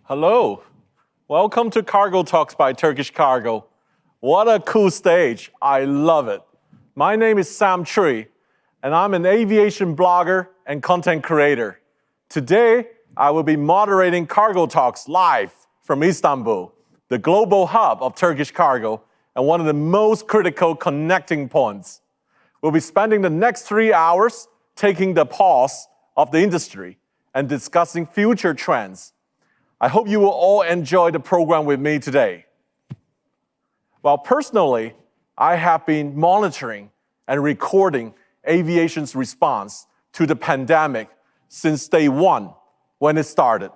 Hello, welcome to Cargo Talks by Turkish Cargo. What a cool stage, I love it. My name is Sam Tree, and I'm an aviation blogger and content creator. Today, I will be moderating Cargo Talks live from Istanbul, the global hub of Turkish Cargo, and one of the most critical connecting points. We'll be spending the next 3 hours taking the pulse of the industry and discussing future trends. I hope you will all enjoy the program with me today. Well, personally, I have been monitoring and recording aviation's response to the pandemic since day one when it started.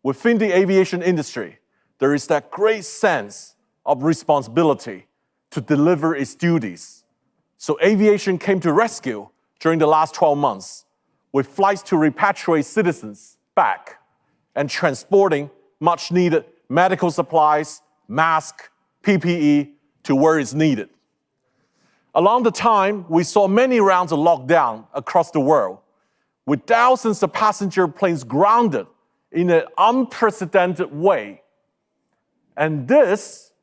Within the aviation industry, there is that great sense of responsibility to deliver its duties. So aviation came to rescue during the last 12 months with flights to repatriate citizens back and transporting much needed medical supplies, masks, PPE to where it's needed. Along the time, we saw many rounds of lockdown across the world, with thousands of passenger planes grounded in an unprecedented way. And this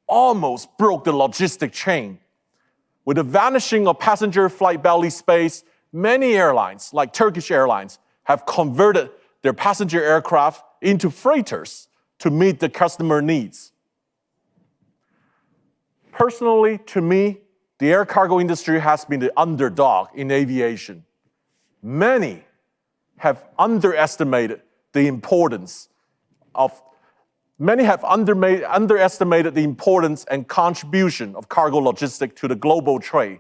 almost broke the logistic chain. With the vanishing of passenger flight belly space, many airlines, like Turkish Airlines, have converted their passenger aircraft into freighters to meet the customer needs. Personally, to me, the air cargo industry has been the underdog in aviation. Many have underestimated the importance and contribution of cargo logistics to the global trade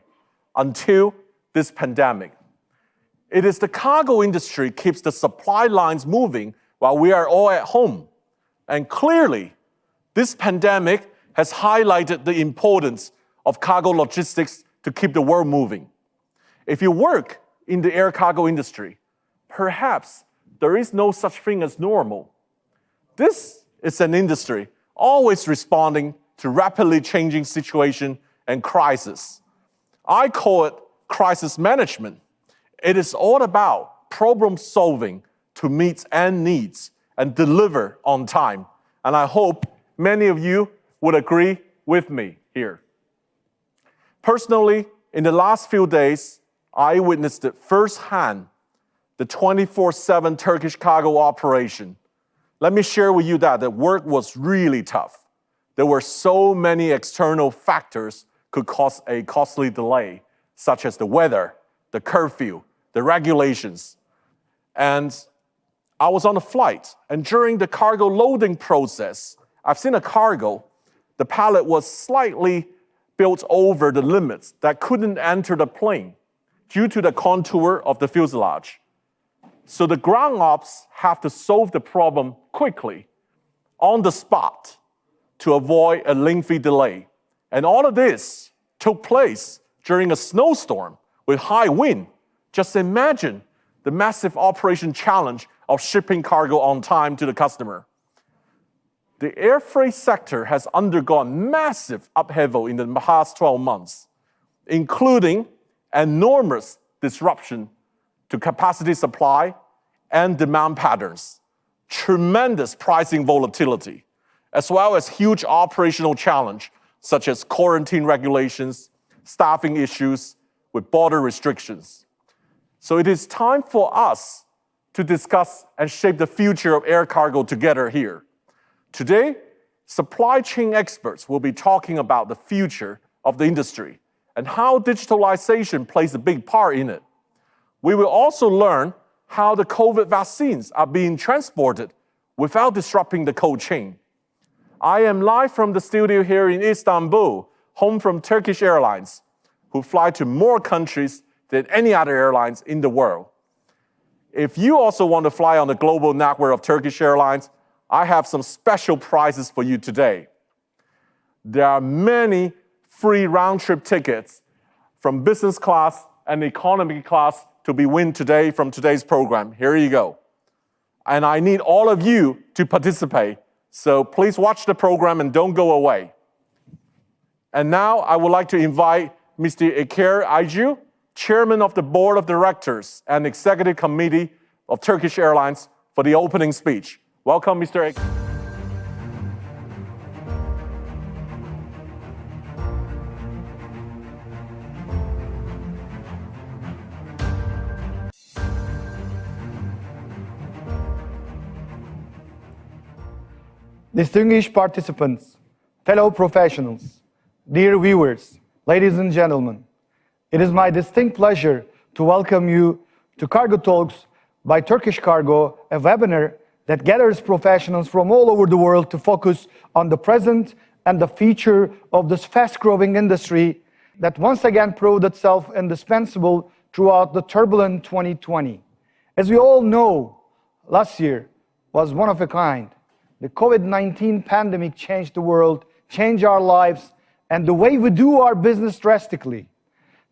until this pandemic. It is the cargo industry keeps the supply lines moving while we are all at home. And clearly, this pandemic has highlighted the importance of cargo logistics to keep the world moving. If you work in the air cargo industry, perhaps there is no such thing as normal. This is an industry always responding to rapidly changing situation and crisis. I call it crisis management. It is all about problem solving to meet end needs and deliver on time. And I hope many of you would agree with me here. Personally, in the last few days, I witnessed it firsthand, the 24/7 Turkish cargo operation. Let me share with you that the work was really tough. There were so many external factors could cause a costly delay, such as the weather, the curfew, the regulations. And I was on a flight, and during the cargo loading process, I've seen a cargo, the pallet was slightly built over the limits that couldn't enter the plane due to the contour of the fuselage. So the ground ops have to solve the problem quickly, on the spot, to avoid a lengthy delay. And all of this took place during a snowstorm with high wind. Just imagine the massive operation challenge of shipping cargo on time to the customer. The air freight sector has undergone massive upheaval in the past 12 months, including enormous disruption to capacity supply and demand patterns, tremendous pricing volatility, as well as huge operational challenge, such as quarantine regulations, staffing issues with border restrictions. So it is time for us to discuss and shape the future of air cargo together here. Today, supply chain experts will be talking about the future of the industry and how digitalization plays a big part in it. We will also learn how the COVID vaccines are being transported without disrupting the cold chain. I am live from the studio here in Istanbul, home from Turkish Airlines, who fly to more countries than any other airlines in the world. If you also want to fly on the global network of Turkish Airlines, I have some special prizes for you today. There are many free round-trip tickets from business class and economy class to be won today from today's program. Here you go. And I need all of you to participate, so please watch the program and don't go away. And now I would like to invite Mr. Eker Aycu, Chairman of the Board of Directors and Executive Committee of Turkish Airlines, for the opening speech. Welcome, Mr. Ek. Distinguished participants, fellow professionals, dear viewers, ladies and gentlemen, it is my distinct pleasure to welcome you to Cargo Talks by Turkish Cargo, a webinar that gathers professionals from all over the world to focus on the present and the future of this fast-growing industry that once again proved itself indispensable throughout the turbulent 2020. As we all know, last year was one of a kind. The COVID-19 pandemic changed the world, changed our lives, and the way we do our business drastically.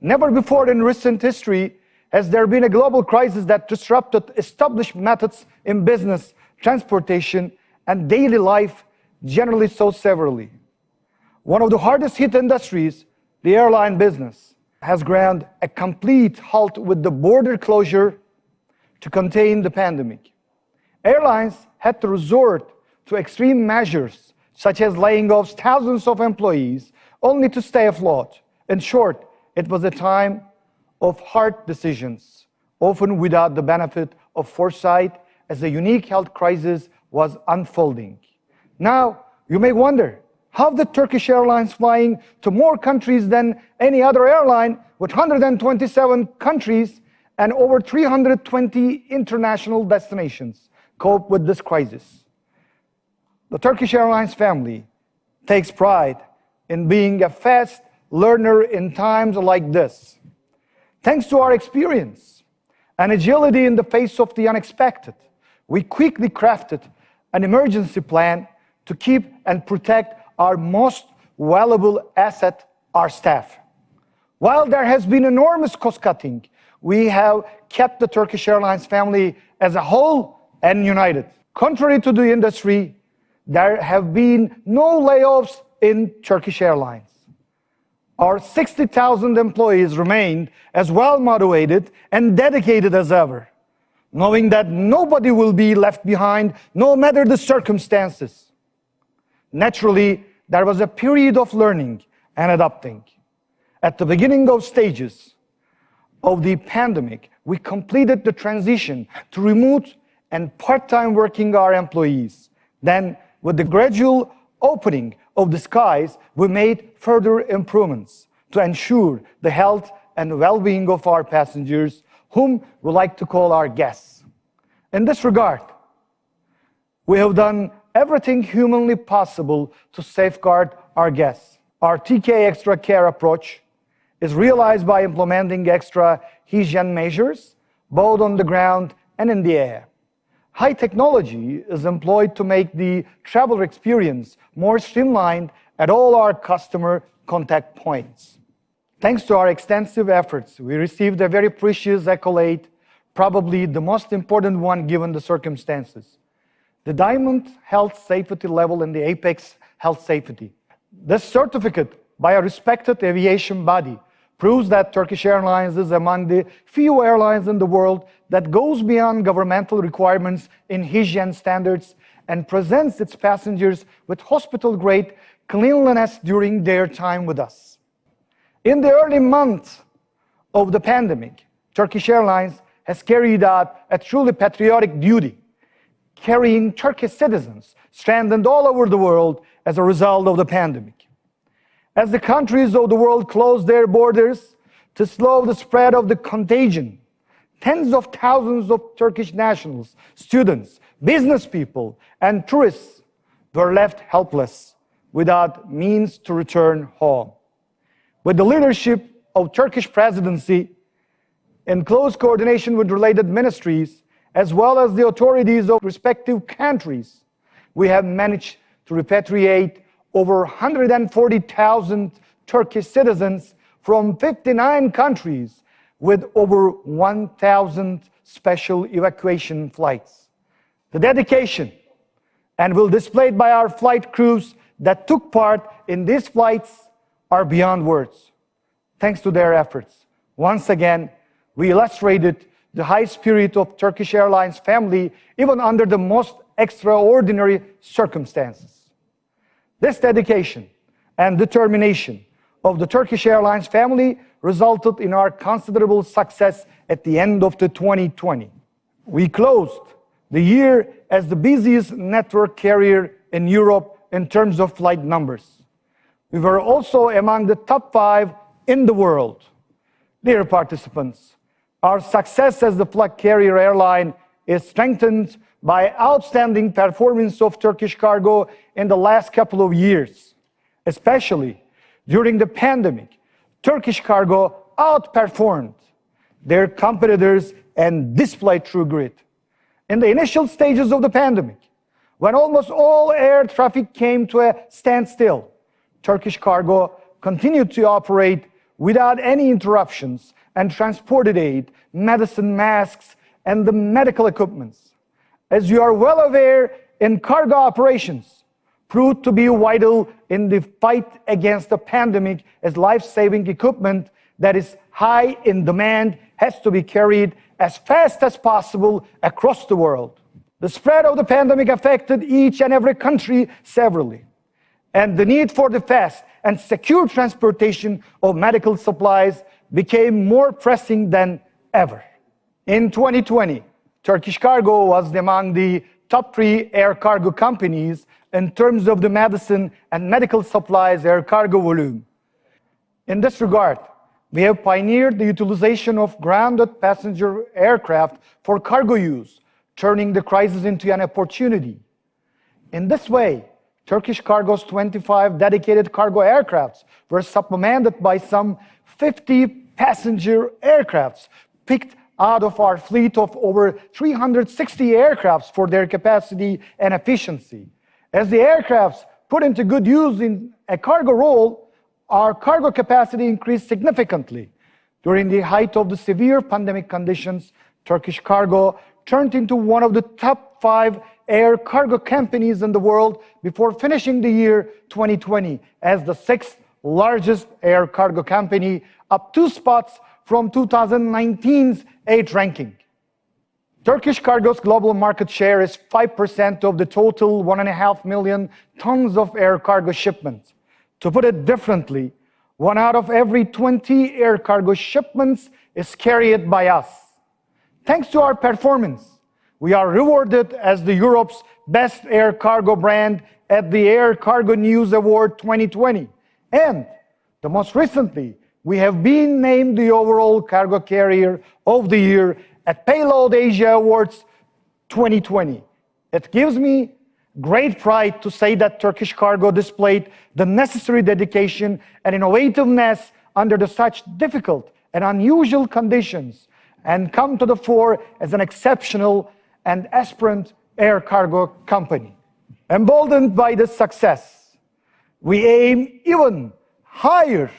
Never before in recent history has there been a global crisis that disrupted established methods in business, transportation, and daily life generally so severely. One of the hardest hit industries, the airline business, has ground a complete halt with the border closure to contain the pandemic. Airlines had to resort to extreme measures, such as laying off thousands of employees, only to stay afloat. In short, it was a time of hard decisions, often without the benefit of foresight, as a unique health crisis was unfolding. Now, you may wonder, how did Turkish Airlines, flying to more countries than any other airline, with 127 countries and over 320 international destinations, cope with this crisis? The Turkish Airlines family takes pride in being a fast learner in times like this. Thanks to our experience and agility in the face of the unexpected, we quickly crafted an emergency plan to keep and protect our most valuable asset, our staff. While there has been enormous cost cutting, we have kept the Turkish Airlines family as a whole and united. Contrary to the industry, there have been no layoffs in Turkish Airlines. Our 60,000 employees remained as well motivated and dedicated as ever, knowing that nobody will be left behind no matter the circumstances. Naturally, there was a period of learning and adapting. At the beginning of stages of the pandemic, we completed the transition to remote and part-time working our employees. Then, with the gradual opening of the skies, we made further improvements to ensure the health and well-being of our passengers, whom we like to call our guests. In this regard, we have done everything humanly possible to safeguard our guests. Our TK Extra Care approach is realized by implementing extra hygiene measures, both on the ground and in the air. High technology is employed to make the traveler experience more streamlined at all our customer contact points. Thanks to our extensive efforts, we received a very precious accolade, probably the most important one given the circumstances: the Diamond Health Safety level in the Apex Health Safety. This certificate by a respected aviation body proves that Turkish Airlines is among the few airlines in the world that goes beyond governmental requirements in hygiene standards and presents its passengers with hospital-grade cleanliness during their time with us. In the early months of the pandemic, Turkish Airlines has carried out a truly patriotic duty, carrying Turkish citizens stranded all over the world as a result of the pandemic. As the countries of the world closed their borders to slow the spread of the contagion, tens of thousands of Turkish nationals, students, business people, and tourists were left helpless without means to return home. With the leadership of Turkish presidency, in close coordination with related ministries, as well as the authorities of respective countries, we have managed to repatriate over 140,000 Turkish citizens from 59 countries with over 1,000 special evacuation flights. The dedication and will displayed by our flight crews that took part in these flights are beyond words. Thanks to their efforts, once again, we illustrated the high spirit of Turkish Airlines family even under the most extraordinary circumstances. This dedication and determination of the Turkish Airlines family resulted in our considerable success at the end of the 2020. We closed the year as the busiest network carrier in Europe in terms of flight numbers. We were also among the top 5 in the world. Dear participants, our success as the flag carrier airline is strengthened by outstanding performance of Turkish Cargo in the last couple of years. Especially during the pandemic, Turkish Cargo outperformed their competitors and displayed true grit. In the initial stages of the pandemic, when almost all air traffic came to a standstill, Turkish Cargo continued to operate without any interruptions and transported aid, medicine, masks, and the medical equipments. As you are well aware, in cargo operations proved to be vital in the fight against the pandemic, as life-saving equipment that is high in demand has to be carried as fast as possible across the world. The spread of the pandemic affected each and every country severally, and the need for the fast and secure transportation of medical supplies became more pressing than ever. In 2020, Turkish Cargo was among the top 3 air cargo companies in terms of the medicine and medical supplies air cargo volume. In this regard, we have pioneered the utilization of grounded passenger aircraft for cargo use, turning the crisis into an opportunity. In this way, Turkish Cargo's 25 dedicated cargo aircrafts were supplemented by some 50 passenger aircrafts picked out of our fleet of over 360 aircrafts for their capacity and efficiency. As the aircrafts put into good use in a cargo role, our cargo capacity increased significantly. During the height of the severe pandemic conditions, Turkish Cargo turned into one of the top 5 air cargo companies in the world before finishing the year 2020 as the 6th largest air cargo company, up 2 spots from 2019's 8th ranking. Turkish Cargo's global market share is 5% of the total 1.5 million tons of air cargo shipments. To put it differently, 1 out of every 20 air cargo shipments is carried by us. Thanks to our performance, we are rewarded as the Europe's best air cargo brand at the Air Cargo News Award 2020. And the most recently, we have been named the overall cargo carrier of the year at Payload Asia Awards 2020. It gives me great pride to say that Turkish Cargo displayed the necessary dedication and innovativeness under such difficult and unusual conditions and come to the fore as an exceptional and aspirant air cargo company. Emboldened by this success, we aim even higher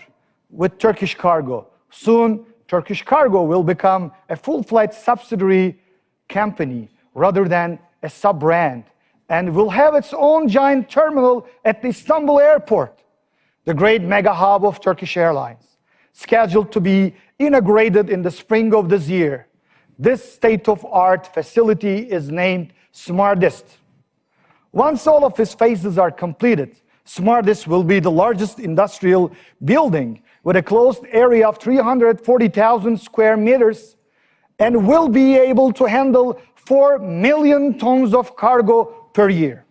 with Turkish Cargo. Soon, Turkish Cargo will become a full-fledged subsidiary company rather than a sub-brand, and will have its own giant terminal at the Istanbul airport, the great mega hub of Turkish Airlines, scheduled to be inaugurated in the spring of this year. This state-of-art facility is named Smartest. Once all of its phases are completed, Smartest will be the largest industrial building with a closed area of 340,000 square meters and will be able to handle 4 million tons of cargo per year.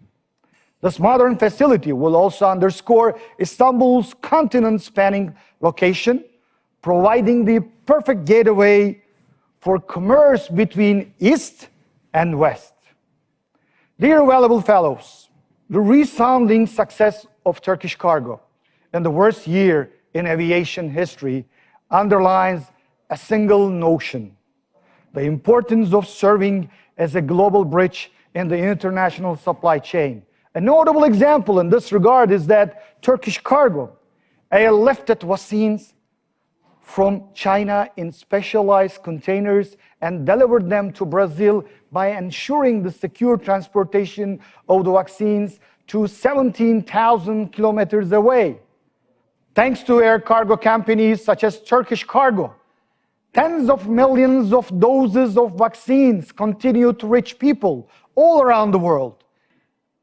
This modern facility will also underscore Istanbul's continent-spanning location, providing the perfect gateway for commerce between East and West. Dear valuable fellows, the resounding success of Turkish Cargo in the worst year in aviation history underlines a single notion: the importance of serving as a global bridge in the international supply chain. A notable example in this regard is that Turkish Cargo airlifted vaccines from China in specialized containers and delivered them to Brazil by ensuring the secure transportation of the vaccines to 17,000 kilometers away. Thanks to air cargo companies such as Turkish Cargo, tens of millions of doses of vaccines continue to reach people all around the world.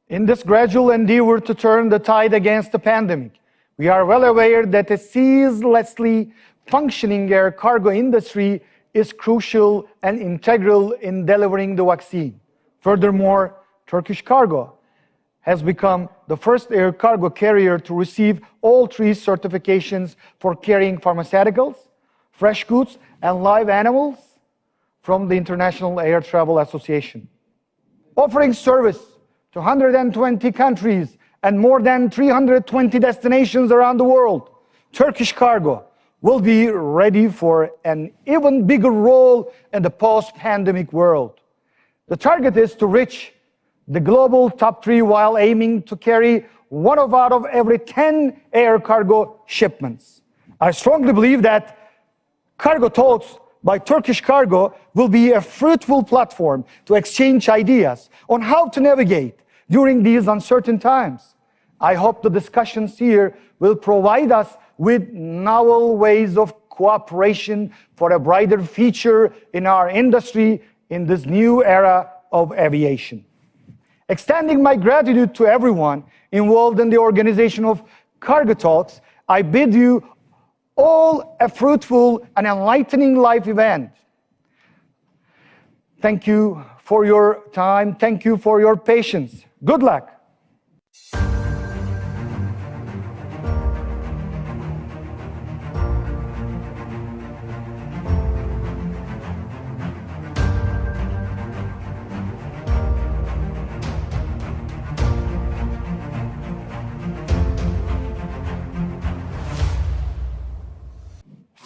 In this gradual endeavor to turn the tide against the pandemic, we are well aware that a ceaselessly functioning air cargo industry is crucial and integral in delivering the vaccine. Furthermore, Turkish Cargo has become the first air cargo carrier to receive all 3 certifications for carrying pharmaceuticals, fresh goods, and live animals from the International Air Travel Association. Offering service to 120 countries and more than 320 destinations around the world, Turkish Cargo will be ready for an even bigger role in the post-pandemic world. The target is to reach the global top 3 while aiming to carry 1 out of every 10 air cargo shipments. I strongly believe that Cargo Talks by Turkish Cargo will be a fruitful platform to exchange ideas on how to navigate during these uncertain times. I hope the discussions here will provide us with novel ways of cooperation for a brighter future in our industry in this new era of aviation. Extending my gratitude to everyone involved in the organization of Cargo Talks, I bid you all a fruitful and enlightening life event. Thank you for your time. Thank you for your patience. Good luck.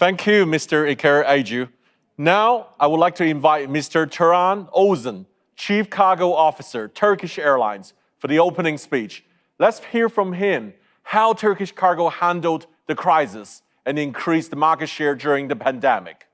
Thank you, Mr. Iker Aju. Now, I would like to invite Mr. Turan Ozen, Chief Cargo Officer, Turkish Airlines, for the opening speech. Let's hear from him how Turkish Cargo handled the crisis and increased the market share during the pandemic.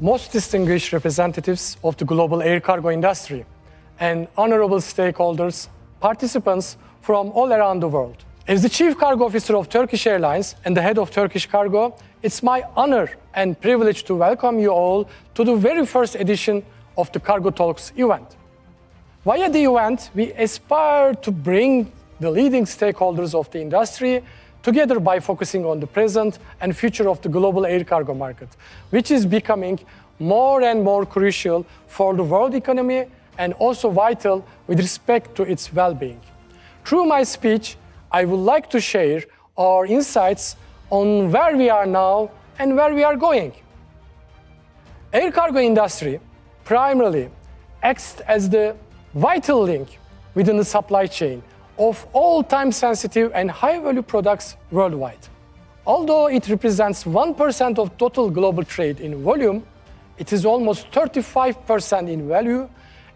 Most distinguished representatives of the global air cargo industry and honorable stakeholders, participants from all around the world. As the Chief Cargo Officer of Turkish Airlines and the head of Turkish Cargo, it's my honor and privilege to welcome you all to the very first edition of the Cargo Talks event. Via the event, we aspire to bring the leading stakeholders of the industry together by focusing on the present and future of the global air cargo market, which is becoming more and more crucial for the world economy and also vital with respect to its well-being. Through my speech, I would like to share our insights on where we are now and where we are going. Air cargo industry primarily acts as the vital link within the supply chain of all time-sensitive and high-value products worldwide. Although it represents 1% of total global trade in volume, it is almost 35% in value,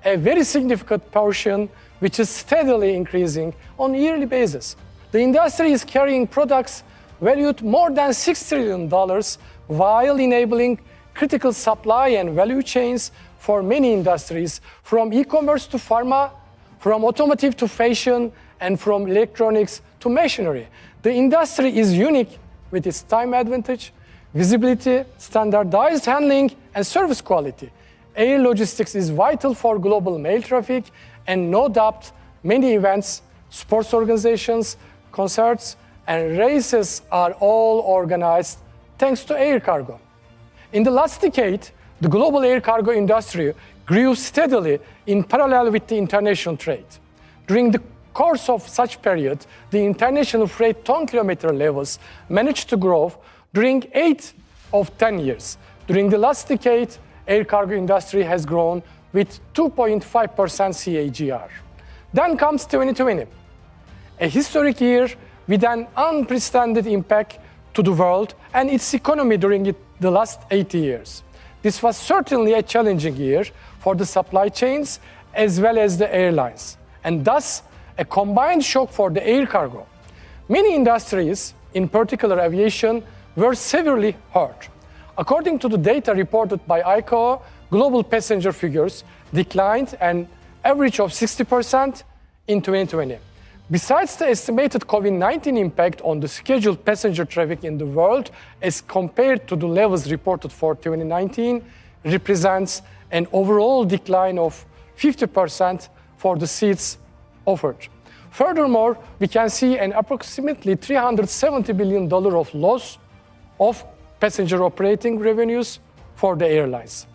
a very significant portion which is steadily increasing on a yearly basis. The industry is carrying products valued more than $6 trillion while enabling critical supply and value chains for many industries, from e-commerce to pharma, from automotive to fashion, and from electronics to machinery. The industry is unique with its time advantage, visibility, standardized handling, and service quality. Air logistics is vital for global mail traffic, and no doubt many events, sports organizations, concerts, and races are all organized thanks to air cargo. In the last decade, the global air cargo industry grew steadily in parallel with the international trade. During the course of such period, the international freight ton-kilometer levels managed to grow during 8 of 10 years. During the last decade, air cargo industry has grown with 2.5% CAGR. Then comes 2020, a historic year with an unprecedented impact to the world and its economy during the last 80 years. This was certainly a challenging year for the supply chains as well as the airlines, and thus a combined shock for the air cargo. Many industries, in particular aviation, were severely hurt. According to the data reported by ICAO, global passenger figures declined an average of 60% in 2020. Besides the estimated COVID-19 impact on the scheduled passenger traffic in the world as compared to the levels reported for 2019, represents an overall decline of 50% for the seats offered. Furthermore, we can see an approximately $370 billion of loss of passenger operating revenues for the airlines.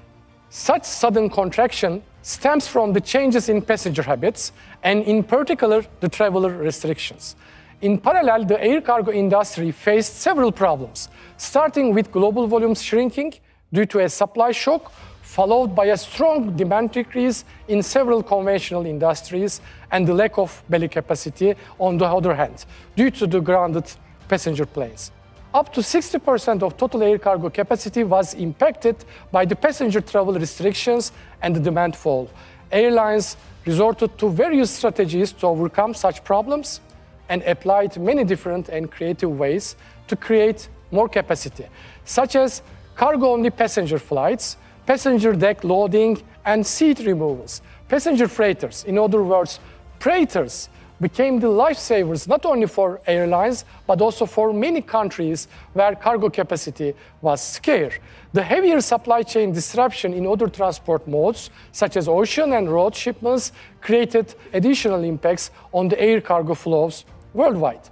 Such sudden contraction stems from the changes in passenger habits and in particular the traveler restrictions. In parallel, the air cargo industry faced several problems, starting with global volumes shrinking due to a supply shock, followed by a strong demand decrease in several conventional industries and the lack of belly capacity on the other hand, due to the grounded passenger planes. Up to 60% of total air cargo capacity was impacted by the passenger travel restrictions and the demand fall. Airlines resorted to various strategies to overcome such problems and applied many different and creative ways to create more capacity, such as cargo-only passenger flights, passenger deck loading and seat removals. Passenger freighters, in other words, freighters, became the lifesavers not only for airlines, but also for many countries where cargo capacity was scarce. The heavier supply chain disruption in other transport modes, such as ocean and road shipments, created additional impacts on the air cargo flows worldwide.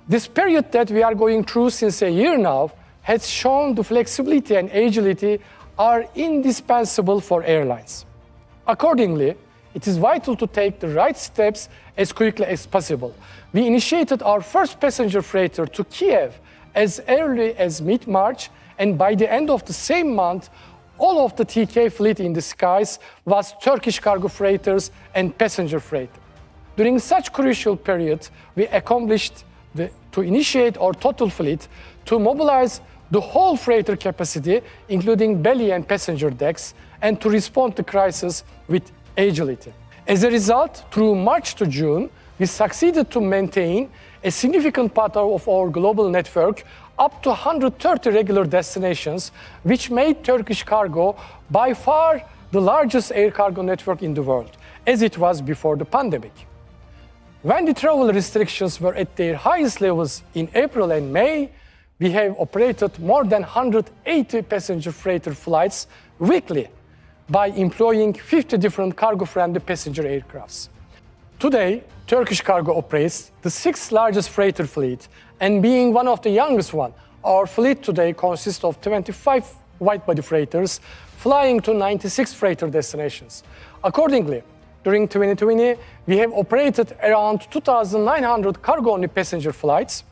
This period that we are going through since a year now has shown the flexibility and agility are indispensable for airlines. Accordingly, it is vital to take the right steps as quickly as possible. We initiated our first passenger freighter to Kiev as early as mid-March, and by the end of the same month, all of the TK fleet in the skies was Turkish Cargo freighters and passenger freighter. During such crucial period, we accomplished to initiate our total fleet to mobilize the whole freighter capacity, including belly and passenger decks, and to respond to crisis with agility. As a result, through March to June, we succeeded to maintain a significant part of our global network, up to 130 regular destinations, which made Turkish Cargo by far the largest air cargo network in the world, as it was before the pandemic. When the travel restrictions were at their highest levels in April and May, we have operated more than 180 passenger freighter flights weekly by employing 50 different cargo-friendly passenger aircrafts. Today, Turkish Cargo operates the 6th largest freighter fleet, and being one of the youngest one, our fleet today consists of 25 wide-body freighters flying to 96 freighter destinations. Accordingly, during 2020, we have operated around 2,900 cargo-only passenger flights.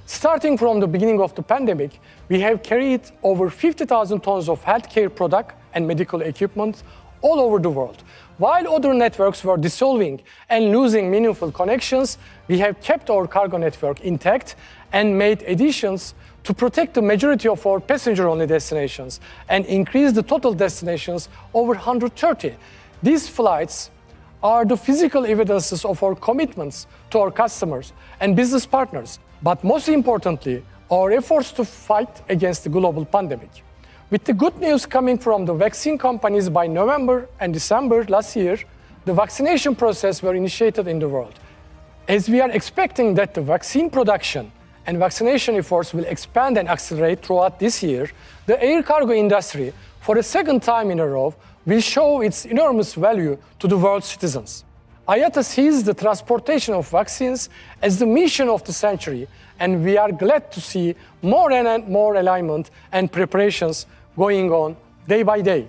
Starting from the beginning of the pandemic, we have carried over 50,000 tons of healthcare product and medical equipment all over the world. While other networks were dissolving and losing meaningful connections, we have kept our cargo network intact and made additions to protect the majority of our passenger-only destinations and increase the total destinations over 130. These flights are the physical evidences of our commitments to our customers and business partners, but most importantly, our efforts to fight against the global pandemic. With the good news coming from the vaccine companies by November and December last year, the vaccination process were initiated in the world. As we are expecting that the vaccine production and vaccination efforts will expand and accelerate throughout this year, the air cargo industry, for a second time in a row, will show its enormous value to the world's citizens. IATA sees the transportation of vaccines as the mission of the century, and we are glad to see more and more alignment and preparations going on day by day.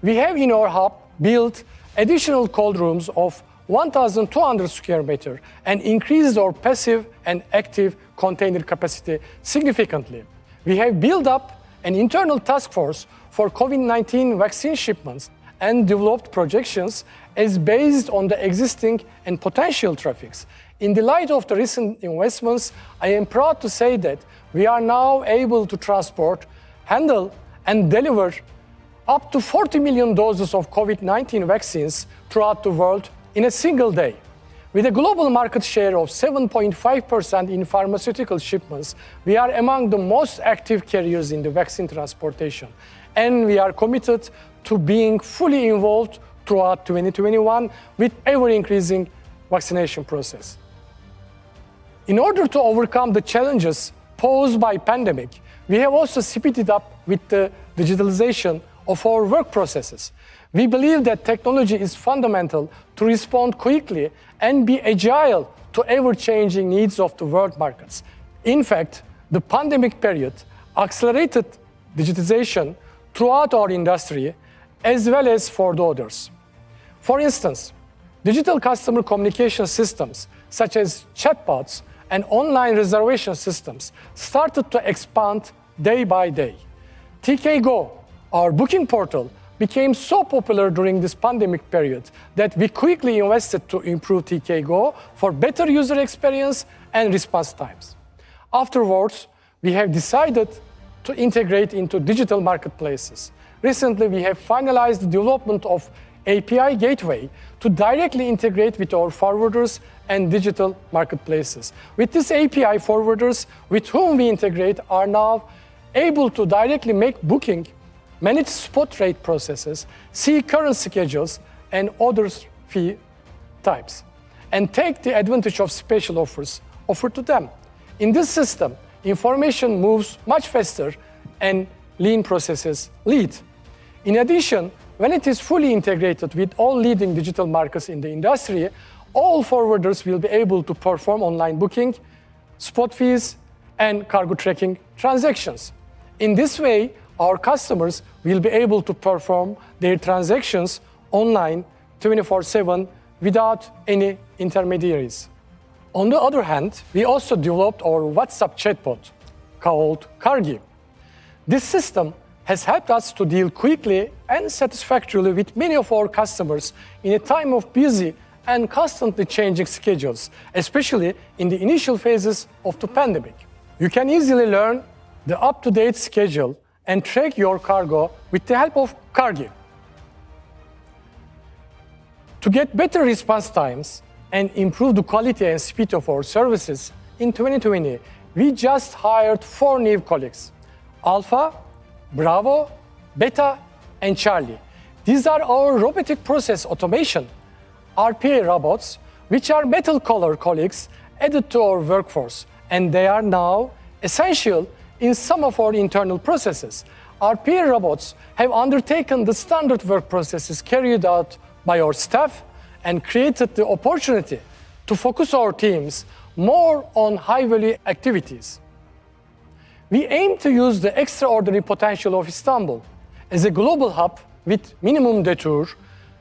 We have in our hub built additional cold rooms of 1,200 square meters and increased our passive and active container capacity significantly. We have built up an internal task force for COVID-19 vaccine shipments and developed projections as based on the existing and potential traffics. In the light of the recent investments, I am proud to say that we are now able to transport, handle, and deliver up to 40 million doses of COVID-19 vaccines throughout the world in a single day. With a global market share of 7.5% in pharmaceutical shipments, we are among the most active carriers in the vaccine transportation, and we are committed to being fully involved throughout 2021 with ever-increasing vaccination process. In order to overcome the challenges posed by pandemic, we have also speeded up with the digitalization of our work processes. We believe that technology is fundamental to respond quickly and be agile to ever-changing needs of the world markets. In fact, the pandemic period accelerated digitization throughout our industry as well as for the others. For instance, digital customer communication systems such as chatbots and online reservation systems started to expand day by day. TK Go, our booking portal, became so popular during this pandemic period that we quickly invested to improve TK Go for better user experience and response times. Afterwards, we have decided to integrate into digital marketplaces. Recently, we have finalized the development of API gateway to directly integrate with our forwarders and digital marketplaces. With this API, forwarders with whom we integrate are now able to directly make booking, manage spot rate processes, see current schedules and other fee types, and take the advantage of special offers offered to them. In this system, information moves much faster and lean processes lead. In addition, when it is fully integrated with all leading digital markets in the industry, all forwarders will be able to perform online booking, spot fees, and cargo tracking transactions. In this way, our customers will be able to perform their transactions online 24/7 without any intermediaries. On the other hand, we also developed our WhatsApp chatbot called Kargo. This system has helped us to deal quickly and satisfactorily with many of our customers in a time of busy and constantly changing schedules, especially in the initial phases of the pandemic. You can easily learn the up-to-date schedule and track your cargo with the help of Kargo. To get better response times and improve the quality and speed of our services, in 2020, we just hired 4 new colleagues: Alpha, Bravo, Beta, and Charlie. These are our robotic process automation, RPA robots, which are metal collar colleagues added to our workforce, and they are now essential in some of our internal processes. RPA robots have undertaken the standard work processes carried out by our staff and created the opportunity to focus our teams more on high-value activities. We aim to use the extraordinary potential of Istanbul as a global hub with minimum detour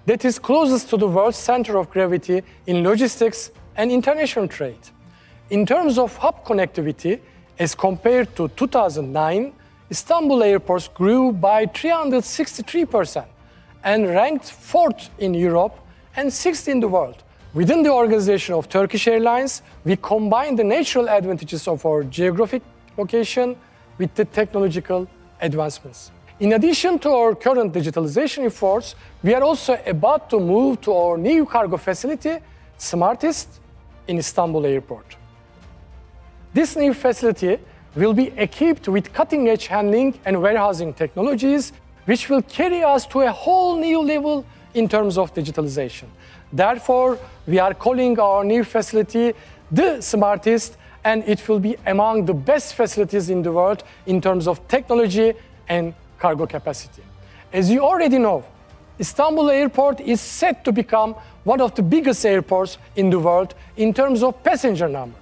that is closest to the world's center of gravity in logistics and international trade. In terms of hub connectivity, as compared to 2009, Istanbul airports grew by 363% and ranked 4th in Europe and 6th in the world. Within the organization of Turkish Airlines, we combine the natural advantages of our geographic location with the technological advancements. In addition to our current digitalization efforts, we are also about to move to our new cargo facility, Smartest, in Istanbul Airport. This new facility will be equipped with cutting-edge handling and warehousing technologies, which will carry us to a whole new level in terms of digitalization. Therefore, we are calling our new facility the Smartest, and it will be among the best facilities in the world in terms of technology and cargo capacity. As you already know, Istanbul Airport is set to become one of the biggest airports in the world in terms of passenger numbers.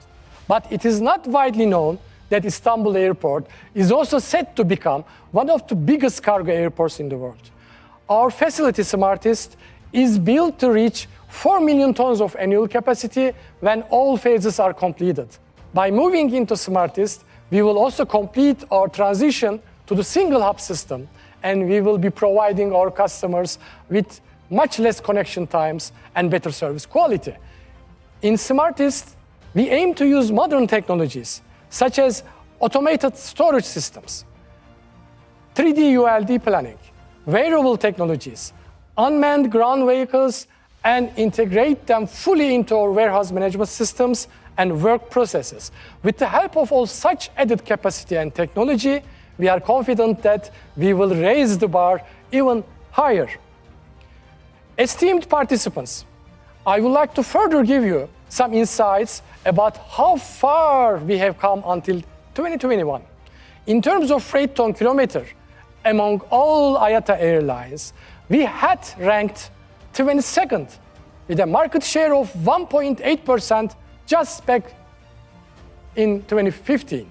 But it is not widely known that Istanbul Airport is also set to become one of the biggest cargo airports in the world. Our facility, Smartest, is built to reach 4 million tons of annual capacity when all phases are completed. By moving into Smartest, we will also complete our transition to the single hub system, and we will be providing our customers with much less connection times and better service quality. In Smartest, we aim to use modern technologies such as automated storage systems, 3D ULD planning, wearable technologies, unmanned ground vehicles, and integrate them fully into our warehouse management systems and work processes. With the help of all such added capacity and technology, we are confident that we will raise the bar even higher. Esteemed participants, I would like to further give you some insights about how far we have come until 2021. In terms of freight ton kilometer, among all IATA airlines, we had ranked 22nd with a market share of 1.8% just back in 2015.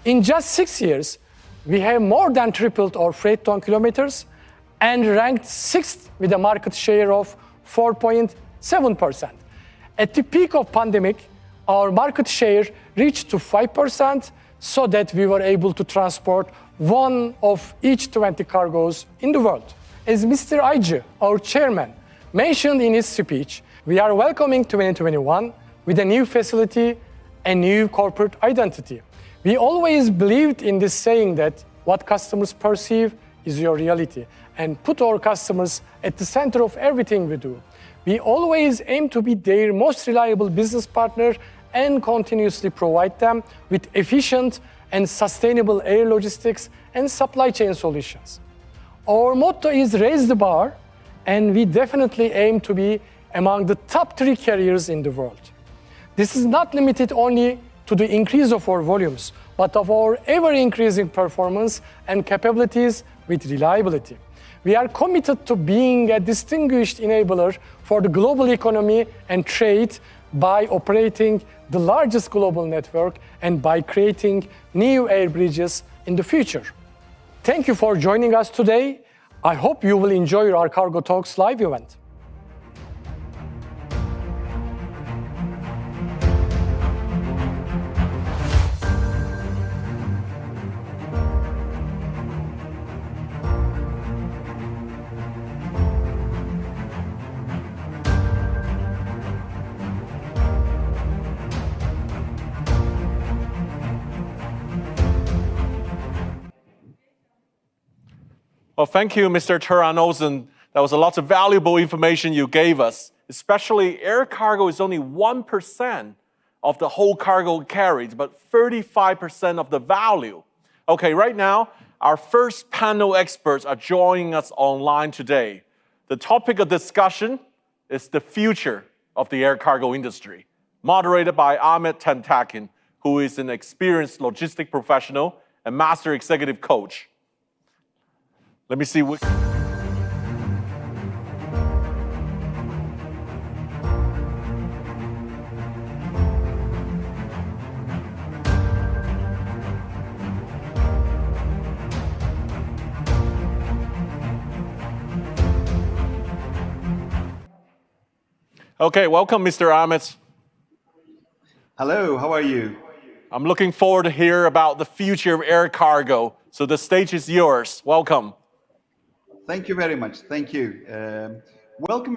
In just 6 years, we have more than tripled our freight ton kilometers and ranked 6th with a market share of 4.7%. At the peak of pandemic, our market share reached to 5% so that we were able to transport one of each 20 cargoes in the world. As Mr. Aycı, our chairman, mentioned in his speech, we are welcoming 2021 with a new facility and new corporate identity. We always believed in this saying that what customers perceive is your reality, and put our customers at the center of everything we do. We always aim to be their most reliable business partner and continuously provide them with efficient and sustainable air logistics and supply chain solutions. Our motto is raise the bar, and we definitely aim to be among the top 3 carriers in the world. This is not limited only to the increase of our volumes, but of our ever-increasing performance and capabilities with reliability. We are committed to being a distinguished enabler for the global economy and trade by operating the largest global network and by creating new air bridges in the future. Thank you for joining us today. I hope you will enjoy our Cargo Talks live event. Well, thank you, Mr. Turan Ozan. That was a lot of valuable information you gave us. Especially air cargo is only 1% of the whole cargo carried, but 35% of the value. Okay, right now, our first panel experts are joining us online today. The topic of discussion is the future of the air cargo industry, moderated by Ahmet Tantakin, who is an experienced logistic professional and master executive coach. Let me see what... Okay, welcome, Mr. Ahmet. Hello, how are you? I'm looking forward to hear about the future of air cargo. So the stage is yours. Welcome. Thank you very much. Thank you. Welcome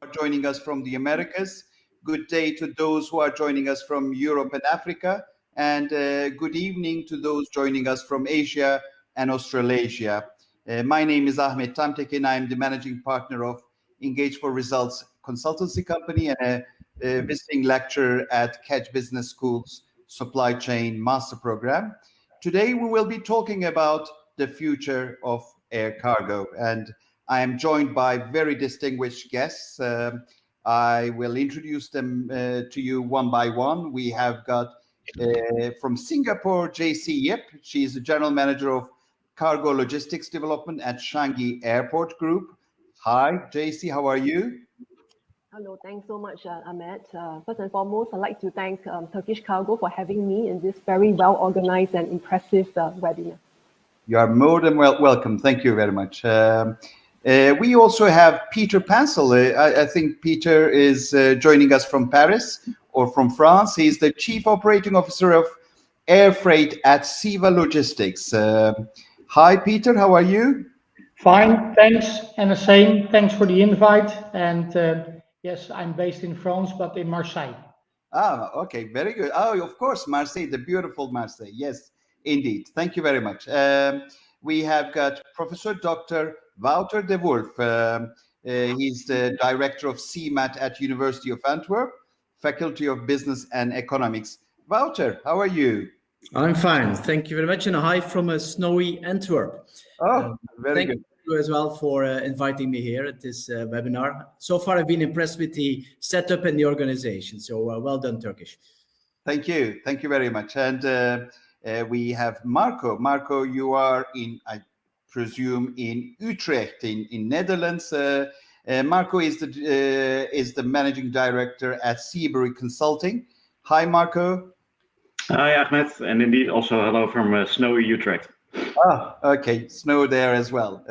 for joining us from the Americas. Good day to those who are joining us from Europe and Africa. And good evening to those joining us from Asia and Australasia. My name is Ahmet Tamtekin. I am the managing partner of Engage for Results consultancy company and a visiting lecturer at Catch Business School's Supply Chain Master Program. Today we will be talking about the future of air cargo, and I am joined by very distinguished guests. I will introduce them to you one by one. We have got from Singapore, JC Yip. She is the general manager of cargo logistics development at Changi Airport Group. Hi, JC, how are you? Hello, thanks so much, Ahmet. First and foremost, I'd like to thank Turkish Cargo for having me in this very well-organized and impressive webinar. You are more than welcome. Thank you very much. We also have Peter Pansel. I think Peter is joining us from Paris or from France. He's the Chief Operating Officer of Air Freight at Siva Logistics. Hi, Peter, how are you? Fine, thanks. And the same, thanks for the invite. And yes, I'm based in France, but in Marseille. Ah, okay, very good. Oh, of course, Marseille, the beautiful Marseille. Yes, indeed. Thank you very much. We have got Professor Dr. Wouter de Wolf. He's the director of CMAT at University of Antwerp, Faculty of Business and Economics. Wouter, how are you? I'm fine. Thank you very much. And a hi from a snowy Antwerp. Oh, very good. Thank you as well for inviting me here at this webinar. So far, I've been impressed with the setup and the organization. So well done, Turkish. Thank you. Thank you very much. And we have Marco. Marco, you are in, I presume, in Utrecht, in Netherlands. Marco is the managing director at Seabury Consulting. Hi, Marco. Hi, Ahmed, and indeed also hello from snowy Utrecht. Ah, okay, snow there as well.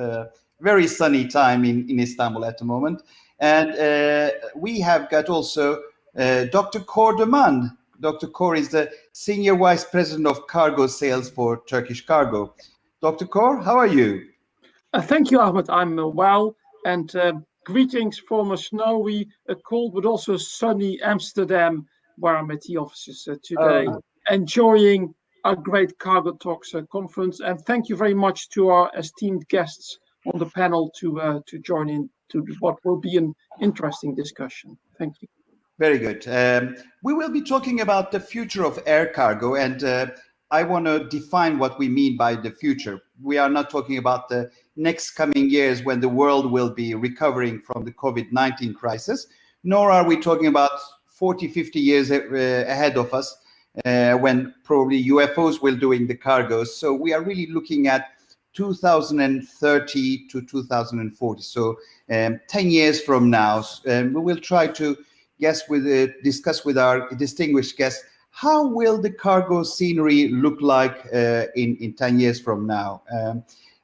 Very sunny time in Istanbul at the moment. And we have got also Dr. Cor de Man. Dr. Cor is the Senior Vice President of Cargo Sales for Turkish Cargo. Dr. Cor, how are you? Thank you, Ahmed. I'm well, and greetings from a snowy, cold, but also sunny Amsterdam, where I'm at the offices today, enjoying a great Cargo Talks conference. And thank you very much to our esteemed guests on the panel to join in to what will be an interesting discussion. Thank you. Very good. We will be talking about the future of air cargo, and I want to define what we mean by the future. We are not talking about the next coming years when the world will be recovering from the COVID-19 crisis, nor are we talking about 40, 50 years ahead of us when probably UFOs will doing the cargos. So we are really looking at 2030 to 2040. So 10 years from now, we will try to discuss with our distinguished guests, how will the cargo scenery look like in 10 years from now?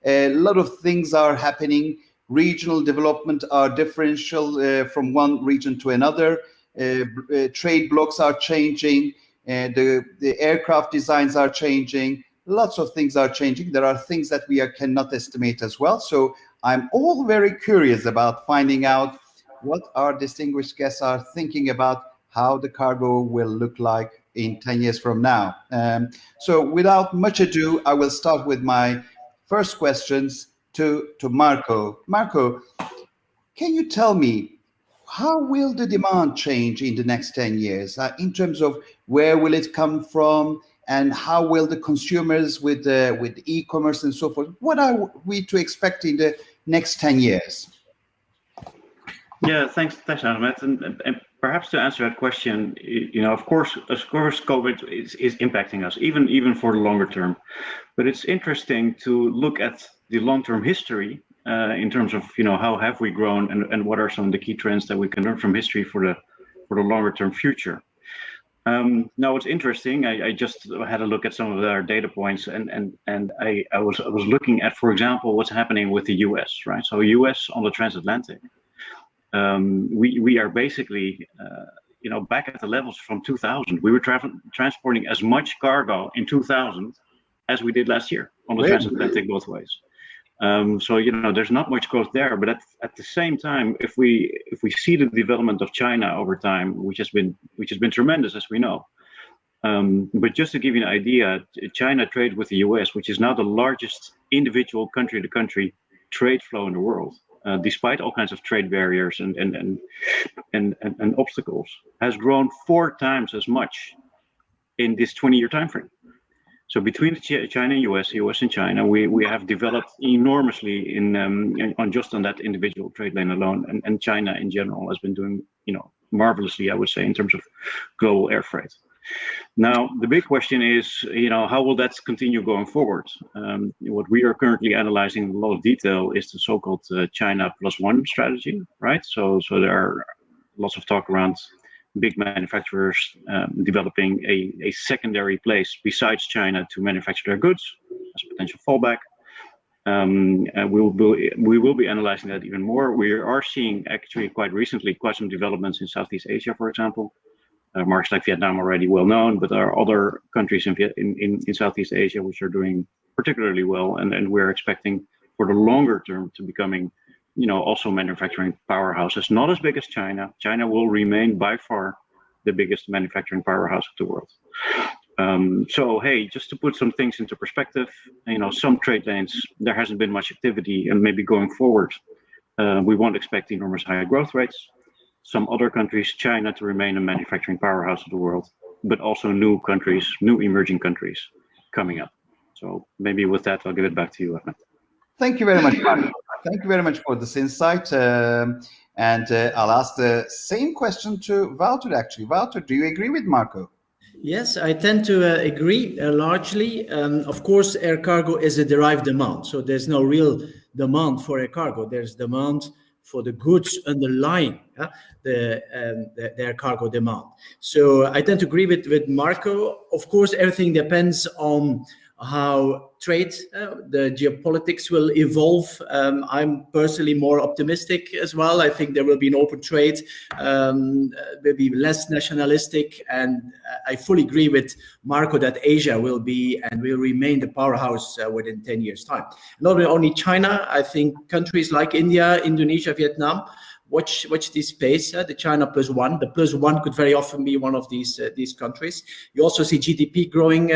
A lot of things are happening. Regional development are differential from one region to another. Trade blocks are changing. The aircraft designs are changing. Lots of things are changing. There are things that we cannot estimate as well. So I'm all very curious about finding out what our distinguished guests are thinking about how the cargo will look like in 10 years from now. So without much ado, I will start with my first questions to Marco. Marco, can you tell me, how will the demand change in the next 10 years in terms of where will it come from, and how will the consumers with e-commerce and so forth, what are we to expect in the next 10 years? Yeah, thanks, Ahmed. And perhaps to answer that question, of course, COVID is impacting us, even for the longer term. But it's interesting to look at the long-term history in terms of, how have we grown and what are some of the key trends that we can learn from history for the longer-term future. Now, it's interesting. I just had a look at some of our data points, and I was looking at, for example, what's happening with the U.S. Right? So U.S. on the transatlantic. We are basically, back at the levels from 2000. We were transporting as much cargo in 2000 as we did last year on the transatlantic both ways. So there's not much growth there. But at the same time, if we see the development of China over time, which has been tremendous, as we know. But just to give you an idea, China trades with the U.S., which is now the largest individual country-to-country trade flow in the world. Despite all kinds of trade barriers and obstacles, has grown 4 times as much in this 20-year time frame. So between China and US and China, we have developed enormously on that individual trade lane alone, and China in general has been doing marvelously, I would say, in terms of global air freight. Now, the big question is, how will that continue going forward? What we are currently analyzing in a lot of detail is the so-called China +1 strategy, right? So there are lots of talk around big manufacturers developing a secondary place besides China to manufacture their goods as a potential fallback. We will be analyzing that even more. We are seeing actually quite recently quite some developments in Southeast Asia, for example. Markets like Vietnam already well known, but there are other countries in Southeast Asia which are doing particularly well, and we're expecting for the longer term to becoming, also manufacturing powerhouses. Not as big as China. China will remain by far the biggest manufacturing powerhouse of the world. So hey, just to put some things into perspective, some trade lanes there hasn't been much activity, and maybe going forward, We won't expect enormous high growth rates. Some other countries, China to remain a manufacturing powerhouse of the world, but also new countries, new emerging countries coming up. So maybe with that, I'll give it back to you, Ahmed. Thank you very much, Marco. Thank you very much for this insight. I'll ask the same question to Wouter, actually. Wouter, do you agree with Marco? Yes, I tend to agree largely. Of course, air cargo is a derived demand. So there's no real demand for air cargo. There's demand for the goods underlying the air cargo demand. So I tend to agree with Marco. Of course, everything depends on how trade, the geopolitics will evolve. I'm personally more optimistic as well. I think there will be an open trade, maybe less nationalistic. And I fully agree with Marco that Asia will be and will remain the powerhouse within 10 years' time. Not only China, I think countries like India, Indonesia, Vietnam, watch this space, the China +1. The +1 could very often be one of these countries. You also see GDP growing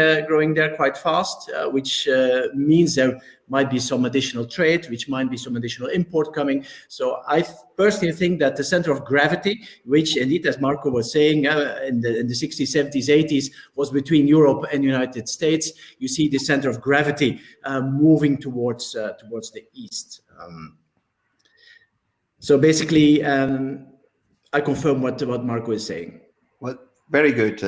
there quite fast, which means there might be some additional trade, which might be some additional import coming. So I personally think that the center of gravity, which indeed, as Marco was saying, in the 60s, 70s, 80s, was between Europe and the United States. You see the center of gravity moving towards the east. So basically, I confirm what Marco is saying. Well, very good.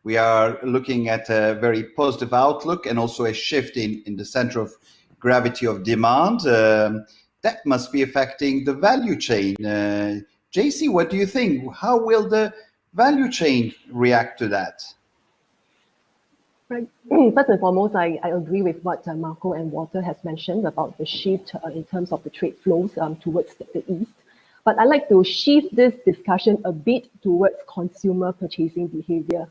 We are looking at a very positive outlook and also a shift in the center of gravity of demand. That must be affecting the value chain. JC, what do you think? How will the value chain react to that? Right. First and foremost, I agree with what Marco and Walter has mentioned about the shift in terms of the trade flows towards the east. But I'd like to shift this discussion a bit towards consumer purchasing behavior.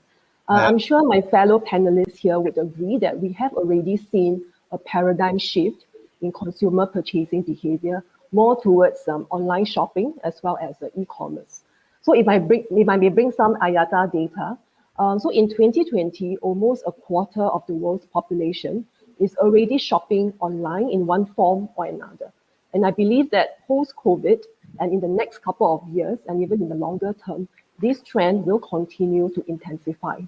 I'm sure my fellow panelists here would agree that we have already seen a paradigm shift in consumer purchasing behavior, more towards online shopping as well as e-commerce. So if I may bring some IATA data, so in 2020, almost a quarter of the world's population is already shopping online in one form or another. And I believe that post-COVID and in the next couple of years, and even in the longer term, this trend will continue to intensify.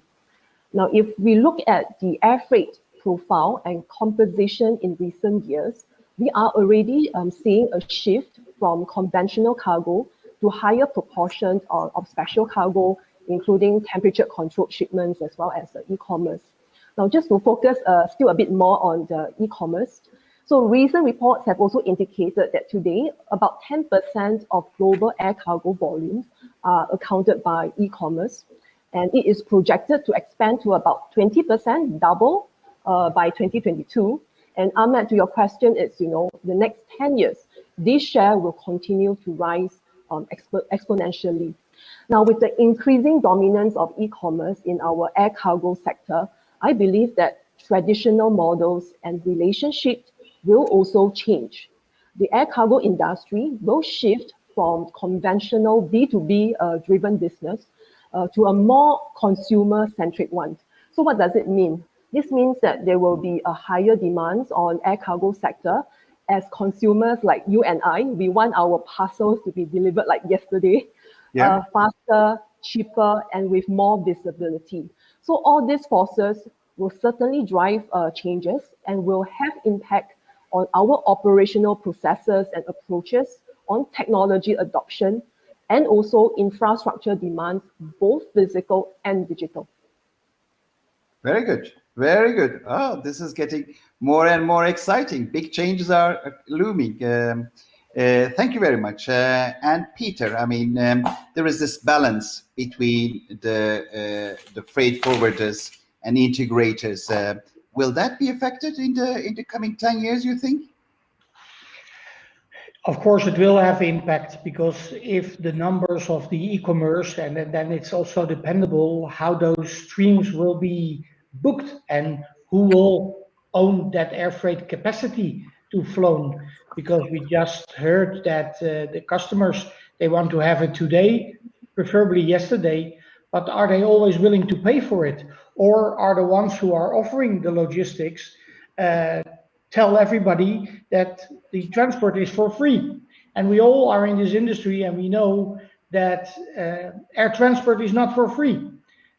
Now, if we look at the air freight profile and composition in recent years, we are already seeing a shift from conventional cargo to higher proportions of special cargo, including temperature-controlled shipments as well as e-commerce. Now, just to focus still a bit more on the e-commerce. So recent reports have also indicated that today, about 10% of global air cargo volumes are accounted by e-commerce, and it is projected to expand to about 20%, double by 2022. And Ahmed, to your question, it's, the next 10 years, this share will continue to rise exponentially. Now, with the increasing dominance of e-commerce in our air cargo sector, I believe that traditional models and relationships will also change. The air cargo industry will shift from conventional B2B driven business to a more consumer-centric one. So what does it mean? This means that there will be a higher demands on air cargo sector as consumers like you and I, we want our parcels to be delivered like yesterday. Faster, cheaper, and with more visibility. So all these forces will certainly drive changes and will have impact on our operational processes and approaches, on technology adoption, and also infrastructure demands, both physical and digital. Very good. Very good. Oh, this is getting more and more exciting. Big changes are looming. Thank you very much. And Peter, I mean, there is this balance between the freight forwarders and integrators. Will that be affected in the coming 10 years, you think? Of course, it will have impact, because if the numbers of the e-commerce, and then it's also dependable how those streams will be booked and who will own that air freight capacity to flown. Because we just heard that the customers, they want to have it today, preferably yesterday, but are they always willing to pay for it? Or are the ones who are offering the logistics tell everybody that the transport is for free. And we all are in this industry, and we know that air transport is not for free.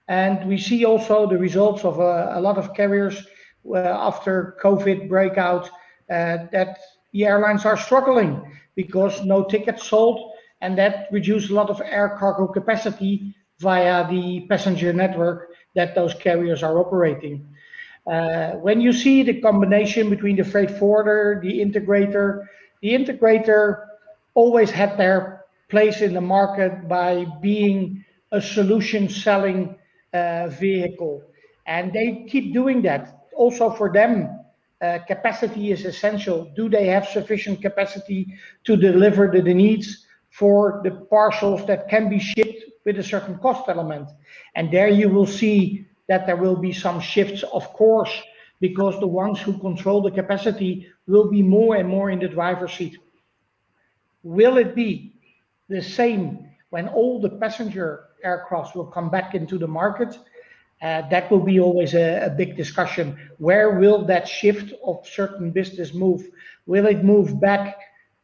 And we see also the results of a lot of carriers after COVID breakout that the airlines are struggling because no tickets sold, and that reduced a lot of air cargo capacity via the passenger network that those carriers are operating. When you see the combination between the freight forwarder, the integrator always had their place in the market by being a solution selling vehicle. And they keep doing that. Also for them, capacity is essential. Do they have sufficient capacity to deliver the needs for the parcels that can be shipped with a certain cost element? And there you will see that there will be some shifts, of course, because the ones who control the capacity will be more and more in the driver's seat. Will it be the same when all the passenger aircrafts will come back into the market? That will be always a big discussion. Where will that shift of certain business move? Will it move back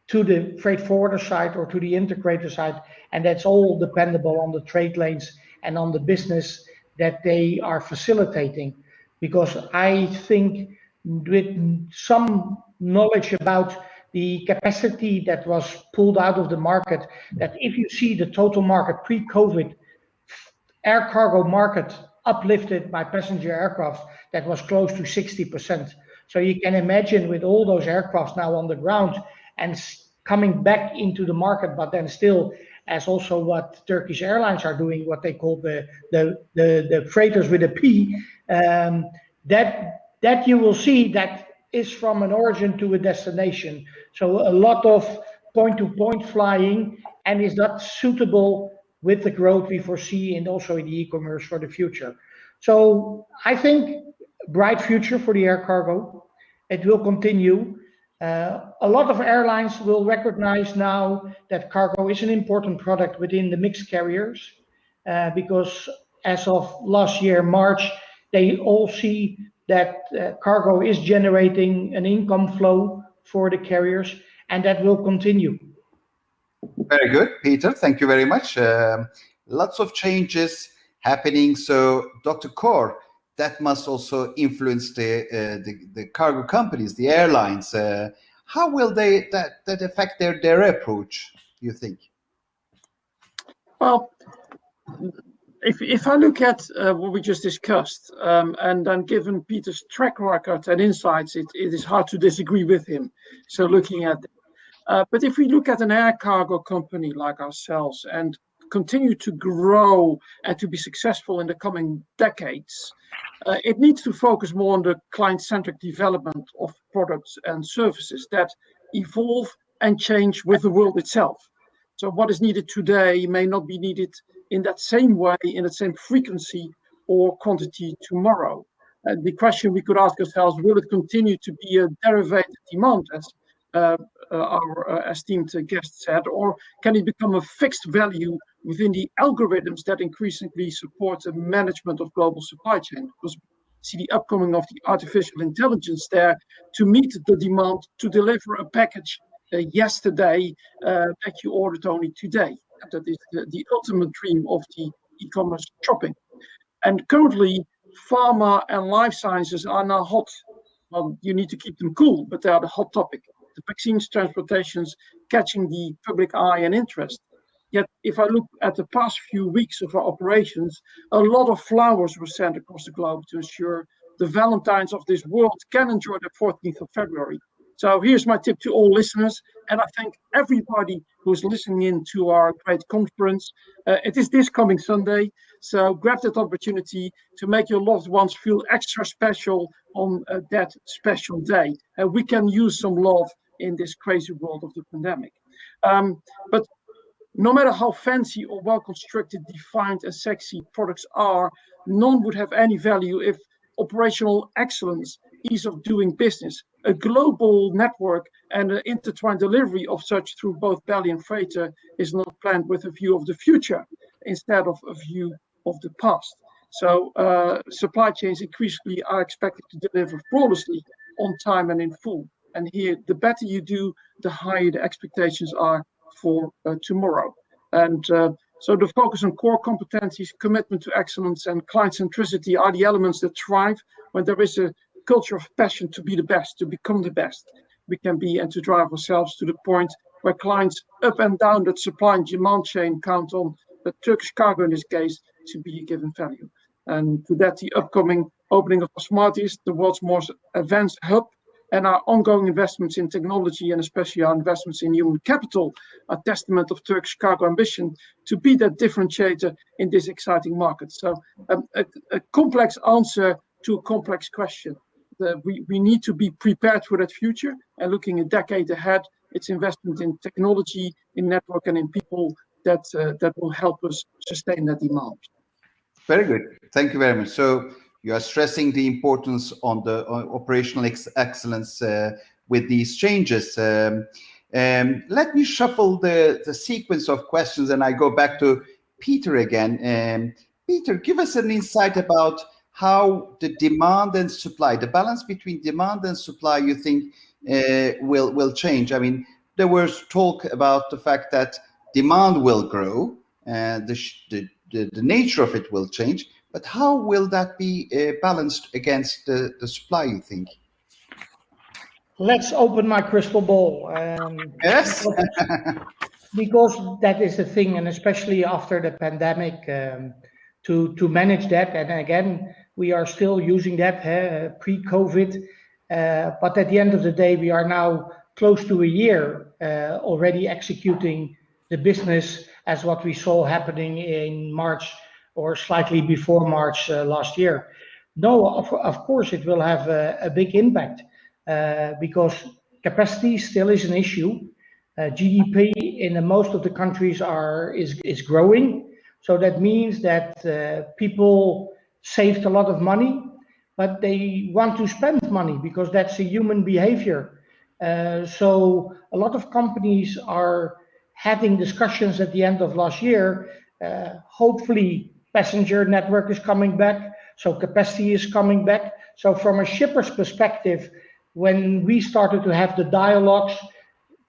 to the freight forwarder side or to the integrator side? And that's all dependable on the trade lanes and on the business that they are facilitating. Because I think with some knowledge about the capacity that was pulled out of the market, that if you see the total market pre-COVID, air cargo market uplifted by passenger aircraft, that was close to 60%. So you can imagine with all those aircrafts now on the ground and coming back into the market, but then still, as also what Turkish Airlines are doing, what they call the freighters with a P, that you will see that is from an origin to a destination. So a lot of point-to-point flying, and is not suitable with the growth we foresee and also in the e-commerce for the future. So I think bright future for the air cargo. It will continue. A lot of airlines will recognize now that cargo is an important product within the mixed carriers, because as of last year, March, they all see that cargo is generating an income flow for the carriers, and that will continue. Very good, Peter. Thank you very much. Lots of changes happening. So, Dr. Kor, that must also influence the cargo companies, the airlines. How will that affect their approach, you think? Well, if I look at what we just discussed, and then given Peter's track record and insights, it is hard to disagree with him. So looking at but if we look at an air cargo company like ourselves and continue to grow and to be successful in the coming decades, it needs to focus more on the client-centric development of products and services that evolve and change with the world itself. So what is needed today may not be needed in that same way, in the same frequency or quantity tomorrow. And the question we could ask ourselves, will it continue to be a derivative demand, as our esteemed guest said, or can it become a fixed value within the algorithms that increasingly support the management of global supply chain? Because we see the upcoming of the artificial intelligence there to meet the demand to deliver a package yesterday that you ordered only today. That is the ultimate dream of the e-commerce shopping. And currently, pharma and life sciences are now hot. Well, you need to keep them cool, but they are the hot topic. The vaccines, transportations, catching the public eye and interest. Yet, if I look at the past few weeks of our operations, a lot of flowers were sent across the globe to ensure the Valentines of this world can enjoy the 14th of February. So here's my tip to all listeners, and I thank everybody who's listening in to our great conference. It is this coming Sunday, so grab that opportunity to make your loved ones feel extra special on that special day. We can use some love in this crazy world of the pandemic. But no matter how fancy or well-constructed, defined and sexy products are, none would have any value if operational excellence, ease of doing business, a global network and an intertwined delivery of such through both belly and freighter is not planned with a view of the future instead of a view of the past. So supply chains increasingly are expected to deliver flawlessly on time and in full. And here, the better you do, the higher the expectations are for tomorrow. And so the focus on core competencies, commitment to excellence, and client centricity are the elements that thrive when there is a culture of passion to be the best, to become the best we can be, and to drive ourselves to the point where clients up and down that supply and demand chain count on the Turkish Cargo in this case to be a given value. And to that, the upcoming opening of Smarties, the world's most advanced hub, and our ongoing investments in technology, and especially our investments in human capital, are testament of Turkish Cargo ambition to be that differentiator in this exciting market. So a complex answer to a complex question. We need to be prepared for that future, and looking a decade ahead, it's investment in technology, in network, and in people that will help us sustain that demand. Very good. Thank you very much. So you are stressing the importance on the operational excellence with these changes. Let me shuffle the sequence of questions, and I go back to Peter again. Peter, give us an insight about how the demand and supply, the balance between demand and supply, you think will change. I mean, there was talk about the fact that demand will grow, and the nature of it will change, but how will that be balanced against the supply, you think? Let's open my crystal ball. Yes. Because that is the thing, and especially after the pandemic, to manage that. And again, we are still using that pre-COVID, but at the end of the day, we are now close to a year already executing the business as what we saw happening in March or slightly before March last year. No, of course it will have a big impact because capacity still is an issue. GDP in most of the countries is growing, so that means that people saved a lot of money, but they want to spend money because that's a human behavior. So a lot of companies are having discussions at the end of last year. Hopefully passenger network is coming back, so capacity is coming back. So from a shipper's perspective, when we started to have the dialogues,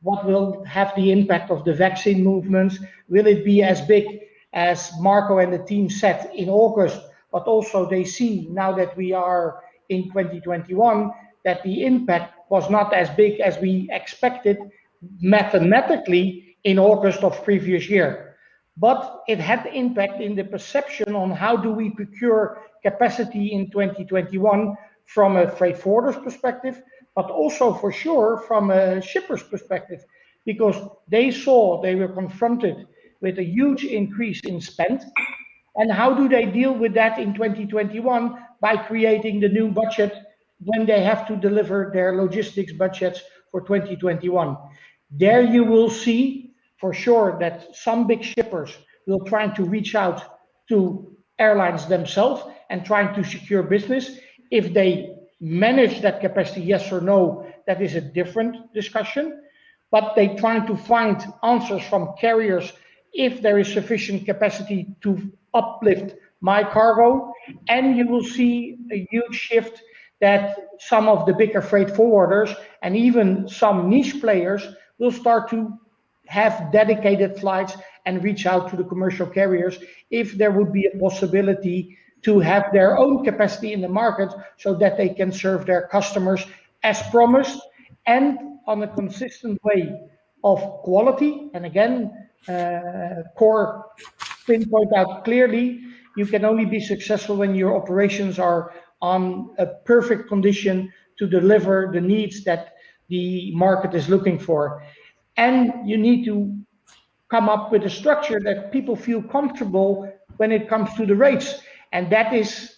what will have the impact of the vaccine movements? Will it be as big as Marco and the team said in August? But also they see now that we are in 2021, that the impact was not as big as we expected mathematically in August of previous year. But it had impact in the perception on how do we procure capacity in 2021 from a freight forwarder's perspective, but also for sure from a shipper's perspective, because they were confronted with a huge increase in spend. And how do they deal with that in 2021? By creating the new budget when they have to deliver their logistics budgets for 2021. There you will see for sure that some big shippers will try to reach out to airlines themselves and trying to secure business. If they manage that capacity, yes or no, that is a different discussion. But they try to find answers from carriers if there is sufficient capacity to uplift my cargo. And you will see a huge shift that some of the bigger freight forwarders and even some niche players will start to have dedicated flights and reach out to the commercial carriers if there would be a possibility to have their own capacity in the market so that they can serve their customers as promised and on a consistent way of quality. And again, Core pinpoint out clearly, you can only be successful when your operations are on a perfect condition to deliver the needs that the market is looking for. And you need to come up with a structure that people feel comfortable when it comes to the rates. And that is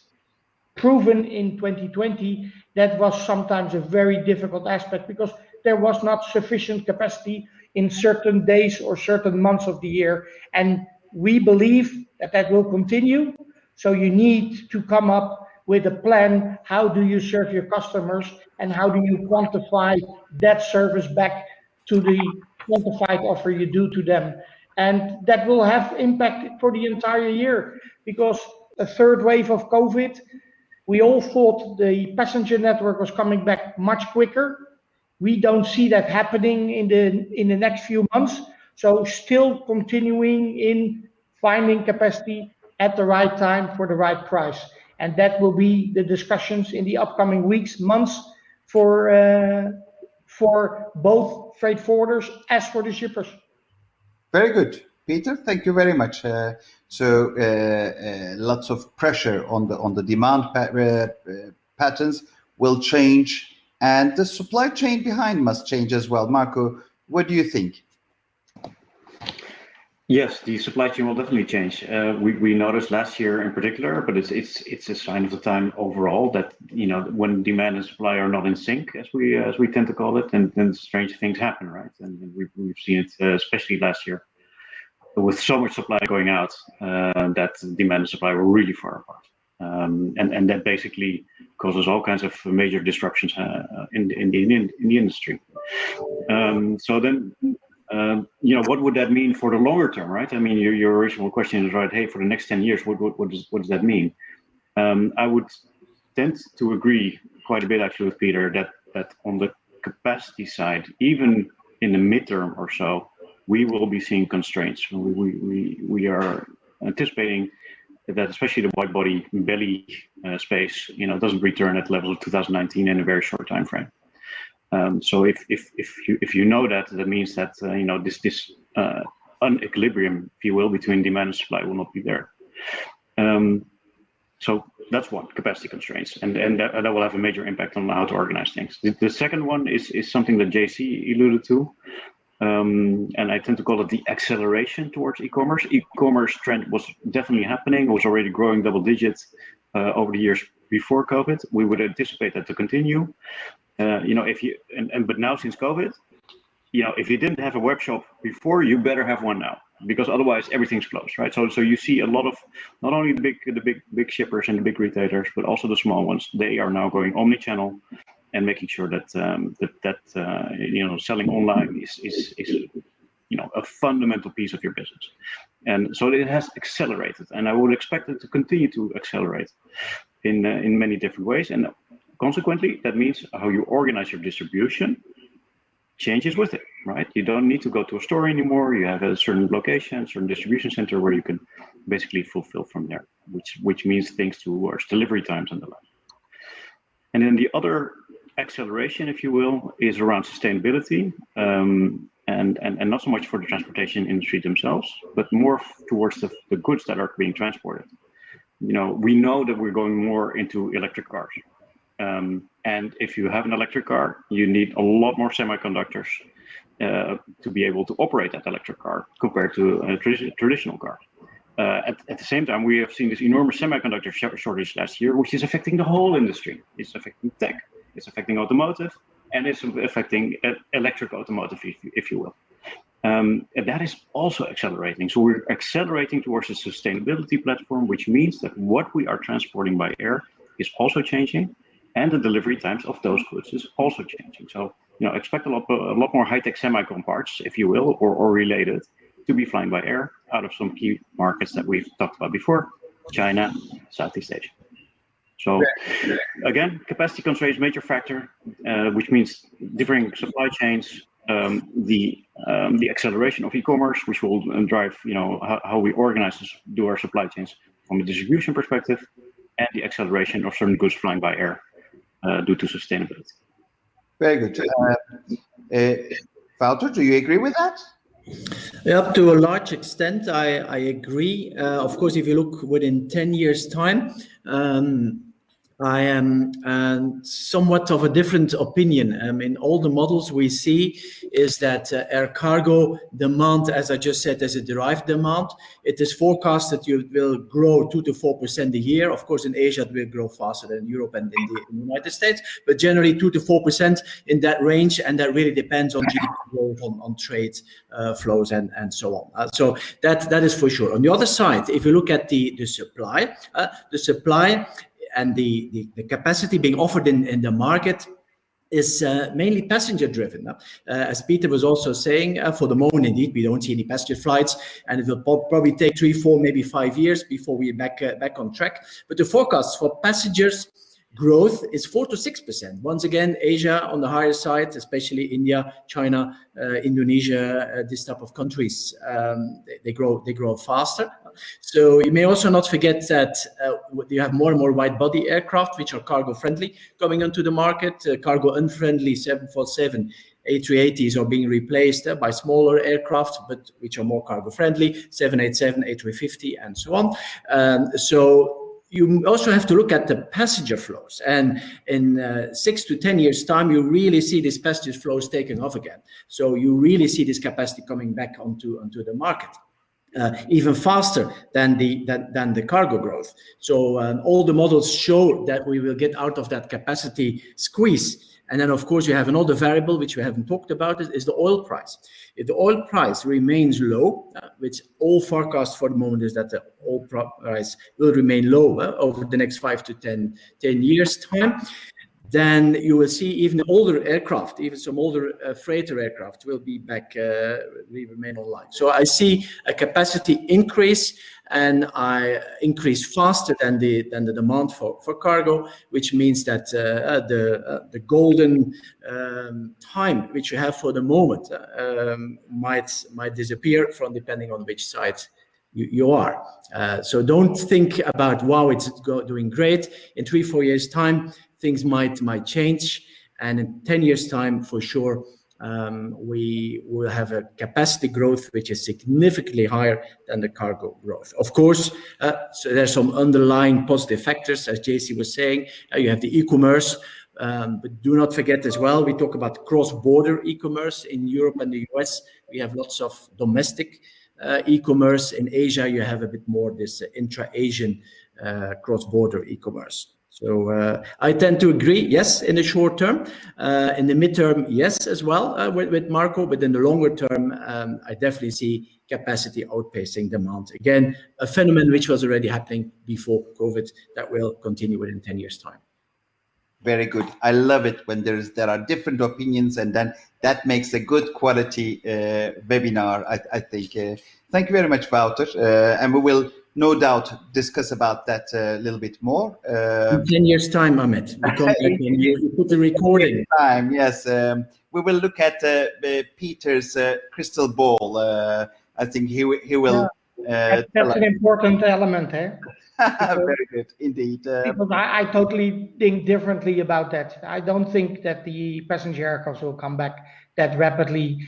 proven in 2020. That was sometimes a very difficult aspect because there was not sufficient capacity in certain days or certain months of the year. And we believe that that will continue. So you need to come up with a plan. How do you serve your customers and how do you quantify that service back to the quantified offer you do to them? And that will have impact for the entire year because a third wave of COVID We all thought the passenger network was coming back much quicker. We don't see that happening in the next few months. So still continuing in finding capacity at the right time for the right price. And that will be the discussions in the upcoming weeks, months for both freight forwarders as for the shippers. Very good, Peter. Thank you very much. Lots of pressure on the demand patterns will change, and the supply chain behind must change as well. Marco, what do you think? Yes, the supply chain will definitely change. We noticed last year in particular, but it's a sign of the time overall that when demand and supply are not in sync, as we tend to call it, then strange things happen, right? And we've seen it especially last year with so much supply going out that demand and supply were really far apart, and that basically causes all kinds of major disruptions in the industry. So then. What would that mean for the longer term, right? I mean, your original question is right. Hey, for the next 10 years, what does that mean? I would tend to agree quite a bit actually with Peter that on the capacity side, even in the midterm or so, we will be seeing constraints. We are anticipating that especially the wide body belly space, doesn't return at levels of 2019 in a very short time frame. So if you know that means that this unequilibrium, if you will, between demand and supply will not be there. So that's one, capacity constraints, and that will have a major impact on how to organize things. The second one is something that JC alluded to, and I tend to call it the acceleration towards e-commerce. E-commerce trend was definitely happening, was already growing double digits over the years before COVID. We would anticipate that to continue. But now since COVID, if you didn't have a web shop before, you better have one now, because otherwise everything's closed, right? So you see a lot of not only the big shippers and the big retailers, but also the small ones. They are now going omni-channel and making sure that selling online is a fundamental piece of your business. And so it has accelerated, and I would expect it to continue to accelerate in many different ways. And consequently, that means how you organize your distribution changes with it, right? You don't need to go to a store anymore. You have a certain location, certain distribution center where you can basically fulfill from there, which means things towards delivery times and the like. And then the other acceleration, if you will, is around sustainability, and not so much for the transportation industry themselves, but more towards the goods that are being transported. We know that we're going more into electric cars. And if you have an electric car, you need a lot more semiconductors to be able to operate that electric car compared to a traditional car. At the same time, we have seen this enormous semiconductor shortage last year, which is affecting the whole industry. It's affecting tech, it's affecting automotive, and it's affecting electric automotive, if you will. And that is also accelerating. So we're accelerating towards a sustainability platform, which means that what we are transporting by air is also changing, and the delivery times of those goods is also changing. So, expect a lot more high-tech semicon parts, if you will, or related, to be flying by air out of some key markets that we've talked about before, China, Southeast Asia. So, again, capacity constraints, major factor, which means differing supply chains, the acceleration of e-commerce, which will drive, how we organize do our supply chains from a distribution perspective, and the acceleration of certain goods flying by air due to sustainability. Very good. Wouter, do you agree with that? Up to a large extent, I agree. Of course, if you look within 10 years' time, I am somewhat of a different opinion. In all the models we see is that air cargo demand, as I just said, as a derived demand, it is forecasted it will grow 2 to 4% a year. Of course, in Asia, it will grow faster than Europe and in the United States, but generally 2 to 4% in that range, and that really depends on GDP growth, on trade flows, and so on. So that is for sure. On the other side, if you look at the supply and the capacity being offered in the market, is mainly passenger driven. As Peter was also saying, for the moment, indeed, we don't see any passenger flights, and it will probably take 3, 4, maybe 5 years before we're back on track. But the forecast for passengers growth is 4 to 6%. Once again, Asia on the higher side, especially India, China, Indonesia, this type of countries, they grow faster. So you may also not forget that you have more and more wide-body aircraft, which are cargo-friendly, coming onto the market. Cargo-unfriendly 747, A380s are being replaced by smaller aircraft, but which are more cargo-friendly, 787, A350, and so on. So you also have to look at the passenger flows, and in 6 to 10 years' time, you really see these passenger flows taking off again. So you really see this capacity coming back onto the market. Even faster than the cargo growth. So all the models show that we will get out of that capacity squeeze. And then, of course, you have another variable which we haven't talked about, is the oil price. If the oil price remains low, which all forecasts for the moment is that the oil price will remain low over the next 5 to 10 years' time, then you will see even older aircraft, even some older freighter aircraft will be back, will remain online. So I see a capacity increase, and I increase faster than the demand for cargo, which means that the golden time which you have for the moment might disappear from depending on which side you are. So don't think about, wow, it's doing great. In 3-4 years' time, things might change, and in 10 years' time, for sure, we will have a capacity growth which is significantly higher than the cargo growth. Of course, so there's some underlying positive factors, as JC was saying. You have the e-commerce, but do not forget as well, we talk about cross-border e-commerce in Europe and the US. We have lots of domestic e-commerce. In Asia, you have a bit more this intra-Asian cross-border e-commerce. So I tend to agree, yes, in the short term. In the midterm, yes, as well, with Marco. But in the longer term, I definitely see capacity outpacing demand. Again, a phenomenon which was already happening before COVID that will continue within 10 years' time. Very good. I love it when there are different opinions, and then that makes a good quality webinar, I think. Thank you very much, Wouter. And we will no doubt discuss about that a little bit more. In 10 years' time, Ahmed. You put the recording. Time, yes. We will look at Peter's crystal ball. I think he will. That's an important element, eh? Very good, indeed. Because I totally think differently about that. I don't think that the passenger aircraft will come back that rapidly.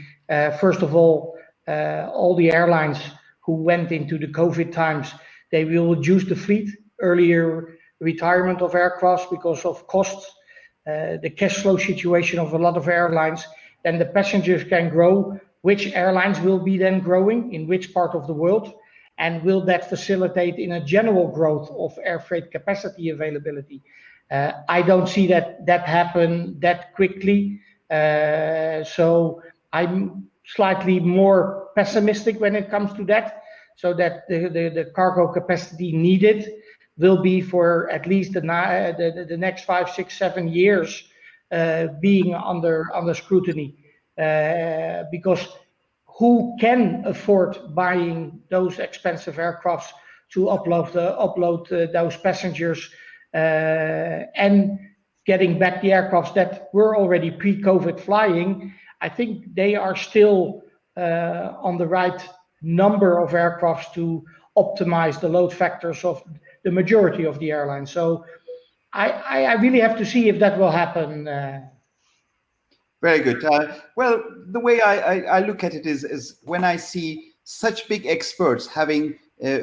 First of all the airlines who went into the COVID times, they will reduce the fleet, earlier retirement of aircraft because of costs, the cash flow situation of a lot of airlines. Then the passengers can grow. Which airlines will be then growing in which part of the world? And will that facilitate in a general growth of air freight capacity availability? I don't see that happen that quickly. So I'm slightly more pessimistic when it comes to that. So that the cargo capacity needed will be for at least the next 5, 6, 7 years being under scrutiny. Because who can afford buying those expensive aircrafts to upload those passengers and getting back the aircrafts that were already pre-COVID flying? I think they are still on the right number of aircrafts to optimize the load factors of the majority of the airlines. So I really have to see if that will happen. Very good. Well, the way I look at it is when I see such big experts having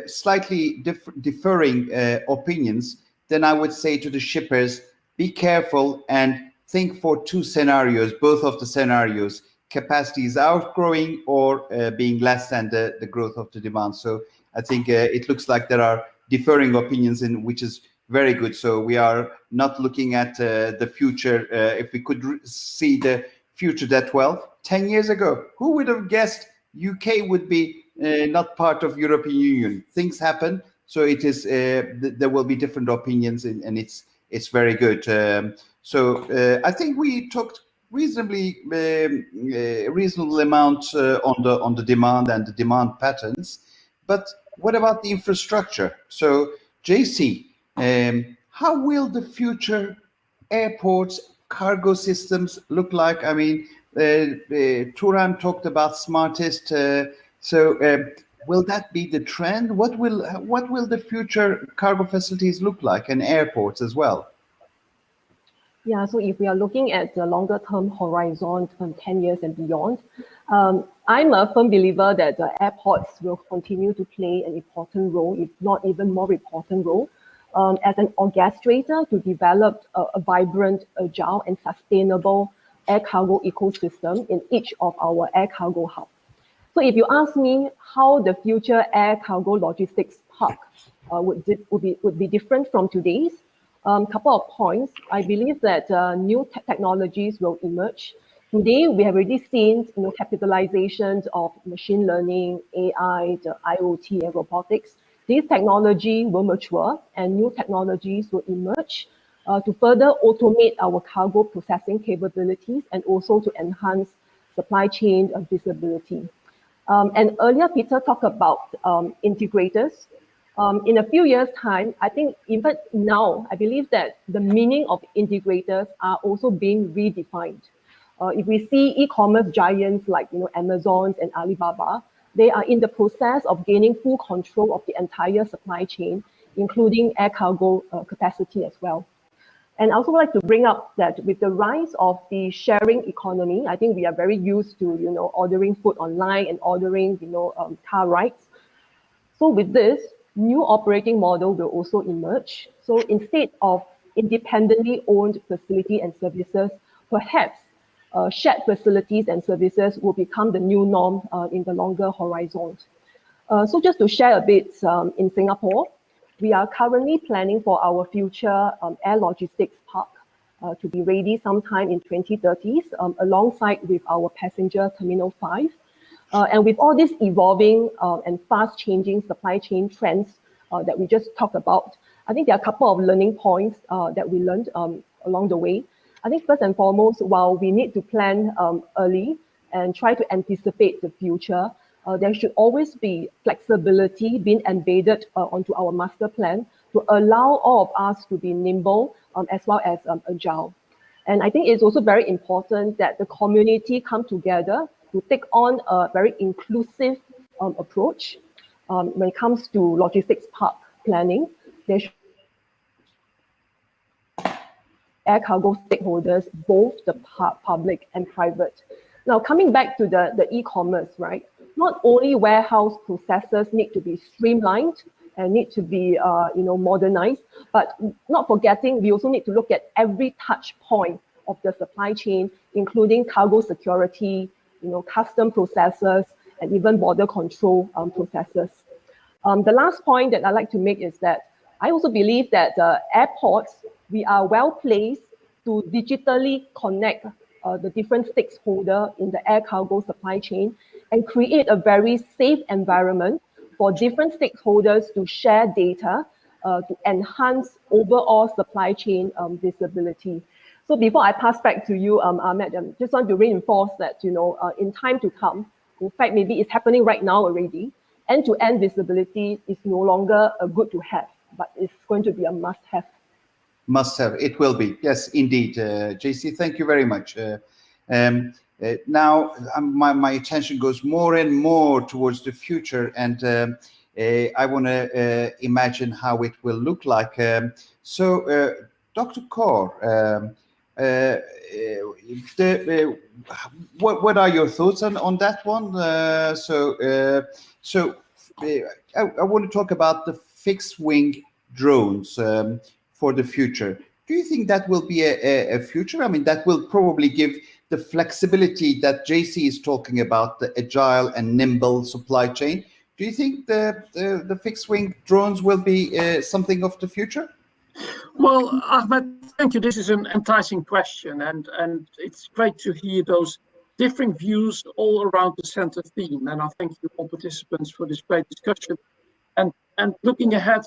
slightly differing opinions, then I would say to the shippers, be careful and think for 2 scenarios, both of the scenarios. Capacity is outgrowing or being less than the growth of the demand. So I think it looks like there are differing opinions, which is very good. So we are not looking at the future. If we could see the future that well, 10 years ago, who would have guessed UK would be not part of European Union? Things happen. So it is. There will be different opinions, and it's it's very good. I think we talked reasonable amount on the demand and the demand patterns. But what about the infrastructure? So, JC, how will the future airports, cargo systems look like? I mean, Turan talked about smartest. Will that be the trend? What will the future cargo facilities look like, and airports as well? Yeah, so if we are looking at the longer term horizon, 10 years and beyond, I'm a firm believer that the airports will continue to play an important role, if not even more important role, as an orchestrator to develop a vibrant, agile, and sustainable air cargo ecosystem in each of our air cargo hubs. So if you ask me how the future air cargo logistics park would be different from today's, couple of points. I believe that new technologies will emerge. Today, we have already seen capitalizations of machine learning, AI, the IoT, and robotics. These technologies will mature and new technologies will emerge to further automate our cargo processing capabilities and also to enhance supply chain visibility. And earlier, Peter talked about integrators. In a few years' time, I think even now, I believe that the meaning of integrators are also being redefined. If we see e-commerce giants like Amazon and Alibaba, they are in the process of gaining full control of the entire supply chain, including air cargo capacity as well. And I also like to bring up that with the rise of the sharing economy, I think we are very used to ordering food online and ordering car rides. So with this, new operating model will also emerge. So instead of independently owned facility and services, perhaps shared facilities and services will become the new norm in the longer horizon. So just to share a bit, in Singapore, we are currently planning for our future air logistics park to be ready sometime in 2030s, alongside with our passenger Terminal 5. And with all these evolving and fast-changing supply chain trends that we just talked about, I think there are a couple of learning points that we learned along the way. I think first and foremost, while we need to plan early and try to anticipate the future, there should always be flexibility being embedded onto our master plan to allow all of us to be nimble as well as agile. And I think it's also very important that the community come together to take on a very inclusive approach when it comes to logistics park planning. There should air cargo stakeholders, both the public and private. Now, coming back to the e-commerce, right? Not only warehouse processes need to be streamlined and need to be modernized, but not forgetting we also need to look at every touch point of the supply chain, including cargo security, custom processes, and even border control processes. The last point that I'd like to make is that I also believe that airports, we are well placed to digitally connect the different stakeholders in the air cargo supply chain and create a very safe environment for different stakeholders to share data to enhance overall supply chain visibility. So before I pass back to you, Ahmed, I just want to reinforce that, in time to come, in fact, maybe it's happening right now already, end-to-end visibility is no longer a good to have, but it's going to be a must-have. Must-have, it will be. Yes, indeed. JC, thank you very much. Now, my attention goes more and more towards the future, and I want to imagine how it will look like. Dr. Kaur, what are your thoughts on that one? I want to talk about the fixed-wing drones for the future. Do you think that will be a future? I mean, that will probably give the flexibility that JC is talking about, the agile and nimble supply chain. Do you think the fixed-wing drones will be something of the future? Well, Ahmed, thank you. This is an enticing question, and it's great to hear those different views all around the center theme. And I thank you all participants for this great discussion. And looking ahead,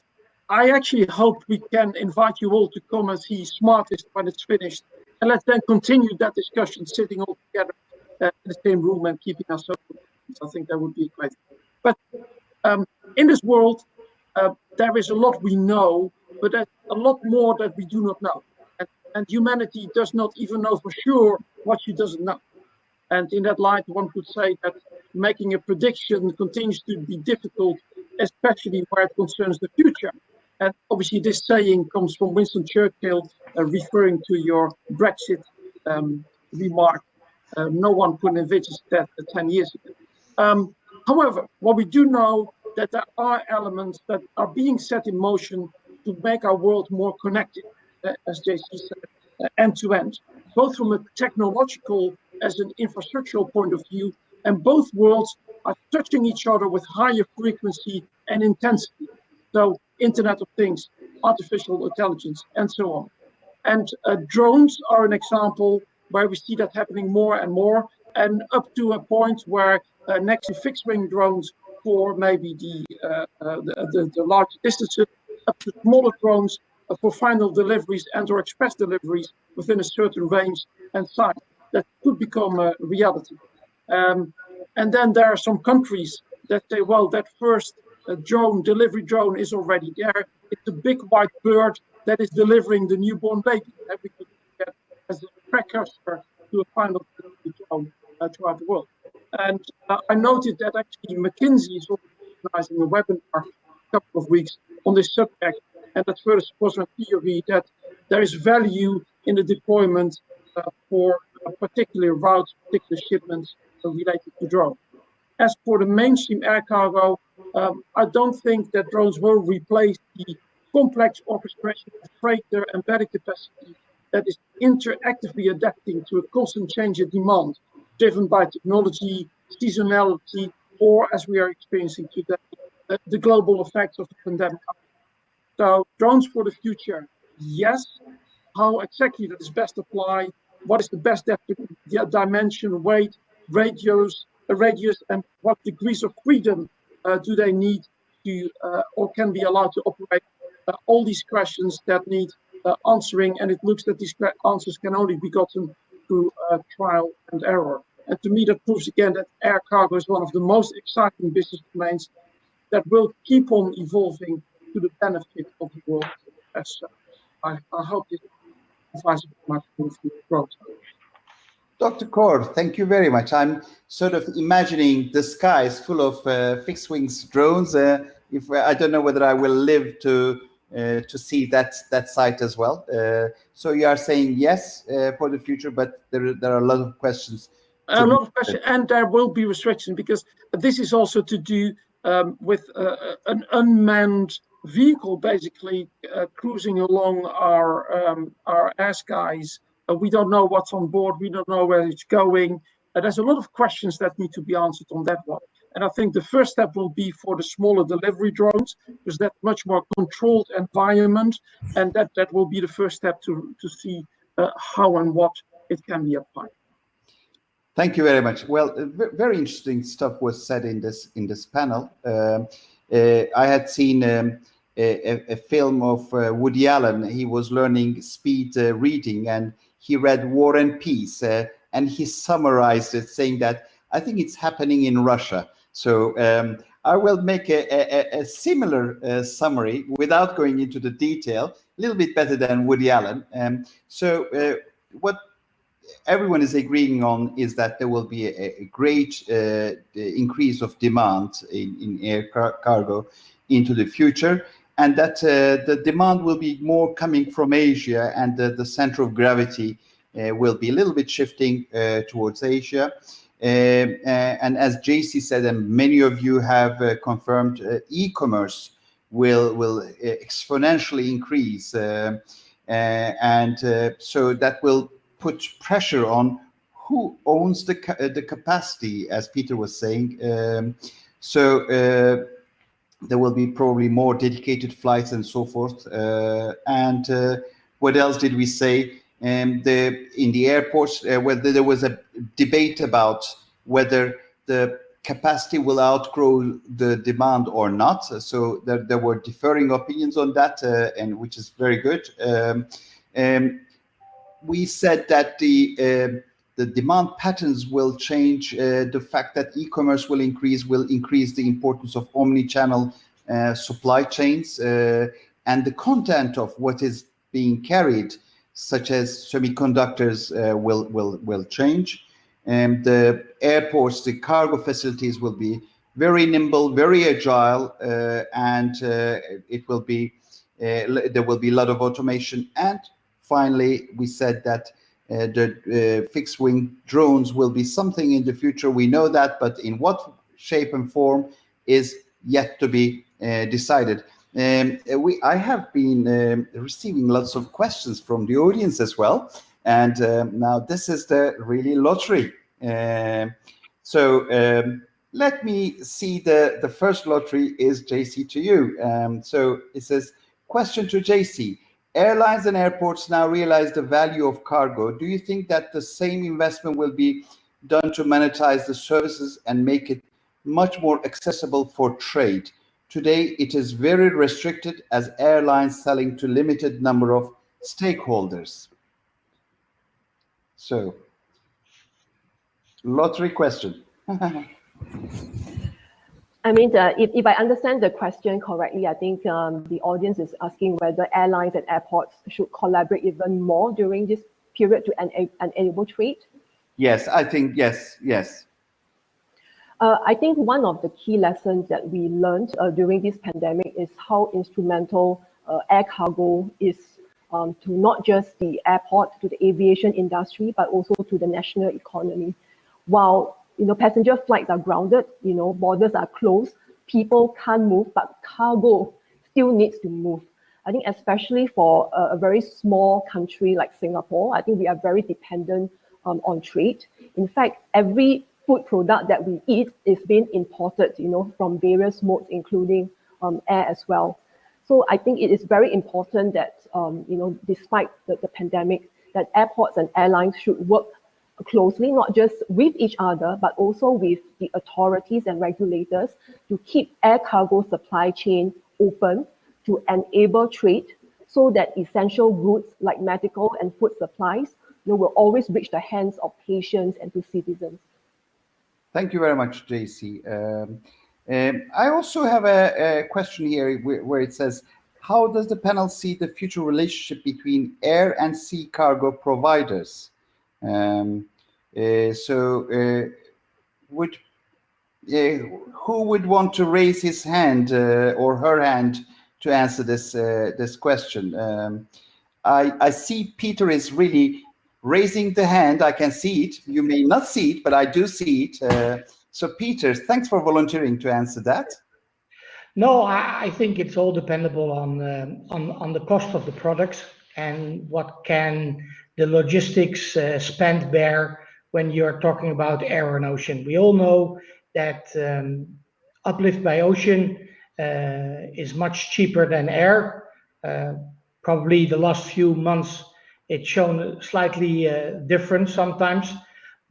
I actually hope we can invite you all to come and see Smartest when it's finished. And let's then continue that discussion sitting all together in the same room and keeping us social. I think that would be great. But in this world, there is a lot we know, but there's a lot more that we do not know. And humanity does not even know for sure what she doesn't know. And in that light, one could say that making a prediction continues to be difficult, especially where it concerns the future. And obviously this saying comes from Winston Churchill, referring to your Brexit remark. No one could envisage that 10 years ago. However, what we do know that there are elements that are being set in motion to make our world more connected, as JC said, end to end, both from a technological as an infrastructural point of view, and both worlds are touching each other with higher frequency and intensity. So Internet of Things, artificial intelligence, and so on. And drones are an example where we see that happening more and more, and up to a point where next to fixed-wing drones for maybe the large distances, up to smaller drones for final deliveries and or express deliveries within a certain range and size. That could become a reality. And then there are some countries that say, well, that first delivery drone is already there. It's a big white bird that is delivering the newborn baby. That we could get as a precursor to a final delivery drone throughout the world. And I noted that actually McKinsey is organizing a webinar a couple of weeks on this subject, and that further supports my theory that there is value in the deployment for particular routes, particular shipments related to drones. As for the mainstream air cargo, I don't think that drones will replace the complex orchestration of freighter and belly capacity that is interactively adapting to a constant change in demand, driven by technology, seasonality, or as we are experiencing today, the global effects of the pandemic. So drones for the future, yes. How exactly that is best applied, what is the best dimension, weight, radius, and what degrees of freedom do they need to or can be allowed to operate? All these questions that need answering, and it looks that these answers can only be gotten through trial and error. And to me, that proves again that air cargo is one of the most exciting business domains that will keep on evolving to the benefit of the world. As I hope this provides much for the growth. Dr. Kaur, thank you very much. I'm sort of imagining the skies full of fixed-wings drones. If I don't know whether I will live to see that site as well. So you are saying yes for the future, but there are a lot of questions. A lot of questions, and there will be restrictions because this is also to do with an unmanned vehicle, basically cruising along our air skies. We don't know what's on board. We don't know where it's going. There's a lot of questions that need to be answered on that one. And I think the first step will be for the smaller delivery drones, because that's much more controlled environment, and that will be the first step to see how and what it can be applied. Thank you very much. Well, very interesting stuff was said in this panel. I had seen a film of Woody Allen. He was learning speed reading, and he read War and Peace, and he summarized it, saying that I think it's happening in Russia. So I will make a similar summary without going into the detail, a little bit better than Woody Allen. So what everyone is agreeing on is that there will be a great increase of demand in air cargo into the future, and that the demand will be more coming from Asia, and the center of gravity will be a little bit shifting towards Asia. And as JC said, and many of you have confirmed, e-commerce will exponentially increase, and so that will put pressure on who owns the capacity, as Peter was saying. So there will be probably more dedicated flights and so forth. And what else did we say? In the airports, whether there was a debate about whether the capacity will outgrow the demand or not. So there were differing opinions on that, and which is very good. We said that the demand patterns will change. The fact that e-commerce will increase the importance of omni-channel supply chains, and the content of what is being carried, such as semiconductors, will change. And the airports, the cargo facilities will be very nimble, very agile, and it will be there will be a lot of automation. And finally, we said that the fixed-wing drones will be something in the future. We know that, but in what shape and form is yet to be decided. I have been receiving lots of questions from the audience as well, and now this is the really lottery. So let me see the first lottery is JC to you. So it says, question to JC. Airlines and airports now realize the value of cargo. Do you think that the same investment will be done to monetize the services and make it much more accessible for trade? Today, it is very restricted as airlines selling to limited number of stakeholders. So, lottery question. I mean, if I understand the question correctly, I think the audience is asking whether airlines and airports should collaborate even more during this period to enable trade. Yes, I think yes. I think one of the key lessons that we learned during this pandemic is how instrumental air cargo is to not just the airport, to the aviation industry, but also to the national economy. While passenger flights are grounded, borders are closed, people can't move, but cargo still needs to move. I think especially for a very small country like Singapore, I think we are very dependent on trade. In fact, every food product that we eat is being imported, from various modes, including air as well. So I think it is very important that, despite the pandemic, that airports and airlines should work closely, not just with each other, but also with the authorities and regulators to keep air cargo supply chain open, to enable trade so that essential goods like medical and food supplies will always reach the hands of patients and to citizens. Thank you very much, JC. I also have a question here where it says, how does the panel see the future relationship between air and sea cargo providers? Who would want to raise his hand or her hand to answer this question? I see Peter is really raising the hand. I can see it. You may not see it, but I do see it. So Peter, thanks for volunteering to answer that. No, I think it's all dependable on the cost of the products and what can the logistics spend bear when you're talking about air and ocean. We all know that uplift by ocean is much cheaper than air. Probably the last few months it's shown slightly different sometimes,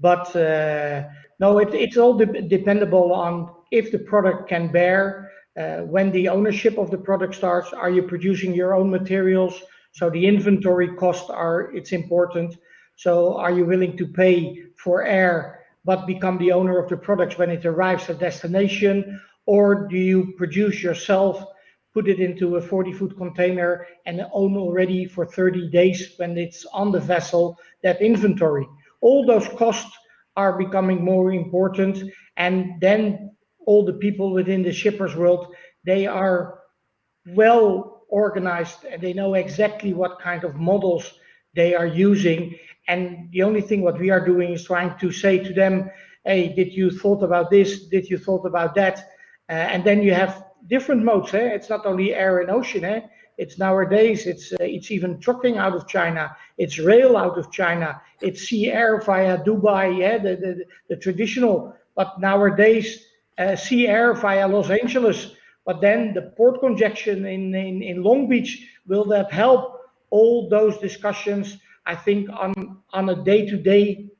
but no, it's all dependable on if the product can bear, when the ownership of the product starts. Are you producing your own materials? So the inventory costs it's important. So are you willing to pay for air, but become the owner of the products when it arrives at destination? Or do you produce yourself, put it into a 40-foot container and own already for 30 days when it's on the vessel, that inventory? All those costs are becoming more important. And then all the people within the shippers world, they are well organized and they know exactly what kind of models they are using. And the only thing what we are doing is trying to say to them, hey, did you thought about this? Did you thought about that? And then you have different modes. It's not only air and ocean. It's nowadays, it's even trucking out of China. It's rail out of China. It's sea air via Dubai, the traditional. But nowadays, sea air via Los Angeles. But then the port congestion in Long Beach, will that help all those discussions? I think on a day-to-day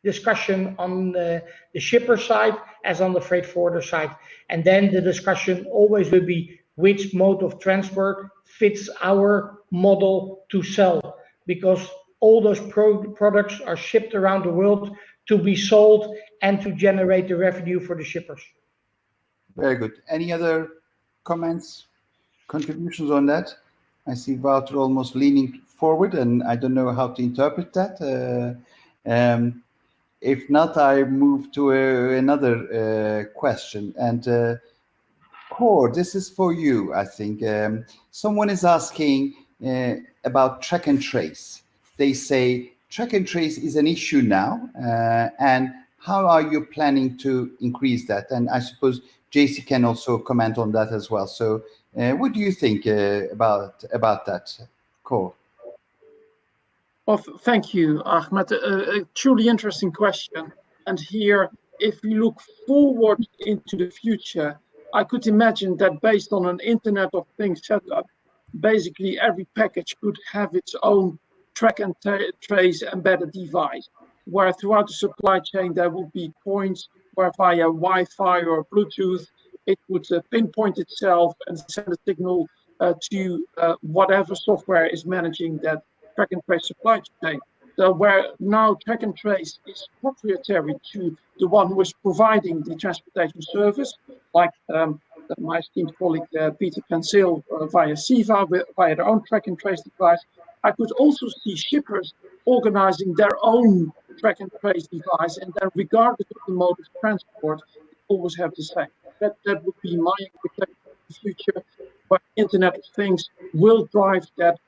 discussion on the shipper side as on the freight forwarder side. And then the discussion always will be which mode of transport fits our model to sell, because all those products are shipped around the world to be sold and to generate the revenue for the shippers. Very good. Any other comments, contributions on that? I see Wouter almost leaning forward, and I don't know how to interpret that. If not, I move to another question. And Cor, this is for you, I think. Someone is asking about track and trace. They say track and trace is an issue now, and how are you planning to increase that? And I suppose JC can also comment on that as well. So what do you think about that, Cor? Well, thank you, Ahmed. A truly interesting question. And here, if we look forward into the future, I could imagine that based on an Internet of Things setup, basically every package could have its own track and trace embedded device, where throughout the supply chain there would be points where via Wi-Fi or Bluetooth it would pinpoint itself and send a signal to whatever software is managing that track and trace supply chain. So where now track and trace is proprietary to the one who is providing the transportation service, like my esteemed colleague Peter Pencil via SIVA, via their own track and trace device. I could also see shippers organizing their own track and trace device, and then regardless of the mode of transport, always have the same. That would be my expectation in the future, but Internet of Things will drive that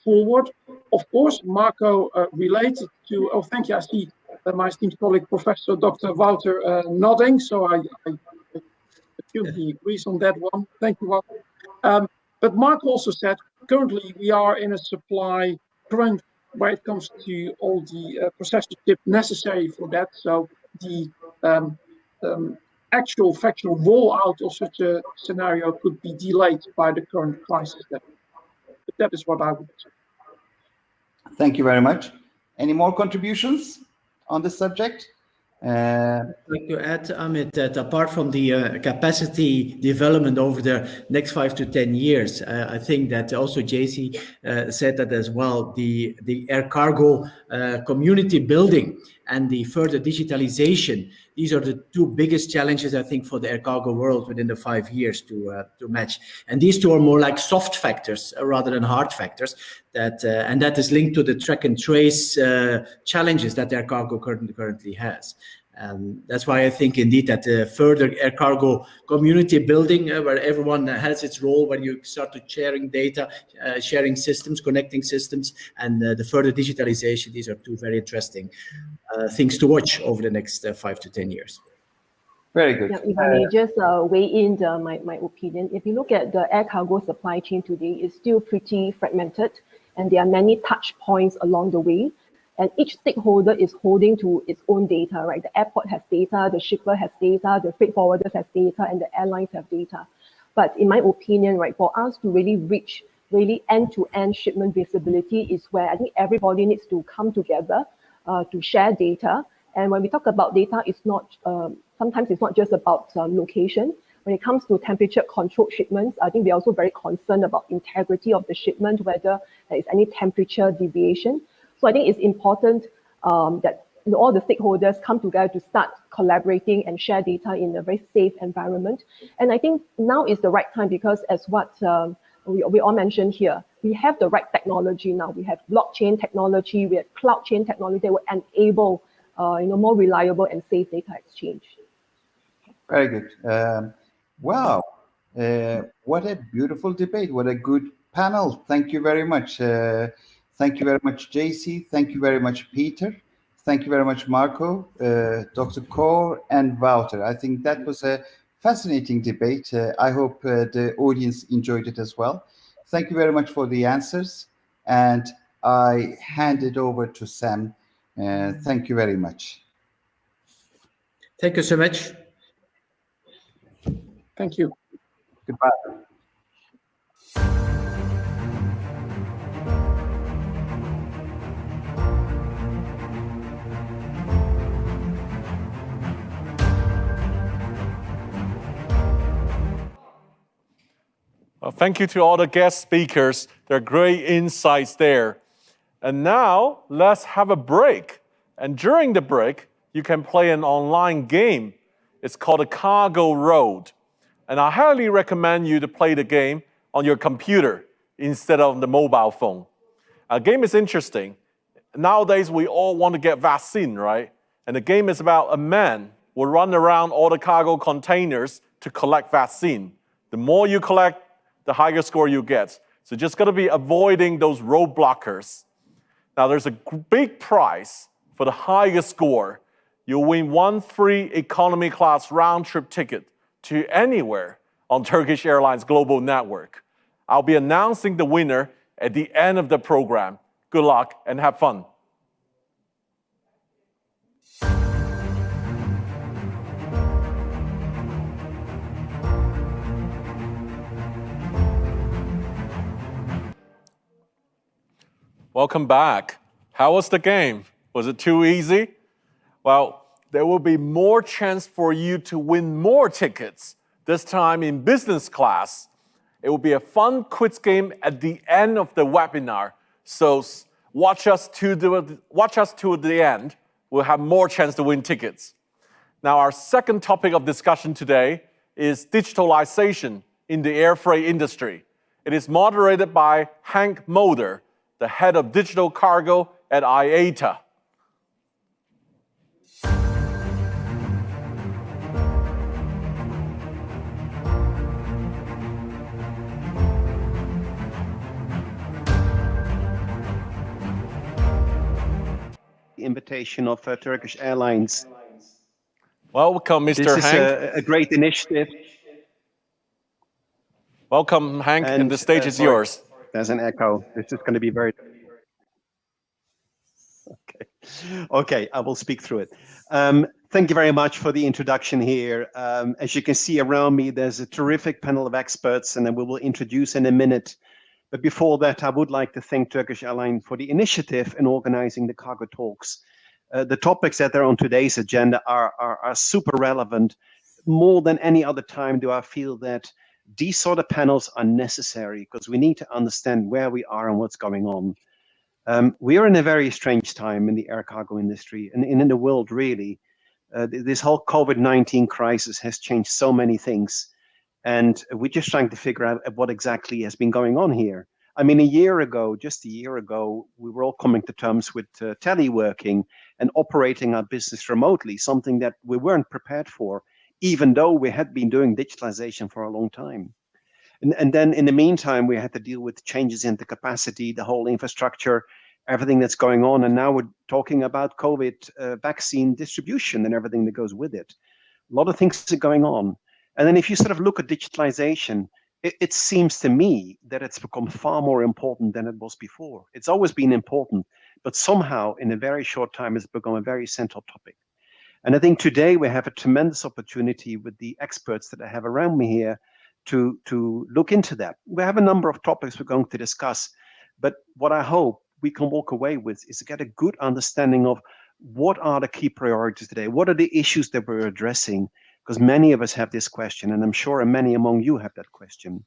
forward. Of course, Marco related to, oh, thank you, I see my esteemed colleague, Professor Dr. Wouter nodding, so I assume he agrees on that one. Thank you, Wouter. But Mark also said, currently we are in a supply crunch where it comes to all the processor chip necessary for that. So the actual factual rollout of such a scenario could be delayed by the current crisis. But that is what I would say. Thank you very much. Any more contributions on this subject? I'd like to add, Amit, that apart from the capacity development over the next 5 to 10 years, I think that also JC said that as well, the air cargo community building and the further digitalization, these are the two biggest challenges, I think, for the air cargo world within the 5 years to match. And these two are more like soft factors rather than hard factors, and that is linked to the track and trace challenges that air cargo currently has. That's why I think indeed that further air cargo community building, where everyone has its role, where you start to sharing data, sharing systems, connecting systems, and the further digitalization, these are two very interesting things to watch over the next 5 to 10 years. Very good. Yeah, if I may just weigh in my opinion. If you look at the air cargo supply chain today, it's still pretty fragmented, and there are many touch points along the way. And each stakeholder is holding to its own data, right? The airport has data, the shipper has data, the freight forwarders have data, and the airlines have data. But in my opinion, right, for us to really reach end-to-end shipment visibility is where I think everybody needs to come together to share data. And when we talk about data, it's not sometimes it's not just about location. When it comes to temperature-controlled shipments, I think we're also very concerned about integrity of the shipment, whether there is any temperature deviation. So I think it's important that all the stakeholders come together to start collaborating and share data in a very safe environment. And I think now is the right time, because as what we all mentioned here, we have the right technology now. We have blockchain technology, we have cloud chain technology that will enable more reliable and safe data exchange. Very good. Wow, what a beautiful debate! What a good panel! Thank you very much. Thank you very much, JC. Thank you very much, Peter. Thank you very much, Marco, Dr. Cor, and Wouter. I think that was a fascinating debate. I hope the audience enjoyed it as well. Thank you very much for the answers. And I hand it over to Sam. Thank you very much. Thank you so much. Thank you. Goodbye. Well, thank you to all the guest speakers. There are great insights there. And now, let's have a break. And during the break, you can play an online game. It's called a Cargo Road. And I highly recommend you to play the game on your computer instead of the mobile phone. Our game is interesting. Nowadays, we all want to get vaccine, right? And the game is about a man will run around all the cargo containers to collect vaccine. The more you collect, the higher score you get. So just got to be avoiding those roadblockers. Now, there's a big prize for the highest score. You'll win 1 free economy class round-trip ticket to anywhere on Turkish Airlines global network. I'll be announcing the winner at the end of the program. Good luck and have fun. Welcome back. How was the game? Was it too easy? Well, there will be more chance for you to win more tickets, this time in business class. It will be a fun quiz game at the end of the webinar. So watch us to the end. We'll have more chance to win tickets. Now, our second topic of discussion today is digitalization in the air freight industry. It is moderated by Henk Mulder, the head of digital cargo at IATA. Invitation of Turkish Airlines. Welcome, Mr. This Henk. is a great initiative. Welcome, Henk, and the stage is sorry, yours. There's an echo. This is going to be very... Okay, I will speak through it. Thank you very much for the introduction here. As you can see around me, there's a terrific panel of experts, and then we will introduce in a minute. But before that, I would like to thank Turkish Airlines for the initiative in organizing the cargo talks. The topics that are on today's agenda are super relevant. More than any other time do I feel that these sort of panels are necessary because we need to understand where we are and what's going on. We are in a very strange time in the air cargo industry and in the world, really. This whole COVID-19 crisis has changed so many things. And we're just trying to figure out what exactly has been going on here. I mean, just a year ago, we were all coming to terms with teleworking and operating our business remotely, something that we weren't prepared for, even though we had been doing digitalization for a long time. And then in the meantime, we had to deal with changes in the capacity, the whole infrastructure, everything that's going on. And now we're talking about COVID vaccine distribution and everything that goes with it. A lot of things are going on. And then if you sort of look at digitalization, it seems to me that it's become far more important than it was before. It's always been important, but somehow in a very short time, it's become a very central topic. And I think today we have a tremendous opportunity with the experts that I have around me here to look into that. We have a number of topics we're going to discuss, but what I hope we can walk away with is to get a good understanding of what are the key priorities today? What are the issues that we're addressing? Because many of us have this question, and I'm sure many among you have that question.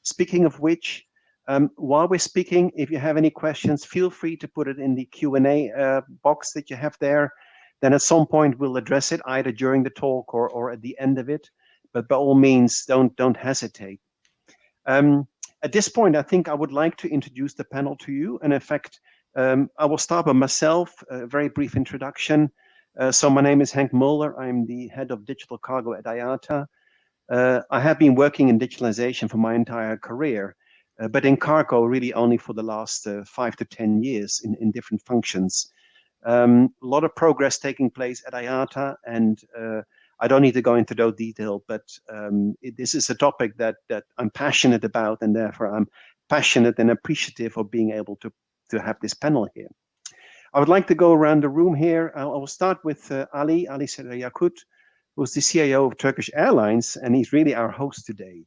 Speaking of which, while we're speaking, if you have any questions, feel free to put it in the Q&A box that you have there. Then at some point we'll address it either during the talk or at the end of it. But by all means, don't hesitate. At this point, I think I would like to introduce the panel to you. And in fact, I will start by myself, a very brief introduction. So my name is Henk Mulder. I'm the head of digital cargo at IATA. I have been working in digitalization for my entire career, but in cargo really only for the last 5 to 10 years in different functions. A lot of progress taking place at IATA, and I don't need to go into those details, but this is a topic that I'm passionate about, and therefore I'm passionate and appreciative of being able to have this panel here. I would like to go around the room here. I will start with Ali Yakut, who's the CIO of Turkish Airlines, and he's really our host today.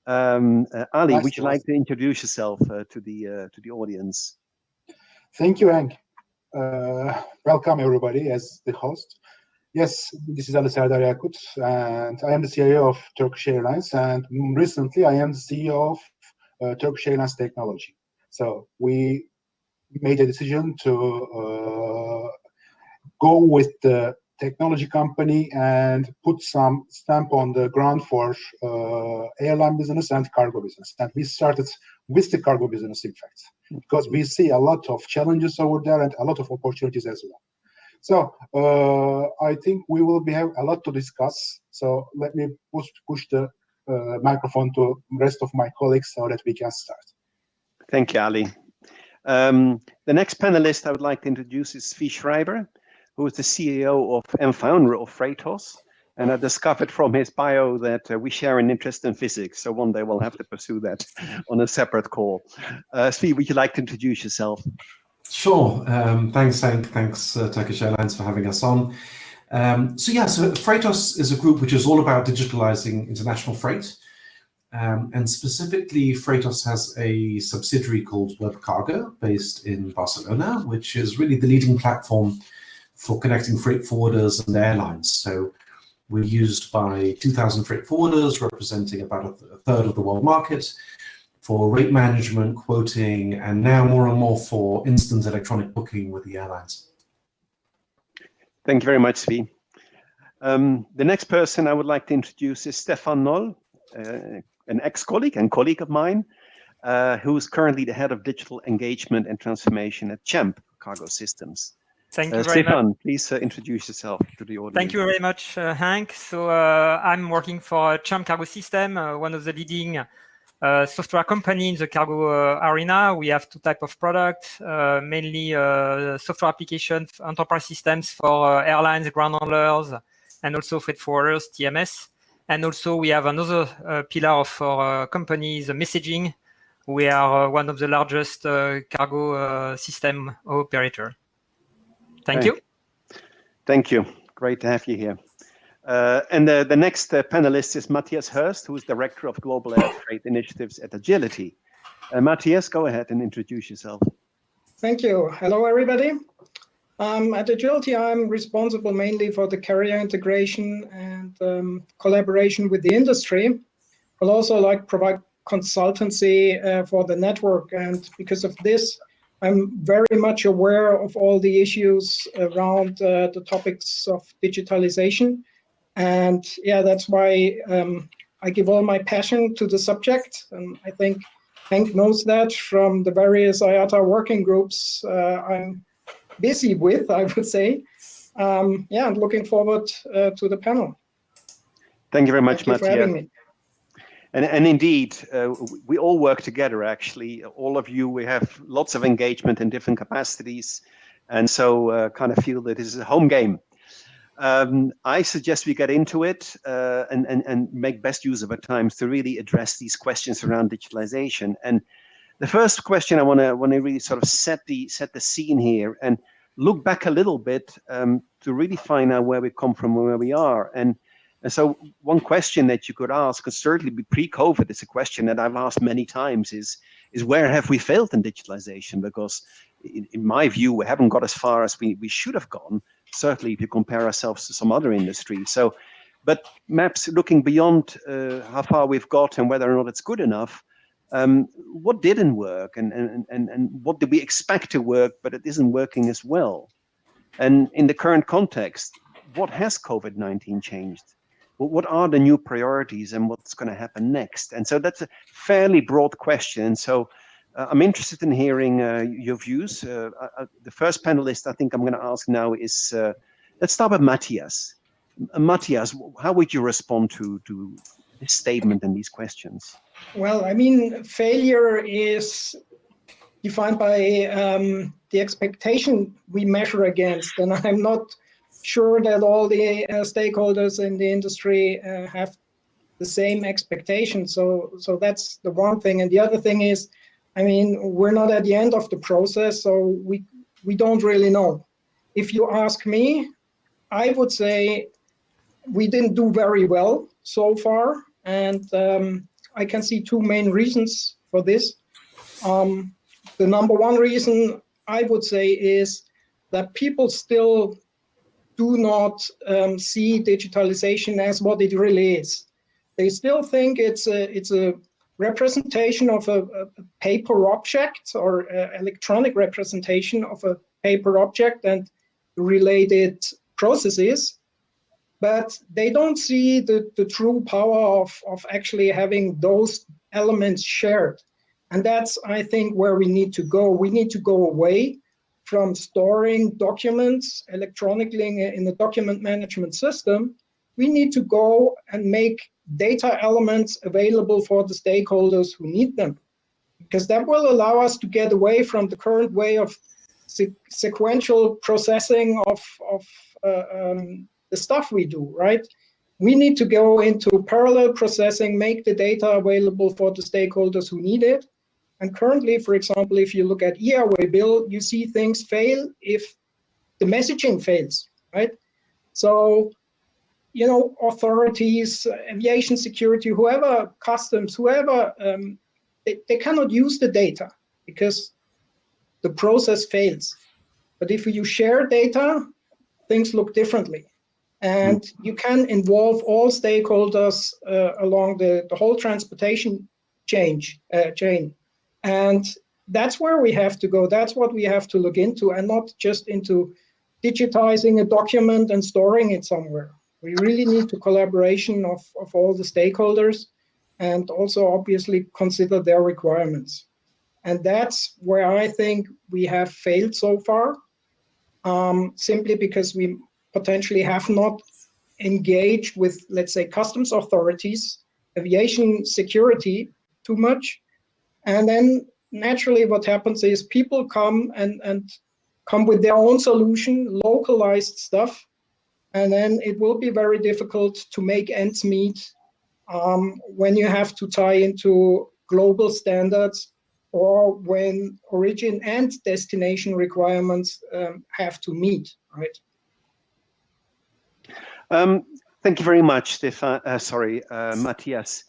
Ali, would you like to introduce yourself to the audience? Thank you, Hank. Welcome everybody as the host. Yes, this is Ali Serdar Yakut, and I am the CIO of Turkish Airlines, and recently I am the CEO of Turkish Airlines Technology. So we made a decision to go with the technology company and put some stamp on the ground for airline business and cargo business. And we started with the cargo business, in fact, because we see a lot of challenges over there and a lot of opportunities as well. So I think we will have a lot to discuss. So let me push the microphone to the rest of my colleagues so that we can start. Thank you, Ali. The next panelist I would like to introduce is Svi Schreiber, who is the CEO and founder of Freightos. And I discovered from his bio that we share an interest in physics. So one day we'll have to pursue that on a separate call. Svi, would you like to introduce yourself? Sure. Thanks, Hank. Thanks, Turkish Airlines, for having us on. So Freightos is a group which is all about digitalizing international freight. And specifically, Freightos has a subsidiary called Web Cargo based in Barcelona, which is really the leading platform for connecting freight forwarders and airlines. So we're used by 2,000 freight forwarders, representing about a third of the world market, for rate management, quoting, and now more and more for instant electronic booking with the airlines. Thank you very much, Svi. The next person I would like to introduce is Stefan Noll, an ex-colleague and colleague of mine, who is currently the head of digital engagement and transformation at Champ Cargo Systems. Thank you very Stefan, much. please introduce yourself to the audience. Thank you very much, Hank. So I'm working for Champ Cargo System, one of the leading software company in the cargo arena. We have two types of products, mainly software applications, enterprise systems for airlines, ground handlers, and also freight forwarders, TMS. And also we have another pillar of our company, the messaging. We are one of the largest cargo system operator. Thank you. Thank you. Great to have you here. And the next panelist is Matthias Hurst, who is Director of Global Air Freight Initiatives at Agility. Matthias, go ahead and introduce yourself. Thank you. Hello, everybody. At Agility, I'm responsible mainly for the carrier integration and collaboration with the industry. I'll also provide consultancy for the network. And because of this, I'm very much aware of all the issues around the topics of digitalization. And yeah, that's why I give all my passion to the subject. And I think Hank knows that from the various IATA working groups I'm busy with, I would say. I'm looking forward to the panel. Thank you very much, Thank you for having me. And indeed, we all work together, actually. All of you, we have lots of engagement in different capacities. And so kind of feel that this is a home game. I suggest we get into it and make best use of our times to really address these questions around digitalization. And the first question I want to really sort of set the scene here and look back a little bit to really find out where we come from and where we are. And so one question that you could ask could certainly be pre-COVID. It's a question that I've asked many times is where have we failed in digitalization? Because in my view, we haven't got as far as we should have gone, certainly if you compare ourselves to some other industries. So, but perhaps looking beyond how far we've got and whether or not it's good enough, what didn't work and what did we expect to work, but it isn't working as well? And in the current context, what has COVID-19 changed? What are the new priorities and what's going to happen next? And so that's a fairly broad question. So I'm interested in hearing your views. The first panelist I think I'm going to ask now is, let's start with Matthias. Matthias, how would you respond to this statement and these questions? Well, I mean, failure is defined by the expectation we measure against. And I'm not sure that all the stakeholders in the industry have the same expectations. So that's the one thing. And the other thing is, I mean, we're not at the end of the process, so we don't really know. If you ask me, I would say we didn't do very well so far. And I can see two main reasons for this. The number one reason I would say is that people still do not see digitalization as what it really is. They still think it's a representation of a paper object or electronic representation of a paper object and related processes, but they don't see the true power of actually having those elements shared. And that's, I think, where we need to go. We need to go away from storing documents electronically in the document management system. We need to go and make data elements available for the stakeholders who need them, because that will allow us to get away from the current way of sequential processing of the stuff we do, right? We need to go into parallel processing, make the data available for the stakeholders who need it. And currently, for example, if you look at e-airway bill, you see things fail if the messaging fails, right? So, you know, authorities, aviation security, whoever, customs, whoever, they cannot use the data because the process fails. But if you share data, things look differently. And you can involve all stakeholders along the whole transportation chain. And that's where we have to go. That's what we have to look into, and not just into digitizing a document and storing it somewhere. We really need the collaboration of all the stakeholders, and also obviously consider their requirements. And that's where I think we have failed so far, simply because we potentially have not engaged with, let's say, customs authorities, aviation security too much. And then naturally what happens is people come and come with their own solution, localized stuff, and then it will be very difficult to make ends meet when you have to tie into global standards, or when origin and destination requirements have to meet, right? Thank you very much, Matthias.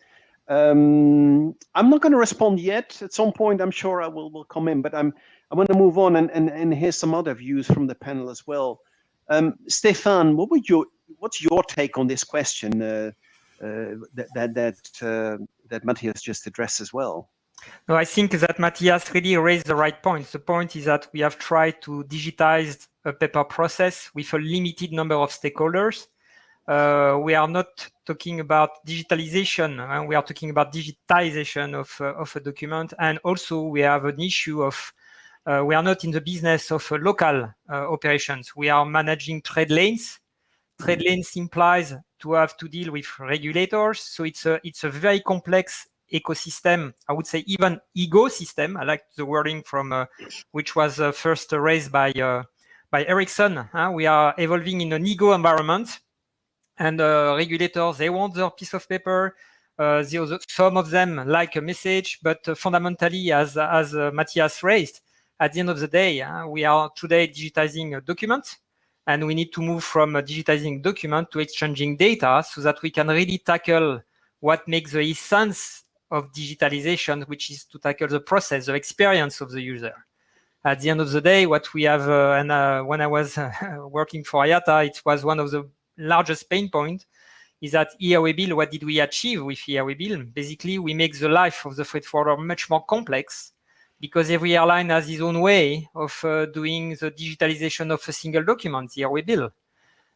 I'm not going to respond yet. At some point, I'm sure I will come in, but I want to move on and hear some other views from the panel as well. Stefan, what's your take on this question that Matthias just addressed as well? No, I think that Matthias really raised the right point. The point is that we have tried to digitize a paper process with a limited number of stakeholders. We are not talking about digitalization. We are talking about digitization of a document. And also we have an issue of, we are not in the business of local operations. We are managing trade lanes. Trade lanes implies to have to deal with regulators. So it's a very complex ecosystem. I would say even ecosystem. I like the wording from which was first raised by Ericsson. We are evolving in an ego environment. And regulators, they want their piece of paper. Some of them like a message, but fundamentally, as Matthias raised, at the end of the day, we are today digitizing a document, and we need to move from digitizing document to exchanging data so that we can really tackle what makes the essence of digitalization, which is to tackle the process, the experience of the user. At the end of the day, what we have, when I was working for IATA, it was one of the largest pain point is that e-airway bill. What did we achieve with e-airway bill? Basically, we make the life of the freight forwarder much more complex because every airline has his own way of doing the digitalization of a single document, the e-airway bill.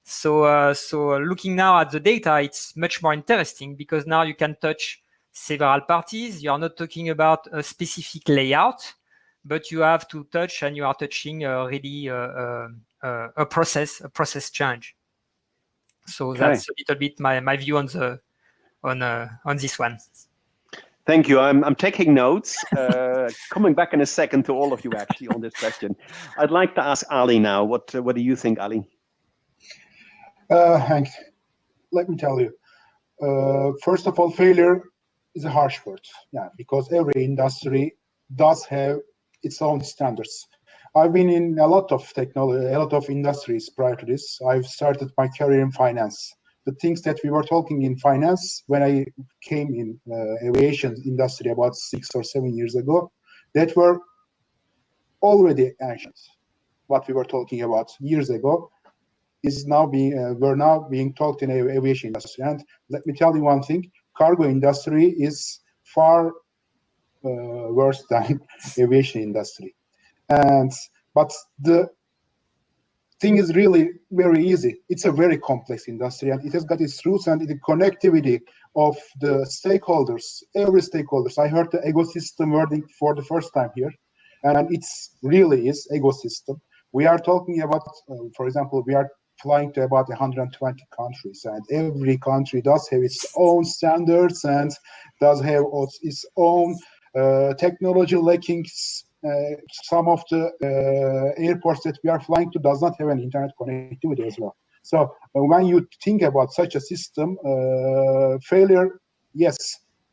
So looking now at the data, it's much more interesting because now you can touch several parties. You are not talking about a specific layout, but you have to touch, and you are touching really a process change. So okay. That's a little bit my view on this one. Thank you. I'm taking notes. Coming back in a second to all of you actually on this question. I'd like to ask Ali now. What do you think, Ali? Hank, let me tell you. First of all, failure is a harsh word. Yeah, because every industry does have its own standards. I've been in a lot of technology, a lot of industries prior to this. I've started my career in finance. The things that we were talking in finance when I came in aviation industry about 6 or 7 years ago, that were already ancient. What we were talking about years ago, is now being taught in the aviation industry. And let me tell you one thing: cargo industry is far worse than aviation industry. But the thing is really very easy. It's a very complex industry, and it has got its roots and the connectivity of the stakeholders, every stakeholders. I heard the ecosystem wording for the first time here, and it's really is ecosystem. We are talking about, for example, we are flying to about 120 countries, and every country does have its own standards and does have its own technology lackings. Some of the airports that we are flying to does not have an internet connectivity as well. So when you think about such a system, failure, yes,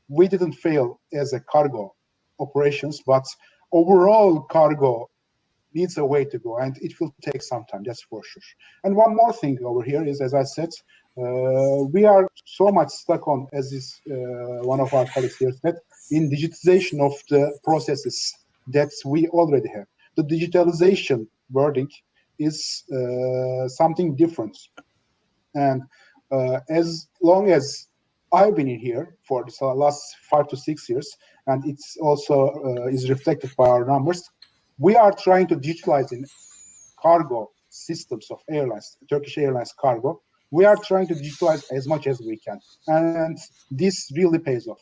we didn't fail as a cargo operations, but overall cargo needs a way to go, and it will take some time, that's for sure. And one more thing over here is, as I said, we are so much stuck on, as is one of our colleagues here said, in digitization of the processes that we already have. The digitalization wording is something different. And as long as I've been in here for the last 5 to 6 years, and it's also is reflected by our numbers, we are trying to digitalize in cargo systems of airlines, Turkish Airlines cargo. We are trying to digitalize as much as we can. And this really pays off.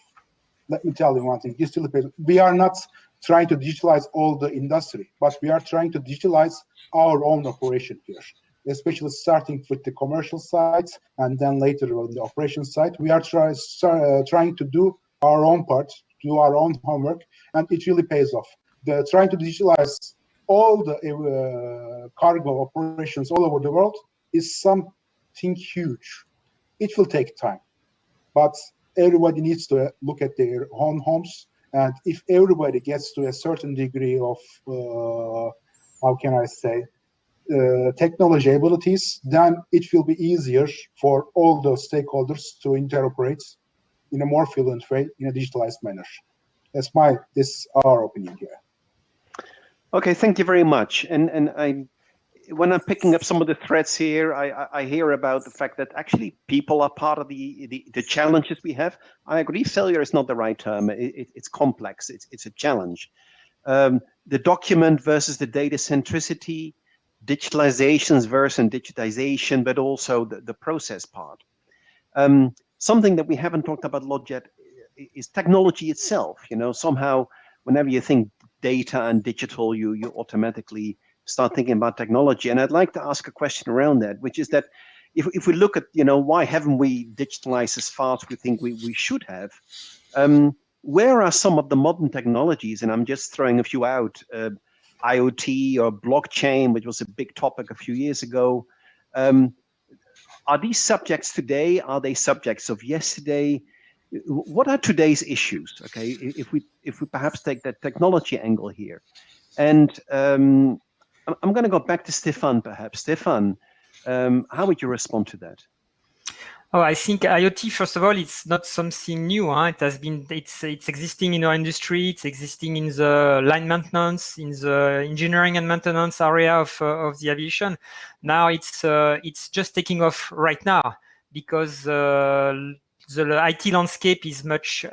Let me tell you one thing, this really pays off. We are not trying to digitalize all the industry, but we are trying to digitalize our own operation here, especially starting with the commercial side and then later on the operation side. We are trying to do our own part, do our own homework, and it really pays off. Trying to digitalize all the cargo operations all over the world is something huge. It will take time, but everybody needs to look at their own homes. And if everybody gets to a certain degree of, how can I say, technology abilities, then it will be easier for all the stakeholders to interoperate in a more fluent way, in a digitalized manner. This is our opinion here. Okay, thank you very much. And when I'm picking up some of the threads here, I hear about the fact that actually people are part of the challenges we have. I agree, failure is not the right term. It's complex. It's a challenge. The document versus the data centricity, digitalizations versus digitization, but also the process part. Something that we haven't talked about a lot yet is technology itself. You know, somehow, whenever you think data and digital, you automatically start thinking about technology. And I'd like to ask a question around that, which is that if we look at, you know, why haven't we digitalized as fast as we think we should have? Where are some of the modern technologies? And I'm just throwing a few out, IoT or blockchain, which was a big topic a few years ago. Are these subjects today? Are they subjects of yesterday? What are today's issues? Okay, if we perhaps take that technology angle here, and I'm going to go back to Stefan, perhaps. Stefan, how would you respond to that? Oh, I think IoT, first of all, it's not something new. It's existing in our industry. It's existing in the line maintenance, in the engineering and maintenance area of the aviation. Now it's just taking off right now because the IT landscape is much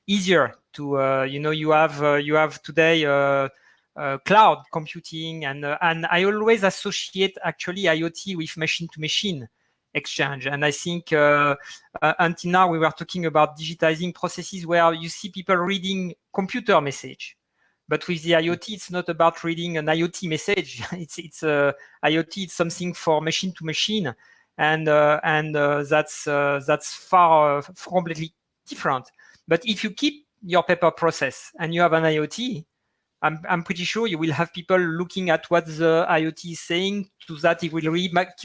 easier to you have today cloud computing and I always associate actually IoT with machine-to-machine exchange. And I think until now we were talking about digitizing processes where you see people reading computer message. But with the IoT, it's not about reading an IoT message. It's IoT. It's something for machine to machine, and that's far completely different. But if you keep your paper process and you have an IoT, I'm pretty sure you will have people looking at what the IoT is saying. To that, it will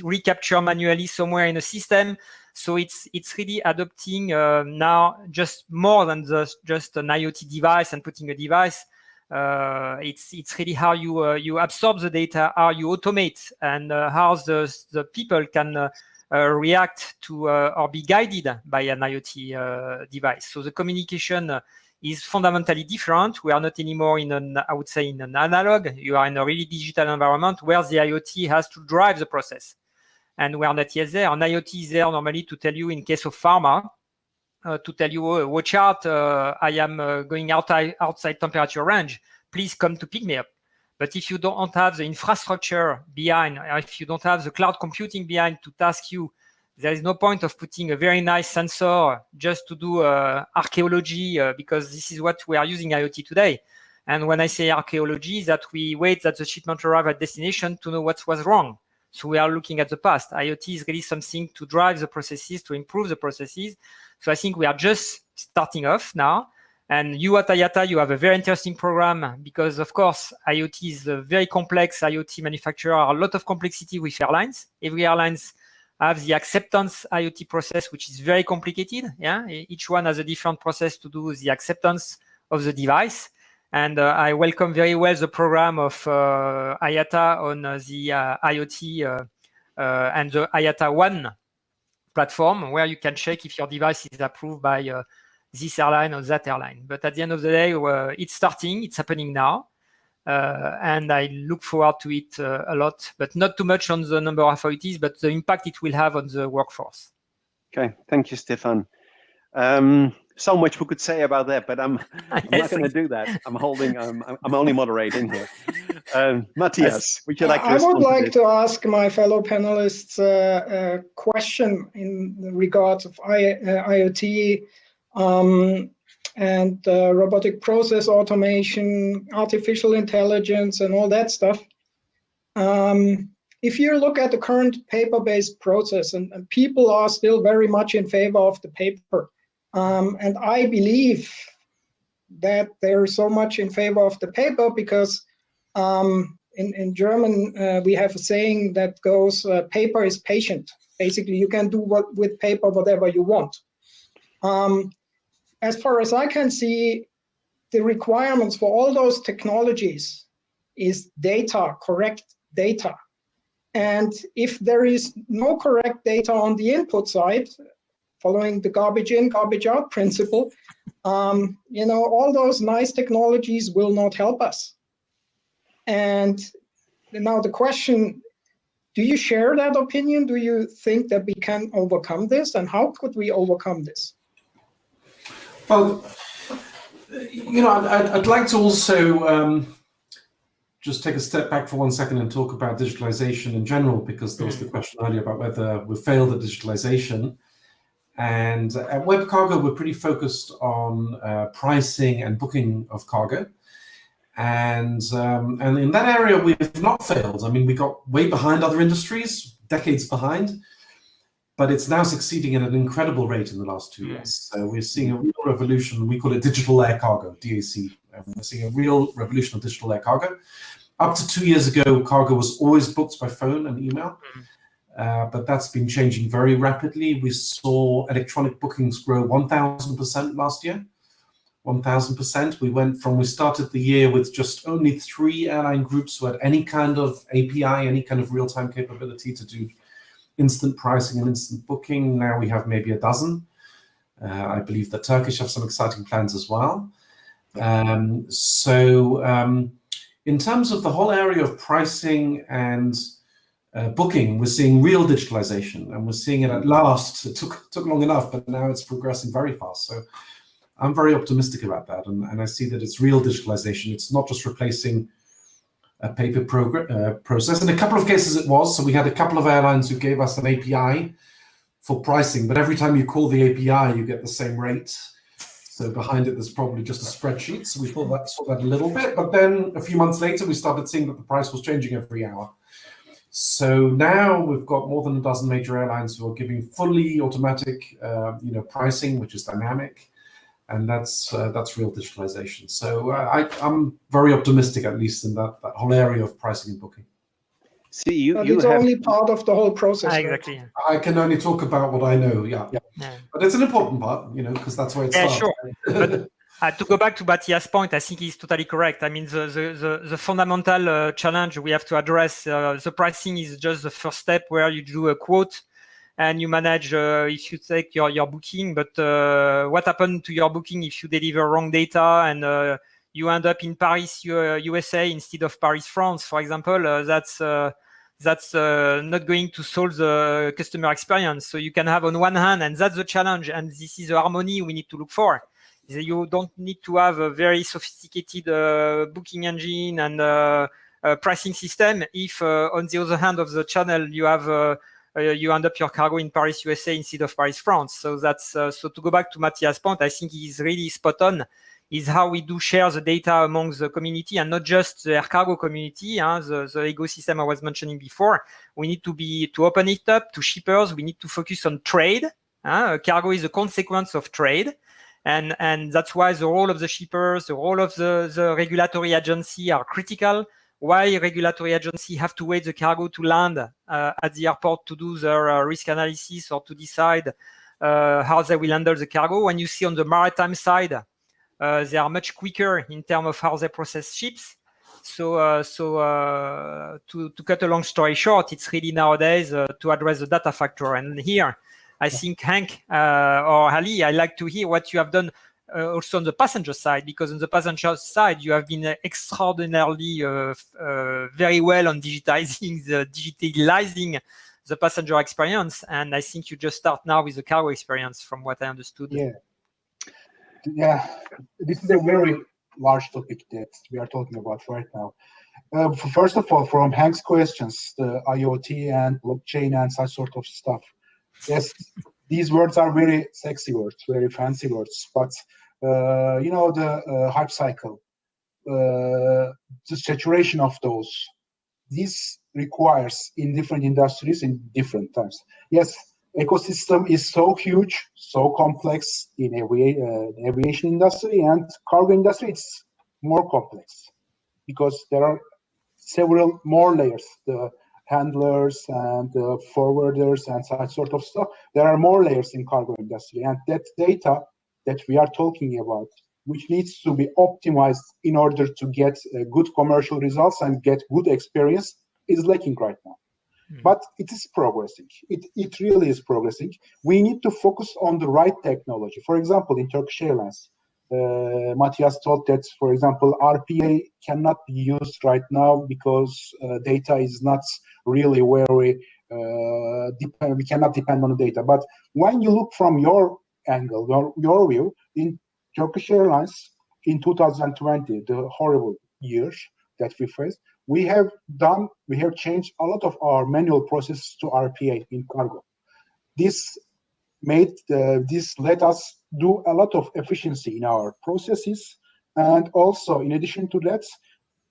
recapture manually somewhere in a system. So it's really adopting now just more than just an IoT device and putting a device. It's really how you absorb the data, how you automate, and how the people can react to or be guided by an IoT device. So the communication is fundamentally different. We are not anymore in an, I would say, in an analog. You are in a really digital environment where the IoT has to drive the process. And we are not yet there. An IoT is there normally to tell you, in case of pharma, to tell you, oh, watch out, I am going outside temperature range. Please come to pick me up. But if you don't have the infrastructure behind, if you don't have the cloud computing behind to task you, there is no point of putting a very nice sensor just to do archaeology, because this is what we are using IoT today. And when I say archaeology, that we wait that the shipment arrive at destination to know what was wrong. So we are looking at the past. IoT is really something to drive the processes, to improve the processes. So I think we are just starting off now. And you at IATA, you have a very interesting program because, of course, IoT is a very complex IoT manufacturer, a lot of complexity with airlines. Every airlines have the acceptance IoT process, which is very complicated. Yeah, each one has a different process to do the acceptance of the device. And I welcome very well the program of IATA on the IoT and the IATA One platform, where you can check if your device is approved by this airline or that airline. But at the end of the day, it's starting, it's happening now. And I look forward to it a lot, but not too much on the number of IoTs, but the impact it will have on the workforce. Okay, thank you, Stefan. So much we could say about that, but I'm not going to do that. I'm only moderating here. Matthias, would you like to respond? I would like to ask my fellow panelists a question in regards of IoT and robotic process automation, artificial intelligence, and all that stuff. If you look at the current paper-based process, and people are still very much in favor of the paper, and I believe that they're so much in favor of the paper because in German we have a saying that goes, paper is patient. Basically, you can do with paper whatever you want. As far as I can see, the requirements for all those technologies is data, correct data. And if there is no correct data on the input side, following the garbage in, garbage out principle, all those nice technologies will not help us. And now the question, do you share that opinion? Do you think that we can overcome this? And how could we overcome this? Well, I'd like to also just take a step back for 1 second and talk about digitalization in general, because there was the question earlier about whether we failed at digitalization. And at Web Cargo, we're pretty focused on pricing and booking of cargo. And in that area, we've not failed. I mean, we got way behind other industries, decades behind, but it's now succeeding at an incredible rate in the last 2 years. So we're seeing a real revolution. We call it digital air cargo, DAC. We're seeing a real revolution of digital air cargo. Up to 2 years ago, cargo was always booked by phone and email, but that's been changing very rapidly. We saw electronic bookings grow 1,000% last year. 1,000%. We started the year with just only 3 airline groups who had any kind of API, any kind of real-time capability to do instant pricing and instant booking. Now we have maybe a dozen. I believe that Turkish have some exciting plans as well. In terms of the whole area of pricing and booking, we're seeing real digitalization, and we're seeing it at last. It took long enough, but now it's progressing very fast. So I'm very optimistic about that, and I see that it's real digitalization. It's not just replacing a paper process. In a couple of cases it was. So we had a couple of airlines who gave us an API for pricing, but every time you call the API, you get the same rate. So behind it, there's probably just a spreadsheet. So we saw that a little bit, but then a few months later, we started seeing that the price was changing every hour. So now we've got more than a dozen major airlines who are giving fully automatic, pricing, which is dynamic, and that's real digitalization. So I'm very optimistic, at least in that whole area of pricing and booking. See, it's only part of the whole process. Exactly. Right? I can only talk about what I know. Yeah. But it's an important part, because that's where it starts. Sure. But to go back to Matthias' point, I think he's totally correct. I mean, the fundamental challenge we have to address, the pricing is just the first step where you do a quote, and you manage if you take your booking. But what happened to your booking if you deliver wrong data and you end up in Paris, USA instead of Paris, France, for example? That's not going to solve the customer experience. So you can have on one hand, and that's the challenge, and this is the harmony we need to look for. You don't need to have a very sophisticated booking engine and pricing system if on the other hand of the channel you have you end up your cargo in Paris, USA instead of Paris, France. So that's so to go back to Matthias' point, I think he's really spot on, is how we do share the data among the community, and not just the air cargo community, the ecosystem I was mentioning before. We need to open it up to shippers. We need to focus on trade. Cargo is a consequence of trade. And that's why the role of the shippers, the role of the regulatory agency are critical. Why regulatory agency have to wait the cargo to land at the airport to do their risk analysis or to decide how they will handle the cargo. When you see on the maritime side, they are much quicker in terms of how they process ships. So to cut a long story short, it's really nowadays to address the data factor. And here, I think, Hank or Ali, I'd like to hear what you have done also on the passenger side, because on the passenger side, you have been extraordinarily very well on digitalizing the passenger experience. And I think you just start now with the cargo experience, from what I understood. Yeah, this is a very large topic that we are talking about right now. First of all, from Hank's questions, the IoT and blockchain and such sort of stuff. Yes, these words are very sexy words, very fancy words, but the hype cycle, the saturation of those, this requires in different industries in different times. Yes, ecosystem is so huge, so complex in aviation industry, and cargo industry it's more complex because there are several more layers. The handlers and forwarders and such sort of stuff. There are more layers in cargo industry, and that data that we are talking about, which needs to be optimized in order to get good commercial results and get good experience, is lacking right now. But it is progressing. It really is progressing. We need to focus on the right technology. For example, in Turkish Airlines, Matthias told that, for example, RPA cannot be used right now because data is not really very, we cannot depend on the data. But when you look from your angle, your view, in Turkish Airlines in 2020, the horrible year that we faced, we have changed a lot of our manual processes to RPA in cargo. This let us do a lot of efficiency in our processes, and also in addition to that,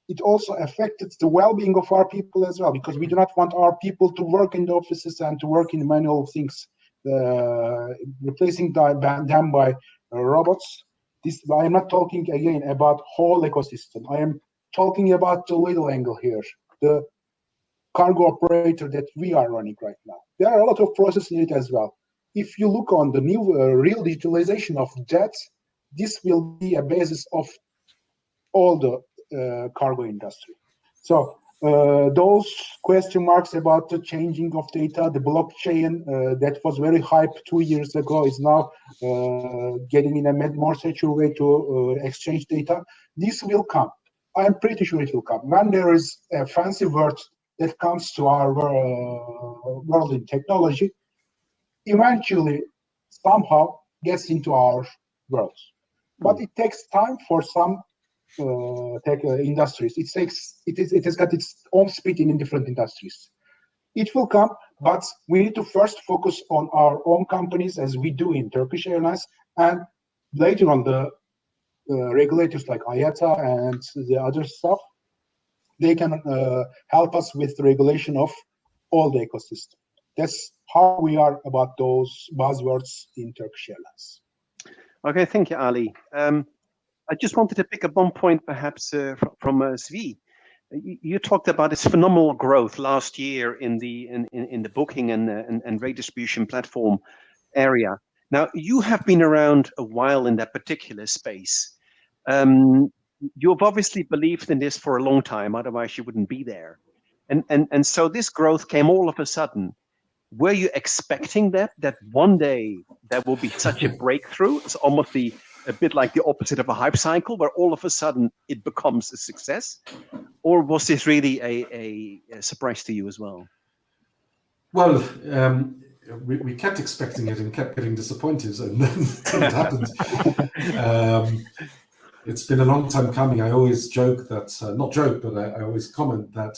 it also affected the well-being of our people as well, because we do not want our people to work in the offices and to work in manual things, replacing them by robots. I am not talking again about whole ecosystem. I am talking about the little angle here, the cargo operator that we are running right now. There are a lot of processes in it as well. If you look on the new real digitalization of that, this will be a basis of all the cargo industry. So those question marks about the changing of data, the blockchain that was very hyped 2 years ago is now getting in a more secure way to exchange data. This will come. I am pretty sure it will come. When there is a fancy word that comes to our world in technology, eventually somehow gets into our world. But it takes time for some tech industries. It has got its own speed in different industries. It will come, but we need to first focus on our own companies, as we do in Turkish Airlines, and later on the regulators like IATA and the other stuff, they can help us with the regulation of all the ecosystem. That's how we are about those buzzwords in Turkish Airlines. Okay, thank you, Ali. I just wanted to pick up one point, perhaps from Zvi. You talked about this phenomenal growth last year in the booking and rate distribution platform area. Now, you have been around a while in that particular space. You've obviously believed in this for a long time, otherwise you wouldn't be there. And so this growth came all of a sudden. were you expecting that one day there will be such a breakthrough? It's almost a bit like the opposite of a hype cycle, where all of a sudden it becomes a success? Or was this really a surprise to you as well? Well, we kept expecting it and kept getting disappointed, and then it happened. It's been a long time coming. I always joke that, not joke, but I always comment that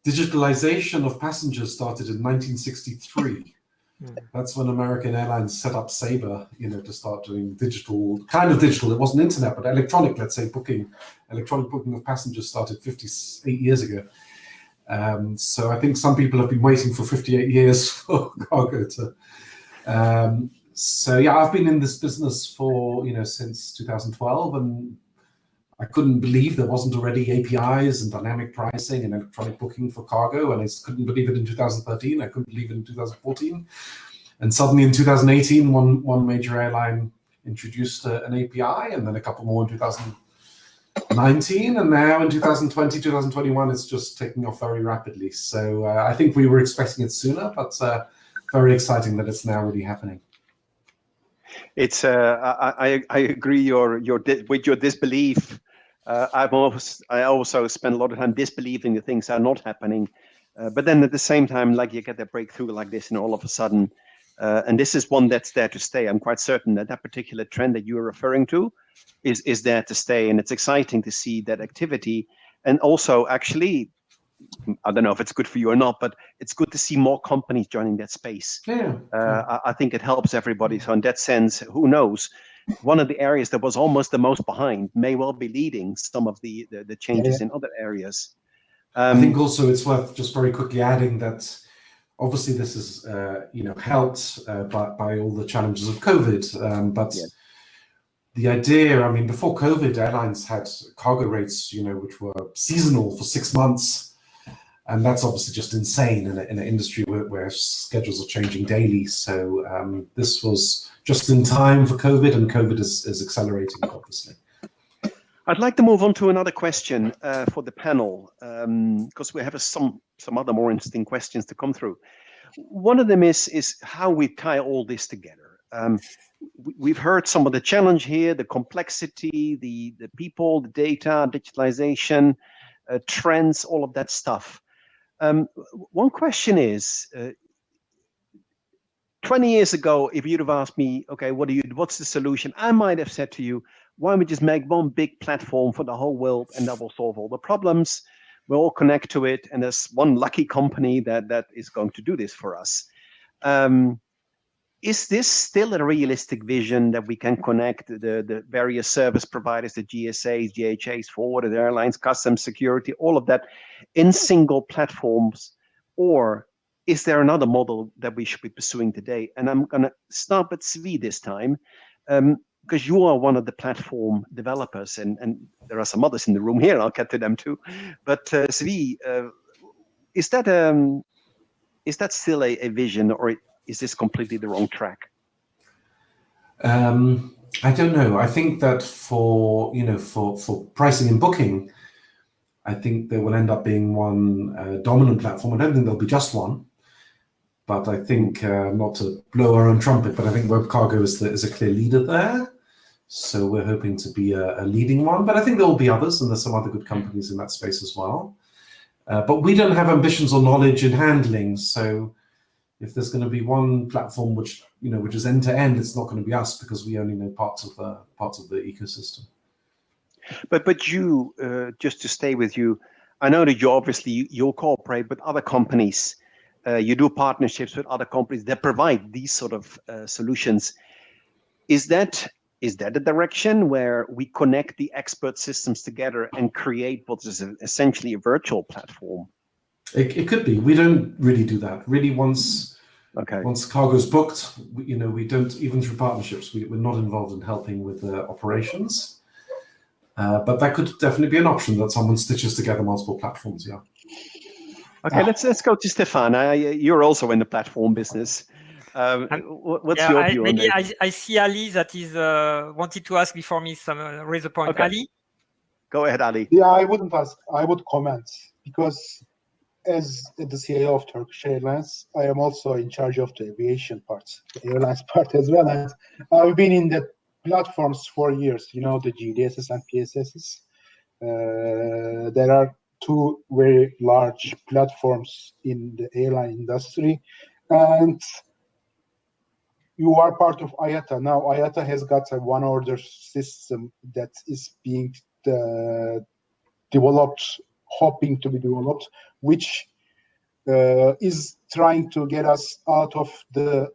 digitalization of passengers started in 1963. That's when American Airlines set up Sabre, to start doing digital. It wasn't internet, but electronic, let's say, electronic booking of passengers started 58 years ago. So I think some people have been waiting for 58 years for cargo to. So yeah, I've been in this business for since 2012, and I couldn't believe there wasn't already APIs and dynamic pricing and electronic booking for cargo, and I couldn't believe it in 2013. I couldn't believe it in 2014, and suddenly in 2018, one major airline introduced an API, and then a couple more in 2019, and now in 2020, 2021, it's just taking off very rapidly. So I think we were expecting it sooner, but very exciting that it's now really happening. It's I agree with your disbelief. I also spend a lot of time disbelieving that things are not happening, but then at the same time, like, you get that breakthrough like this, and all of a sudden, and this is one that's there to stay. I'm quite certain that particular trend that you're referring to is there to stay, and it's exciting to see that activity. And also, actually, I don't know if it's good for you or not, but it's good to see more companies joining that space. Yeah. I think it helps everybody. So in that sense, who knows? One of the areas that was almost the most behind may well be leading some of the changes in other areas. I think also it's worth just very quickly adding that obviously this is helped by all the challenges of COVID, but the idea, I mean, before COVID, airlines had cargo rates, which were seasonal for 6 months. And that's obviously just insane in an industry where schedules are changing daily. So this was just in time for COVID, and COVID is accelerating it, obviously. I'd like to move on to another question for the panel, because we have some other more interesting questions to come through. One of them is how we tie all this together. We've heard some of the challenge here, the complexity, the people, the data, digitalization, trends, all of that stuff. One question is, 20 years ago, if you'd have asked me, okay, what's the solution? I might have said to you, why don't we just make one big platform for the whole world, and that will solve all the problems. We'll all connect to it, and there's one lucky company that is going to do this for us. Is this still a realistic vision, that we can connect the various service providers, the GSAs, GHAs, forwarded airlines, customs, security, all of that in single platforms? Or is there another model that we should be pursuing today? And I'm going to start with Svi this time, because you are one of the platform developers, and there are some others in the room here, I'll get to them too. But Svi, is that still a vision, or is this completely the wrong track? I don't know. I think that for pricing and booking, I think there will end up being one dominant platform. I don't think there'll be just one, but I think, not to blow our own trumpet, but I think Web Cargo is a clear leader there. So we're hoping to be a leading one, but I think there will be others, and there's some other good companies in that space as well. But we don't have ambitions or knowledge in handling. So if there's going to be one platform which is end to end, it's not going to be us, because we only know parts of the ecosystem. But you, just to stay with you, I know that you'll cooperate with other companies. You do partnerships with other companies that provide these sort of solutions. Is that a direction where we connect the expert systems together and create what is essentially a virtual platform? It could be. We don't really do that. Really, once cargo's booked, we don't, even through partnerships, we're not involved in helping with operations. But that could definitely be an option, that someone stitches together multiple platforms. Yeah. Okay, let's go to Stefan. You're also in the platform business. What's your view on that? I see Ali that is wanted to ask before me raise a point. Okay. Ali? Go ahead, Ali. Yeah, I wouldn't ask. I would comment, because as the CIO of Turkish Airlines, I am also in charge of the aviation part, the airlines part as well. And I've been in the platforms for years, you know, the GDSs and PSSs. There are two very large platforms in the airline industry. And you are part of IATA. Now, IATA has got a one order system that is being developed, hoping to be developed, which is trying to get us out of the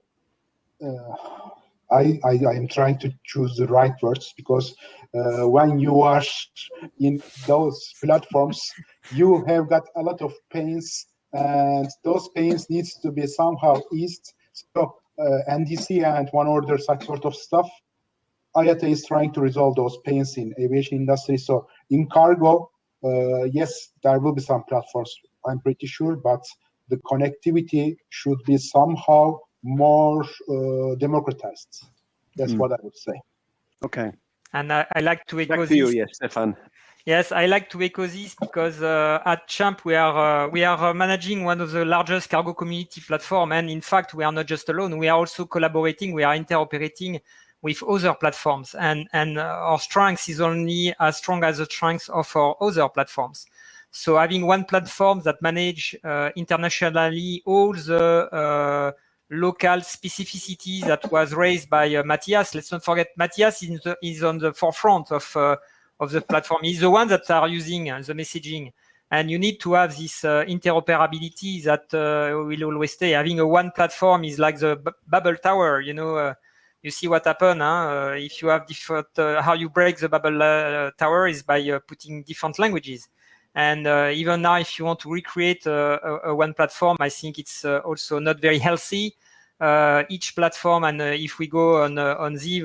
I am trying to choose the right words, because when you are in those platforms, you have got a lot of pains, and those pains needs to be somehow eased. So NDC and one order, such sort of stuff, IATA is trying to resolve those pains in aviation industry. So in cargo, yes, there will be some platforms, I'm pretty sure, but the connectivity should be somehow more democratized. That's what I would say. Okay. And I like to echo Back to you, this. yes, Stefan. Yes, I like to echo this because at Champ we are managing one of the largest cargo community platform, and in fact we are not just alone. We are also collaborating. We are interoperating with other platforms, and our strength is only as strong as the strength of our other platforms. So having one platform that manage internationally all the local specificities that was raised by Matthias. Let's not forget Matthias is on the forefront of the platform. He's the one that are using the messaging, and you need to have this interoperability that will always stay. Having a one platform is like the bubble tower. You know, you see what happened if you have different. How you break the bubble tower is by putting different languages. And even now, if you want to recreate a one platform, I think it's also not very healthy. Each platform, and if we go on Ziv,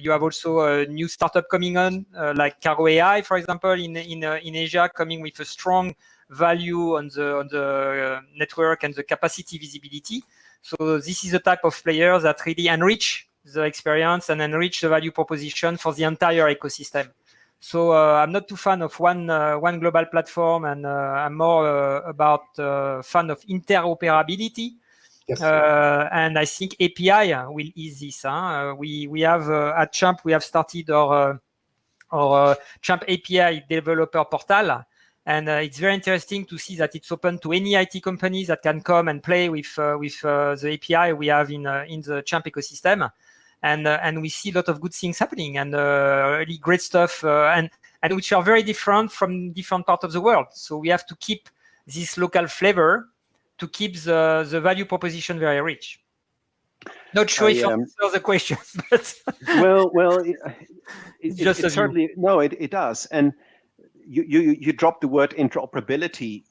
you have also a new startup coming on, like Cargo AI, for example, in Asia, coming with a strong value on the network and the capacity visibility. So this is a type of player that really enrich the experience and enrich the value proposition for the entire ecosystem. So I'm not too fan of one global platform, and I'm more about fan of interoperability. Yes. And I think API will ease this. We have at Champ we have started our Champ API developer portal, and it's very interesting to see that it's open to any IT companies that can come and play with the API we have in the Champ ecosystem. And we see a lot of good things happening, and really great stuff, and which are very different from different parts of the world. So we have to keep this local flavor to keep the value proposition very rich. Not sure if I answer the question, but well, it certainly no, it does. And you dropped the word interoperability.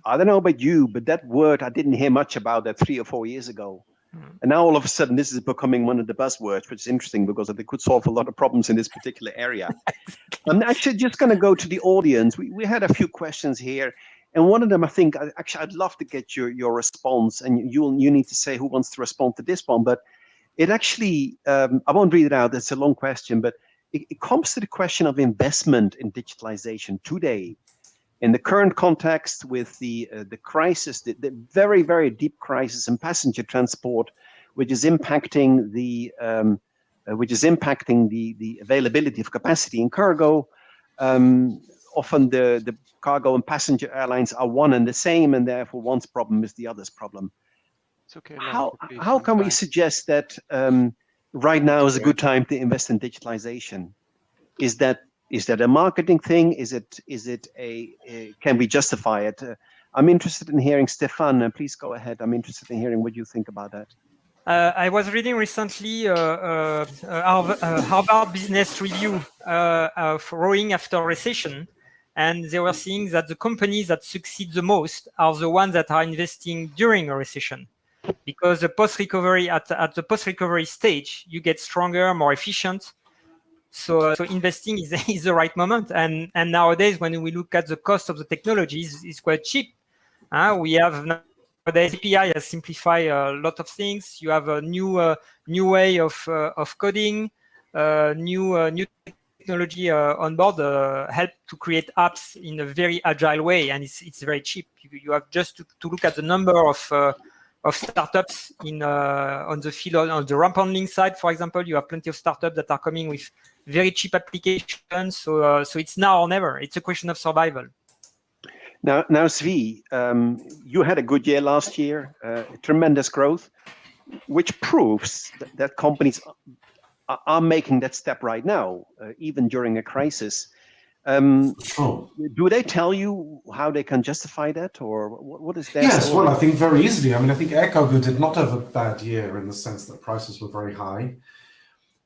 I don't know about you, but that word I didn't hear much about that 3 or 4 years ago. And now all of a sudden this is becoming one of the buzzwords, which is interesting because they could solve a lot of problems in this particular area. I'm actually just going to go to the audience. We had a few questions here, and one of them, I think, I'd love to get your response, and you need to say who wants to respond to this one. But it actually, I won't read it out. It's a long question, but it comes to the question of investment in digitalization today. In the current context, with the crisis, the very, very deep crisis in passenger transport, which is impacting the availability of capacity in cargo, often the cargo and passenger airlines are one and the same, and therefore one's problem is the other's problem. It's okay. How can we suggest that right now is a good time to invest in digitalization? Is that a marketing thing? Is it a can we justify it? I'm interested in hearing Stefan. Please go ahead. I'm interested in hearing what you think about that. I was reading recently Harvard Business Review of rowing after recession, and they were saying that the companies that succeed the most are the ones that are investing during a recession, because the post-recovery at the post-recovery stage, you get stronger, more efficient. So investing is the right moment, and nowadays when we look at the cost of the technologies, it's quite cheap. We have nowadays API has simplified a lot of things. You have a new way of coding, new technology on board help to create apps in a very agile way, and it's very cheap. You have just to look at the number of startups on the filo, on the ramp handling side, for example. You have plenty of startups that are coming with very cheap applications. So it's now or never. It's a question of survival. Now, Svi, you had a good year last year, tremendous growth, which proves that companies are making that step right now, even during a crisis. Do they tell you how they can justify that, or what is their Yes, story? well, I think very easily. I mean, I think air cargo did not have a bad year in the sense that prices were very high.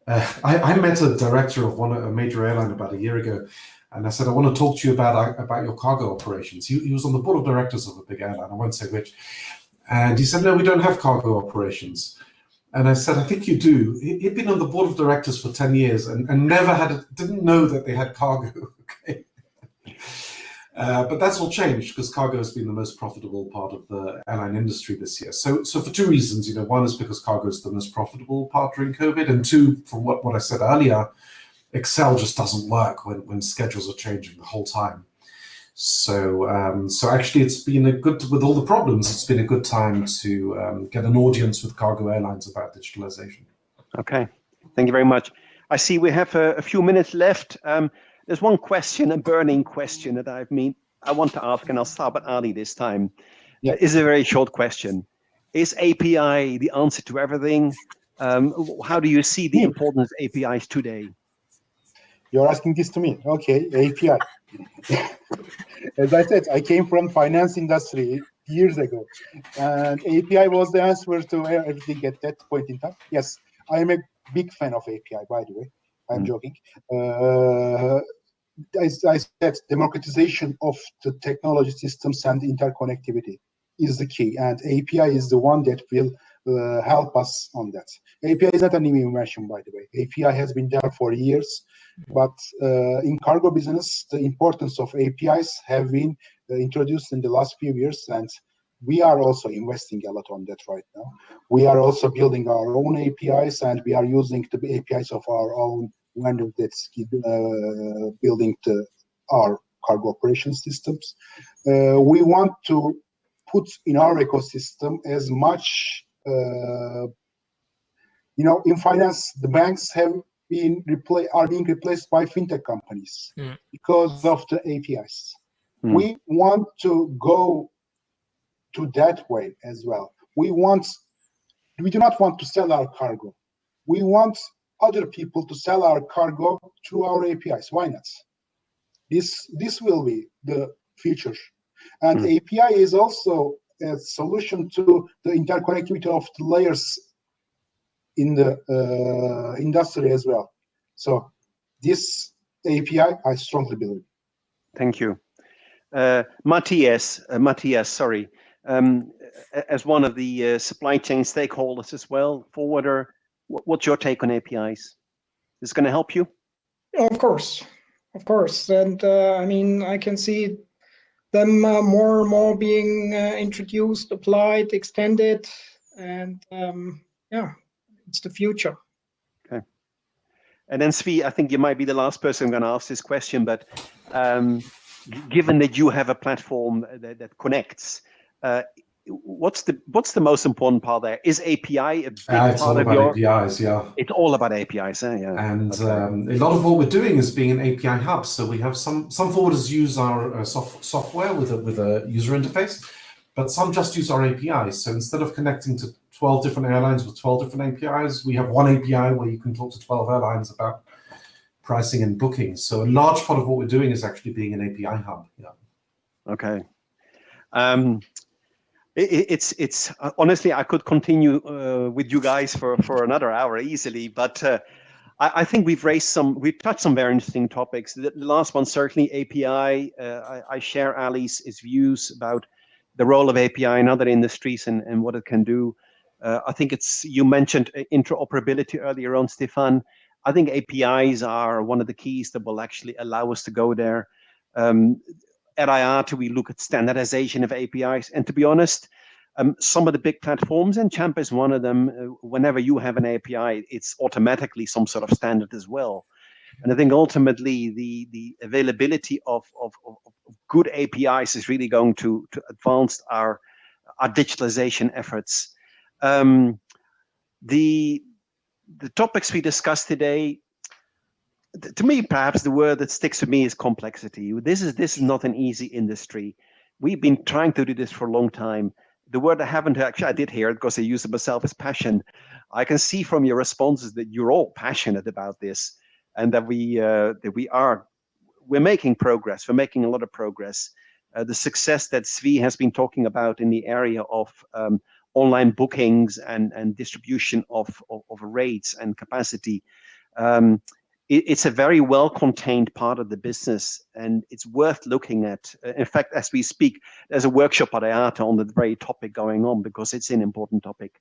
I met a director of a major airline about a year ago, and I said, I want to talk to you about your cargo operations. He was on the board of directors of a big airline, I won't say which. And he said, no, we don't have cargo operations. And I said, I think you do. He'd been on the board of directors for 10 years and never didn't know that they had cargo. Okay. But that's all changed because cargo has been the most profitable part of the airline industry this year. So for two reasons, one is because cargo is the most profitable part during COVID, and two, from what I said earlier, Excel just doesn't work when schedules are changing the whole time. So actually, it's been with all the problems, it's been a good time to get an audience with cargo airlines about digitalization. Okay, thank you very much. I see we have a few minutes left. There's one question, a burning question that I want to ask, and I'll start with Ali this time. Yeah. It's a very short question. Is API the answer to everything? How do you see the importance of APIs today? You're asking this to me. Okay, API. As I said, I came from finance industry years ago, and API was the answer to everything at that point in time. Yes, I am a big fan of API, by the way. I'm joking. As I said, democratization of the technology systems and interconnectivity is the key, and API is the one that will help us on that. API is not a new invention, by the way. API has been there for years, but in cargo business, the importance of APIs have been introduced in the last few years, and we are also investing a lot on that right now. We are also building our own APIs, and we are using the APIs of our own vendor that's building our cargo operation systems. We want to put in our ecosystem as much, in finance, the banks are being replaced by fintech companies because of the APIs. We want to go to that way as well. We do not want to sell our cargo. We want other people to sell our cargo through our APIs. Why not? This will be the future. And API is also a solution to the interconnectivity of the layers in the industry as well. So this API, I strongly believe. Thank you. Matthias, sorry. As one of the supply chain stakeholders as well, forwarder, what's your take on APIs? Is this going to help you? Of course. And I can see them more and more being introduced, applied, extended, and it's the future. Okay. And then Svi, I think you might be the last person I'm going to ask this question, but given that you have a platform that connects, what's the most important part there? Is API a big part all of about APIs, yeah. It's all about APIs, yeah. And a lot of what we're doing is being an API hub. So we have some forwarders use our software with a user interface, but some just use our APIs. So instead of connecting to 12 different airlines with 12 different APIs, we have one API where you can talk to 12 airlines about pricing and booking. So a large part of what we're doing is actually being an API hub. Yeah. Okay. It's honestly, I could continue with you guys for another hour easily, but I think we've touched some very interesting topics. The last one, certainly API. I share Ali's views about the role of API in other industries and what it can do. I think you mentioned interoperability earlier on, Stefan. I think APIs are one of the keys that will actually allow us to go there. At IATA, we look at standardization of APIs, and to be honest, some of the big platforms, and Champ is one of them, whenever you have an API, it's automatically some sort of standard as well. And I think ultimately the availability of good APIs is really going to advance our digitalization efforts. The topics we discussed today, to me, perhaps the word that sticks with me is complexity. This is not an easy industry. We've been trying to do this for a long time. The word I haven't actually, I did hear it because I use it myself, is passion. I can see from your responses that you're all passionate about this, and that we're making progress. We're making a lot of progress. The success that Svi has been talking about in the area of online bookings and distribution of rates and capacity. It's a very well contained part of the business, and it's worth looking at. In fact, as we speak, there's a workshop at IATA on the very topic going on, because it's an important topic.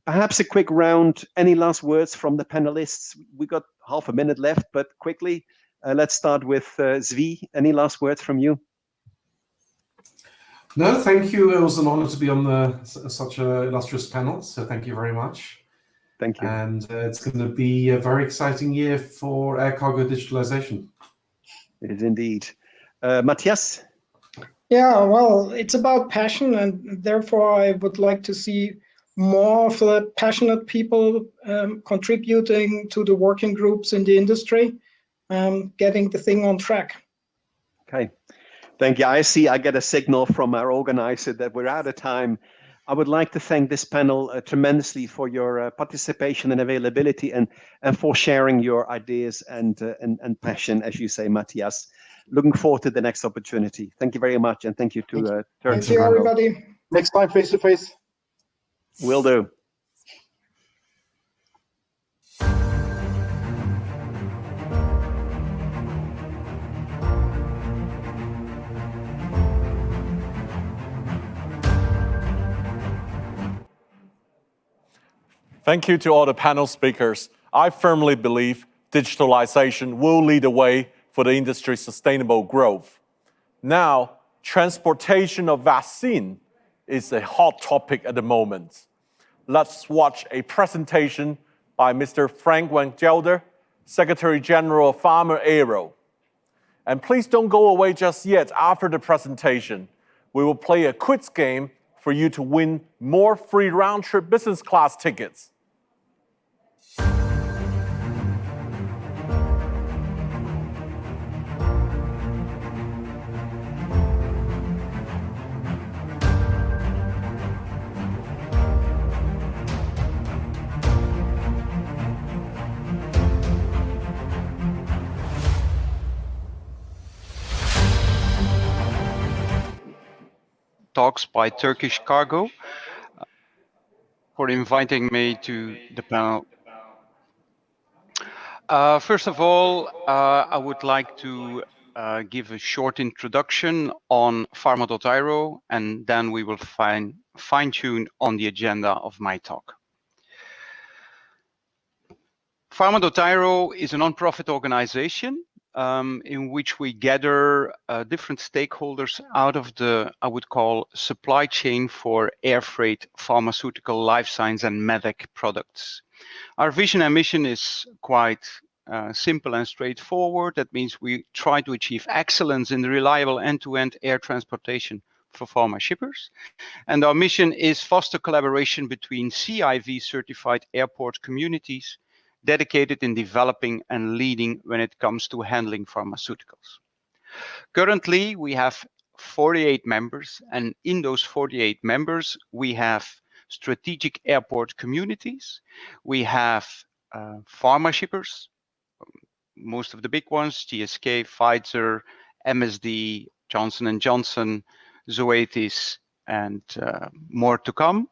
Perhaps a quick round. Any last words from the panelists? We got half a minute left, but quickly, let's start with Zvi. Any last words from you? No, thank you. It was an honor to be on such an illustrious panel, so thank you very much. Thank you. And it's going to be a very exciting year for air cargo digitalization. It is indeed. Matthias? Yeah, well, it's about passion, and therefore I would like to see more of the passionate people contributing to the working groups in the industry, getting the thing on track. Okay. Thank you. I see I get a signal from our organizer that we're out of time. I would like to thank this panel tremendously for your participation and availability, and for sharing your ideas and passion, as you say, Matthias. Looking forward to the next opportunity. Thank you very much, and thank you to Thank you, everybody. Next time, face to face. Will do. Thank you to all the panel speakers. I firmly believe digitalization will lead the way for the industry's sustainable growth. Now, transportation of vaccine is a hot topic at the moment. Let's watch a presentation by Mr. Frank van Gelder, Secretary General of Farmer Aero. And please don't go away just yet. After the presentation, we will play a quiz game for you to win more free round-trip business class tickets. Talks by Turkish Cargo for inviting me to the panel. First of all, I would like to give a short introduction on Pharma.iro, and then we will fine-tune on the agenda of my talk. Pharma.iro is a non-profit organization in which we gather different stakeholders out of the, I would call, supply chain for air freight, pharmaceutical, life science, and medtech products. Our vision and mission is quite simple and straightforward. That means we try to achieve excellence in the reliable end-to-end air transportation for pharma shippers. And our mission is foster collaboration between CIV certified airport communities dedicated in developing and leading when it comes to handling pharmaceuticals. Currently, we have 48 members, and in those 48 members, we have strategic airport communities. We have pharma shippers, most of the big ones, GSK, Pfizer, MSD, Johnson & Johnson, Zoetis, and more to come.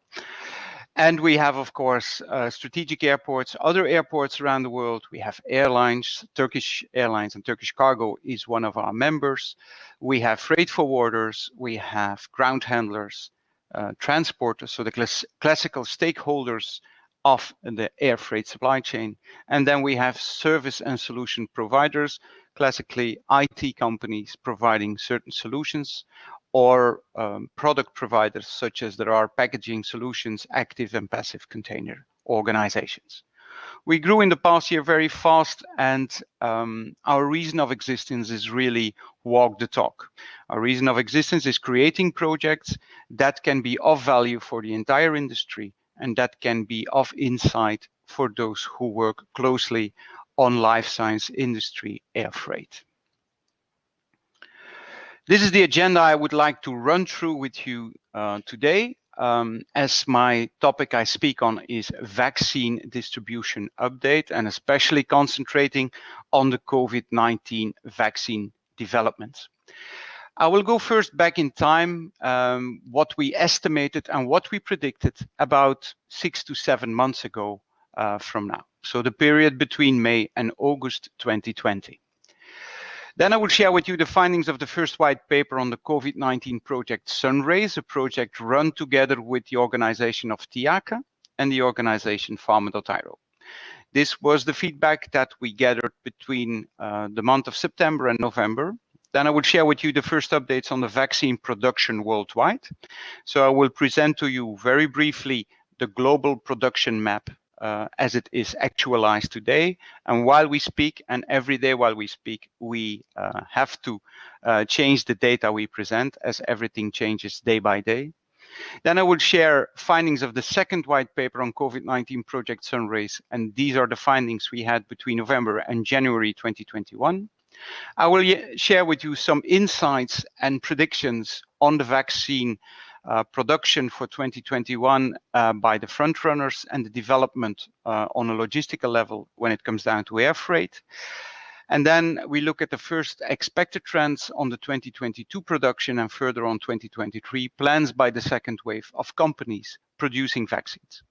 And we have, of course, strategic airports, other airports around the world. We have airlines, Turkish Airlines and Turkish Cargo is one of our members. We have freight forwarders, we have ground handlers, transporters, so the classical stakeholders of the air freight supply chain. And then we have service and solution providers, classically IT companies providing certain solutions, or product providers such as there are packaging solutions, active and passive container organizations. We grew in the past year very fast, and our reason of existence is really walk the talk. Our reason of existence is creating projects that can be of value for the entire industry and that can be of insight for those who work closely on life science industry air freight. This is the agenda I would like to run through with you today. As my topic I speak on is vaccine distribution update, and especially concentrating on the COVID-19 vaccine developments. I will go first back in time, what we estimated and what we predicted about 6 to 7 months ago from now. So the period between May and August 2020. Then I will share with you the findings of the first white paper on the COVID-19 project Sunrays, a project run together with the organization of TIACA and the organization Pharma.io. This was the feedback that we gathered between the month of September and November. Then I will share with you the first updates on the vaccine production worldwide. So I will present to you very briefly the global production map as it is actualized today. And while we speak, and every day while we speak, we have to change the data we present as everything changes day by day. Then I will share findings of the second white paper on COVID-19 project Sunrays, and these are the findings we had between November and January 2021. I will share with you some insights and predictions on the vaccine production for 2021 by the front runners and the development on a logistical level when it comes down to air freight. And then we look at the first expected trends on the 2022 production and further on 2023 plans by the second wave of companies producing vaccines.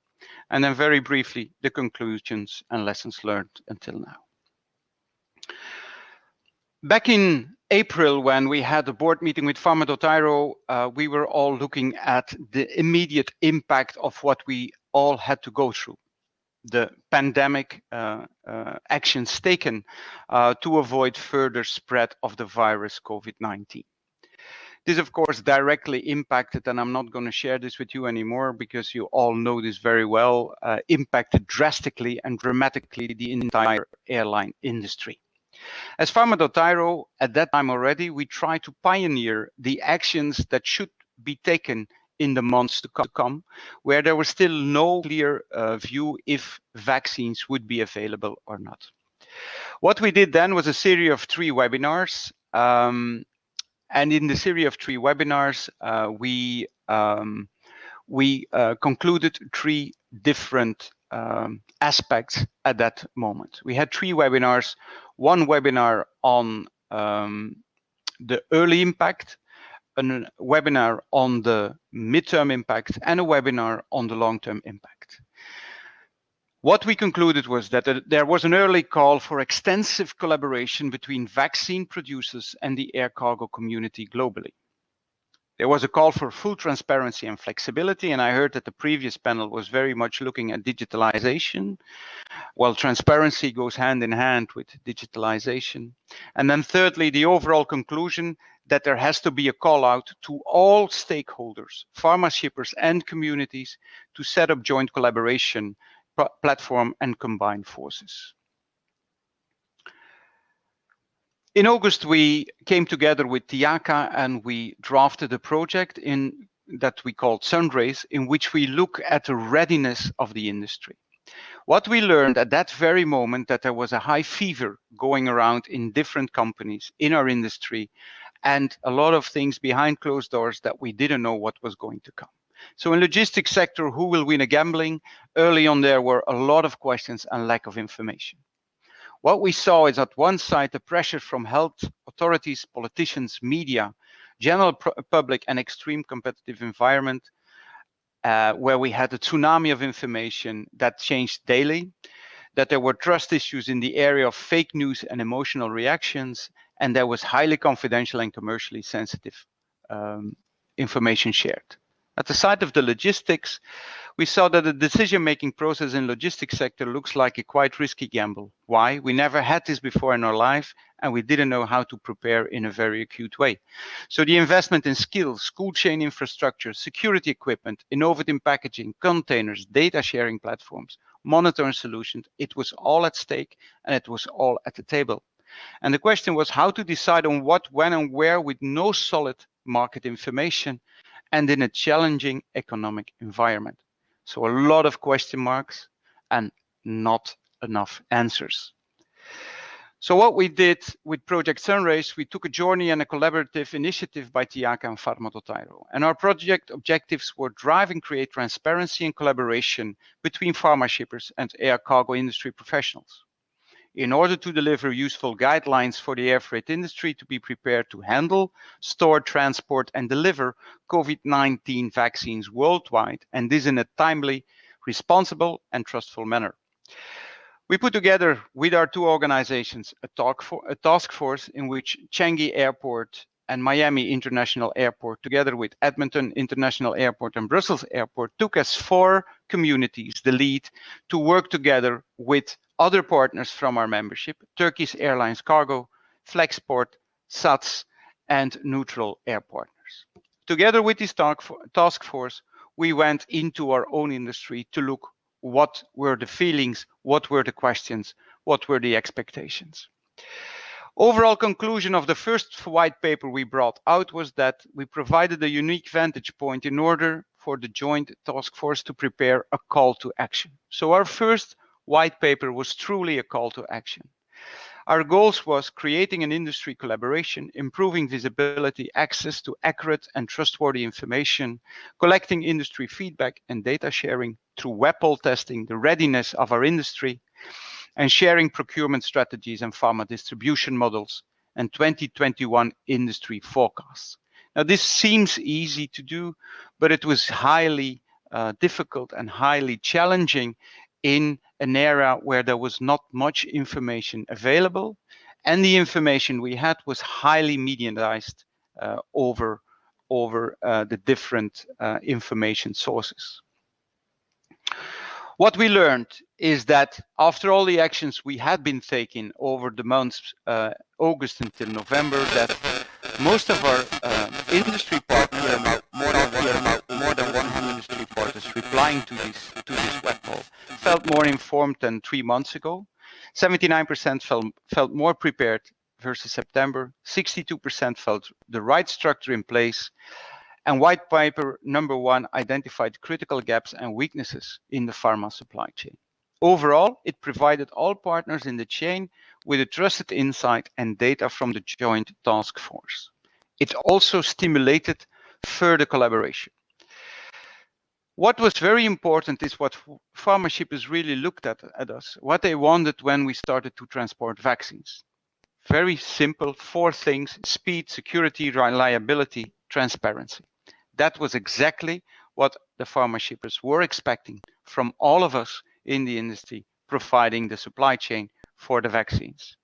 And then very briefly, the conclusions and lessons learned until now. Back in April, when we had a board meeting with Pharma.io, we were all looking at the immediate impact of what we all had to go through. The pandemic actions taken to avoid further spread of the virus COVID-19. This, of course, directly impacted, and I'm not going to share this with you anymore because you all know this very well, impacted drastically and dramatically the entire airline industry. As Pharma.io, at that time already, we tried to pioneer the actions that should be taken in the months to come, where there was still no clear view if vaccines would be available or not. What we did then was a series of 3 webinars. And in the series of 3 webinars, we concluded 3 different aspects at that moment. We had 3 webinars, 1 webinar on the early impact, a webinar on the midterm impact, and a webinar on the long-term impact. What we concluded was that there was an early call for extensive collaboration between vaccine producers and the air cargo community globally. There was a call for full transparency and flexibility, and I heard that the previous panel was very much looking at digitalization. Well, transparency goes hand in hand with digitalization. And then thirdly, the overall conclusion that there has to be a call out to all stakeholders, pharma shippers and communities to set up joint collaboration platform and combine forces. In August, we came together with TIACA and we drafted a project that we called Sunrays, in which we look at the readiness of the industry. What we learned at that very moment that there was a high fever going around in different companies in our industry and a lot of things behind closed doors that we didn't know what was going to come. So in logistics sector, who will win a gambling? Early on there were a lot of questions and lack of information. What we saw is at one side the pressure from health authorities, politicians, media, general public and extreme competitive environment where we had a tsunami of information that changed daily, that there were trust issues in the area of fake news and emotional reactions, and there was highly confidential and commercially sensitive information shared. At the side of the logistics, we saw that the decision-making process in logistics sector looks like a quite risky gamble. Why? We never had this before in our life, and we didn't know how to prepare in a very acute way. So the investment in skills, cold chain infrastructure, security equipment, innovative packaging, containers, data sharing platforms, monitoring solutions. It was all at stake and it was all at the table. And the question was how to decide on what, when, and where with no solid market information and in a challenging economic environment. So a lot of question marks and not enough answers. So what we did with Project Sunrays, we took a journey and a collaborative initiative by TIACA and Pharma.aero. And our project objectives were drive and create transparency and collaboration between pharma shippers and air cargo industry professionals. In order to deliver useful guidelines for the air freight industry to be prepared to handle, store, transport, and deliver COVID-19 vaccines worldwide, and this in a timely, responsible, and trustful manner. We put together with our two organizations a task force in which Changi Airport and Miami International Airport, together with Edmonton International Airport and Brussels Airport, took as 4 communities the lead to work together with other partners from our membership, Turkish Airlines Cargo, Flexport, SATS, and Neutral Air Partners. Together with this task force, we went into our own industry to look what were the feelings, what were the questions, what were the expectations. Overall conclusion of the first white paper we brought out was that we provided a unique vantage point in order for the joint task force to prepare a call to action. So our first white paper was truly a call to action. Our goals was creating an industry collaboration, improving visibility, access to accurate and trustworthy information, collecting industry feedback and data sharing through web poll testing, the readiness of our industry, and sharing procurement strategies and pharma distribution models, and 2021 industry forecasts. Now, this seems easy to do, but it was highly difficult and highly challenging in an era where there was not much information available, and the information we had was highly mediatized over the different information sources. What we learned is that after all the actions we had been taking over the months August until November, that most of our industry partners, more than 100 industry partners replying to this web poll, felt more informed than 3 months ago. 79% felt more prepared versus September. 62% felt the right structure in place. And white paper number 1 identified critical gaps and weaknesses in the pharma supply chain. Overall, it provided all partners in the chain with a trusted insight and data from the joint task force. It also stimulated further collaboration. What was very important is what pharma shippers really looked at us, what they wanted when we started to transport vaccines. Very simple, 4 things: speed, security, reliability, transparency. That was exactly what the pharma shippers were expecting from all of us in the industry, providing the supply chain for the vaccines.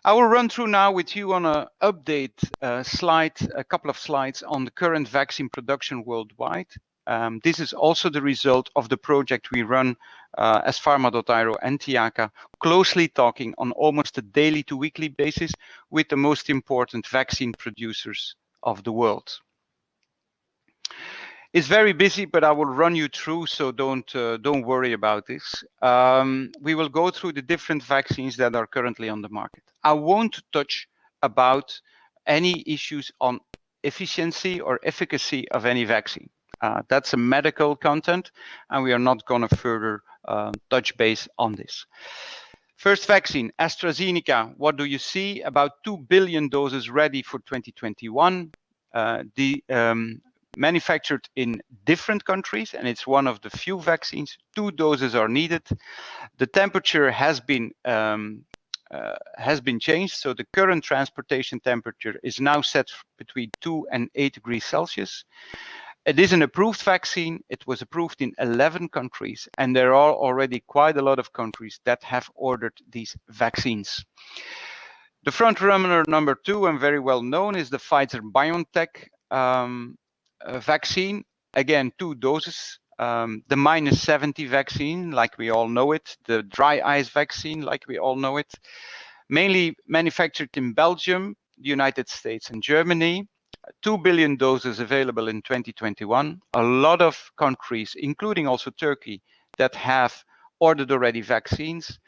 I will run through now with you on an update slide, a couple of slides on the current vaccine production worldwide. This is also the result of the project we run as Pharma.aero and TIACA, closely talking on almost a daily to weekly basis with the most important vaccine producers of the world. It's very busy, but I will run you through, so don't worry about this. We will go through the different vaccines that are currently on the market. I won't touch about any issues on efficiency or efficacy of any vaccine. That's a medical content, and we are not going to further touch base on this. First vaccine, AstraZeneca. What do you see? About 2 billion doses ready for 2021. Manufactured in different countries, and it's one of the few vaccines. 2 doses are needed. The temperature has been changed, so the current transportation temperature is now set between 2 and 8 degrees Celsius. It is an approved vaccine. It was approved in 11 countries, and there are already quite a lot of countries that have ordered these vaccines. The front runner number 2, and very well known, is the Pfizer-BioNTech vaccine. Again, 2 doses. The -70 vaccine, like we all know it. The dry ice vaccine, like we all know it. Mainly manufactured in Belgium, the United States, and Germany. 2 billion doses available in 2021. A lot of countries, including also Turkey, that have ordered already vaccines.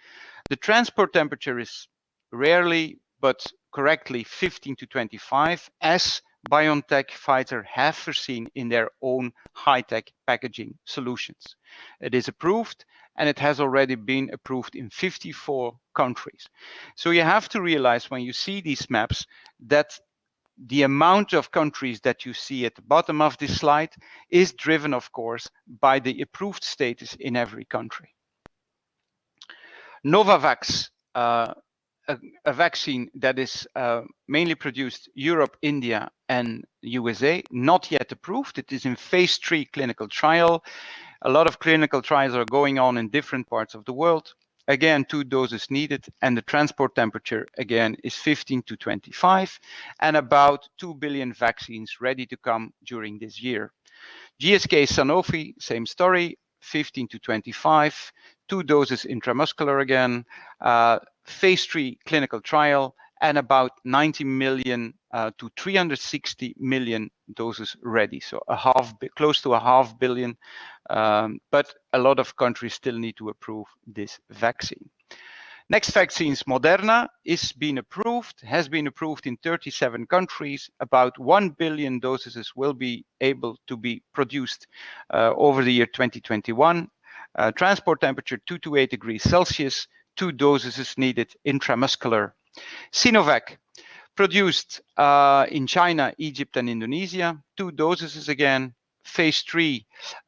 The transport temperature is rarely but correctly 15 to 25, as BioNTech, Pfizer have foreseen in their own high-tech packaging solutions. It is approved, and it has already been approved in 54 countries. So you have to realize when you see these maps that the amount of countries that you see at the bottom of this slide is driven, of course, by the approved status in every country. Novavax, a vaccine that is mainly produced Europe, India, and USA, not yet approved. It is in phase 3 clinical trial. A lot of clinical trials are going on in different parts of the world. Again, 2 doses needed, and the transport temperature again is 15 to 25, and about 2 billion vaccines ready to come during this year. GSK Sanofi, same story, 15 to 25, 2 doses intramuscular again, phase 3 clinical trial, and about 90 million to 360 million doses ready. So close to a half billion, but a lot of countries still need to approve this vaccine. Next vaccine is Moderna, has been approved in 37 countries. About 1 billion doses will be able to be produced over the year 2021. Transport temperature 2 to 8 degrees Celsius, 2 doses is needed intramuscular. Sinovac, produced in China, Egypt, and Indonesia, 2 doses again. Phase 3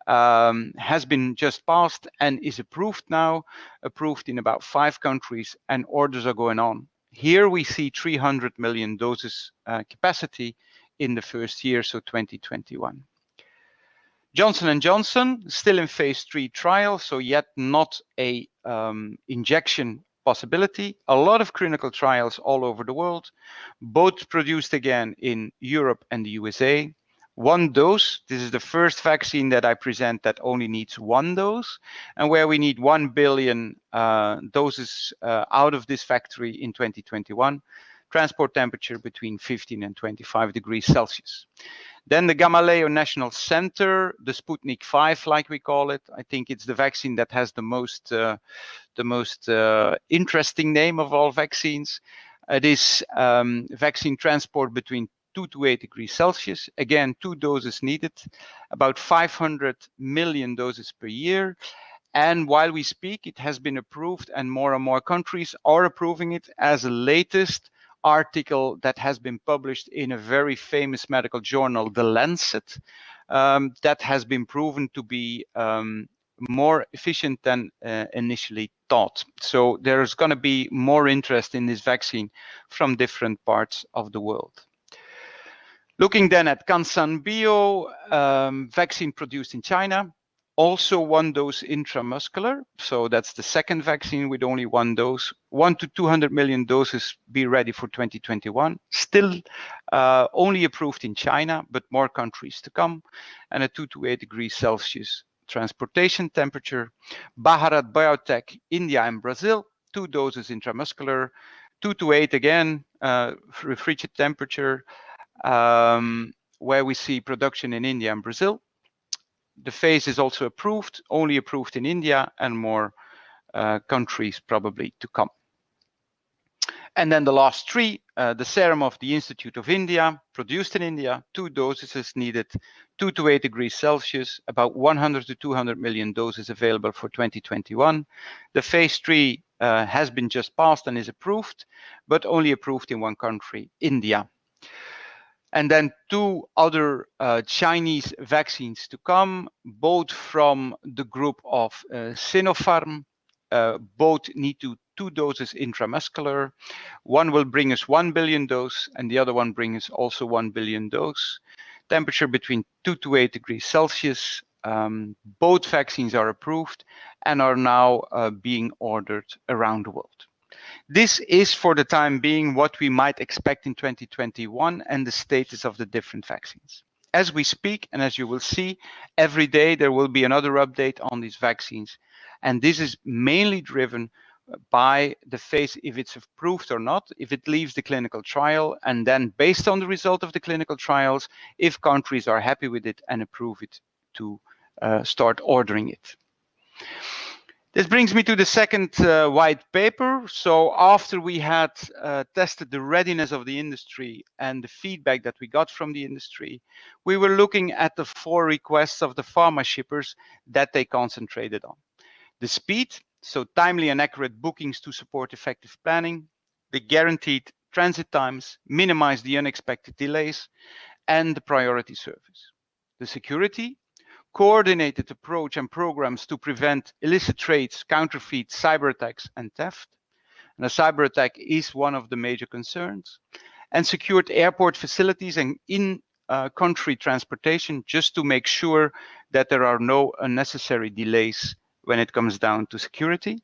has been just passed and is approved now, approved in about 5 countries, and orders are going on. Here we see 300 million doses capacity in the first year, so 2021. Johnson & Johnson, still in phase 3 trial, so yet not a injection possibility. A lot of clinical trials all over the world, both produced again in Europe and the USA. 1 dose, this is the first vaccine that I present that only needs 1 dose, and where we need 1 billion doses out of this factory in 2021. Transport temperature between 15 and 25 degrees Celsius. Then the Gamaleya National Center, the Sputnik 5, like we call it. I think it's the vaccine that has the most interesting name of all vaccines. It is vaccine transport between 2 to 8 degrees Celsius. Again, 2 doses needed, about 500 million doses per year. And while we speak, it has been approved, and more countries are approving it, as a latest article that has been published in a very famous medical journal, The Lancet, that has been proven to be more efficient than initially thought. So there's going to be more interest in this vaccine from different parts of the world. Looking then at Kansan Bio, vaccine produced in China, also 1 dose intramuscular. So that's the second vaccine with only 1 dose. 1 to 200 million doses be ready for 2021. Still only approved in China, but more countries to come. And a 2 to 8 degrees Celsius transportation temperature. Bharat Biotech, India and Brazil, 2 doses intramuscular. 2 to 8 again, refrigerated temperature, where we see production in India and Brazil. The phase is also approved, only approved in India, and more countries probably to come. And then the last 3, the serum of the Institute of India, produced in India, 2 doses is needed, 2 to 8 degrees Celsius, about 100 to 200 million doses available for 2021. The phase 3 has been just passed and is approved, but only approved in 1 country, India. And then 2 other Chinese vaccines to come, both from the group of Sinopharm. Both need 2 doses intramuscular. 1 will bring us 1 billion dose, and the other one brings us also 1 billion dose. Temperature between 2 to 8 degrees Celsius. Both vaccines are approved and are now being ordered around the world. This is, for the time being, what we might expect in 2021 and the status of the different vaccines. As we speak, and as you will see, every day there will be another update on these vaccines. And this is mainly driven by the phase if it's approved or not, if it leaves the clinical trial, and then based on the result of the clinical trials, if countries are happy with it and approve it, to start ordering it. This brings me to the second white paper. So after we had tested the readiness of the industry and the feedback that we got from the industry, we were looking at the 4 requests of the pharma shippers that they concentrated on. The speed, so timely and accurate bookings to support effective planning, the guaranteed transit times, minimize the unexpected delays, and the priority service. The security, coordinated approach and programs to prevent illicit trades, counterfeit, cyber attacks, and theft. And a cyber attack is one of the major concerns. And secured airport facilities and in-country transportation, just to make sure that there are no unnecessary delays when it comes down to security.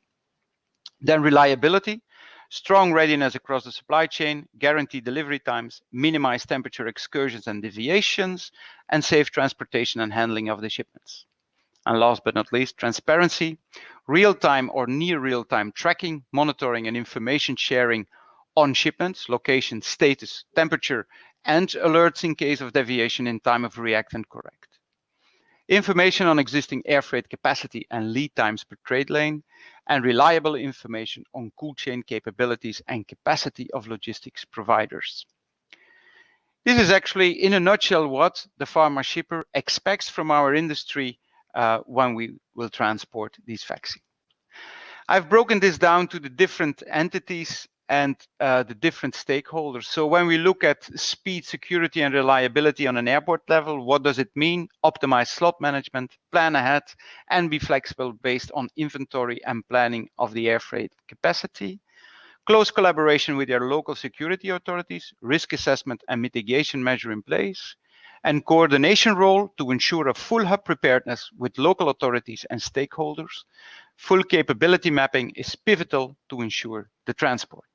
Then reliability, strong readiness across the supply chain, guaranteed delivery times, minimize temperature excursions and deviations, and safe transportation and handling of the shipments. And last but not least, transparency, real-time or near real-time tracking, monitoring, and information sharing on shipments, location, status, temperature, and alerts in case of deviation in time of react and correct. Information on existing air freight capacity and lead times per trade lane, and reliable information on cold chain capabilities and capacity of logistics providers. This is actually, in a nutshell, what the pharma shipper expects from our industry when we will transport these vaccines. I've broken this down to the different entities and the different stakeholders. So when we look at speed, security, and reliability on an airport level, what does it mean? Optimize slot management, plan ahead, and be flexible based on inventory and planning of the air freight capacity. Close collaboration with their local security authorities, risk assessment and mitigation measure in place, and coordination role to ensure a full hub preparedness with local authorities and stakeholders. Full capability mapping is pivotal to ensure the transport.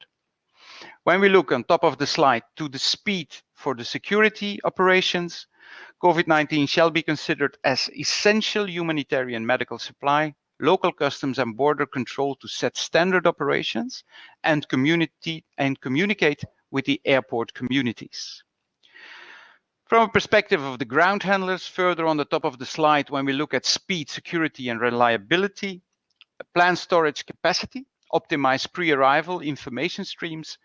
When we look on top of the slide to the speed for the security operations, COVID-19 shall be considered as essential humanitarian medical supply, local customs and border control to set standard operations, and communicate with the airport communities. From a perspective of the ground handlers, further on the top of the slide, when we look at speed, security, and reliability, plan storage capacity, optimize pre-arrival information streams,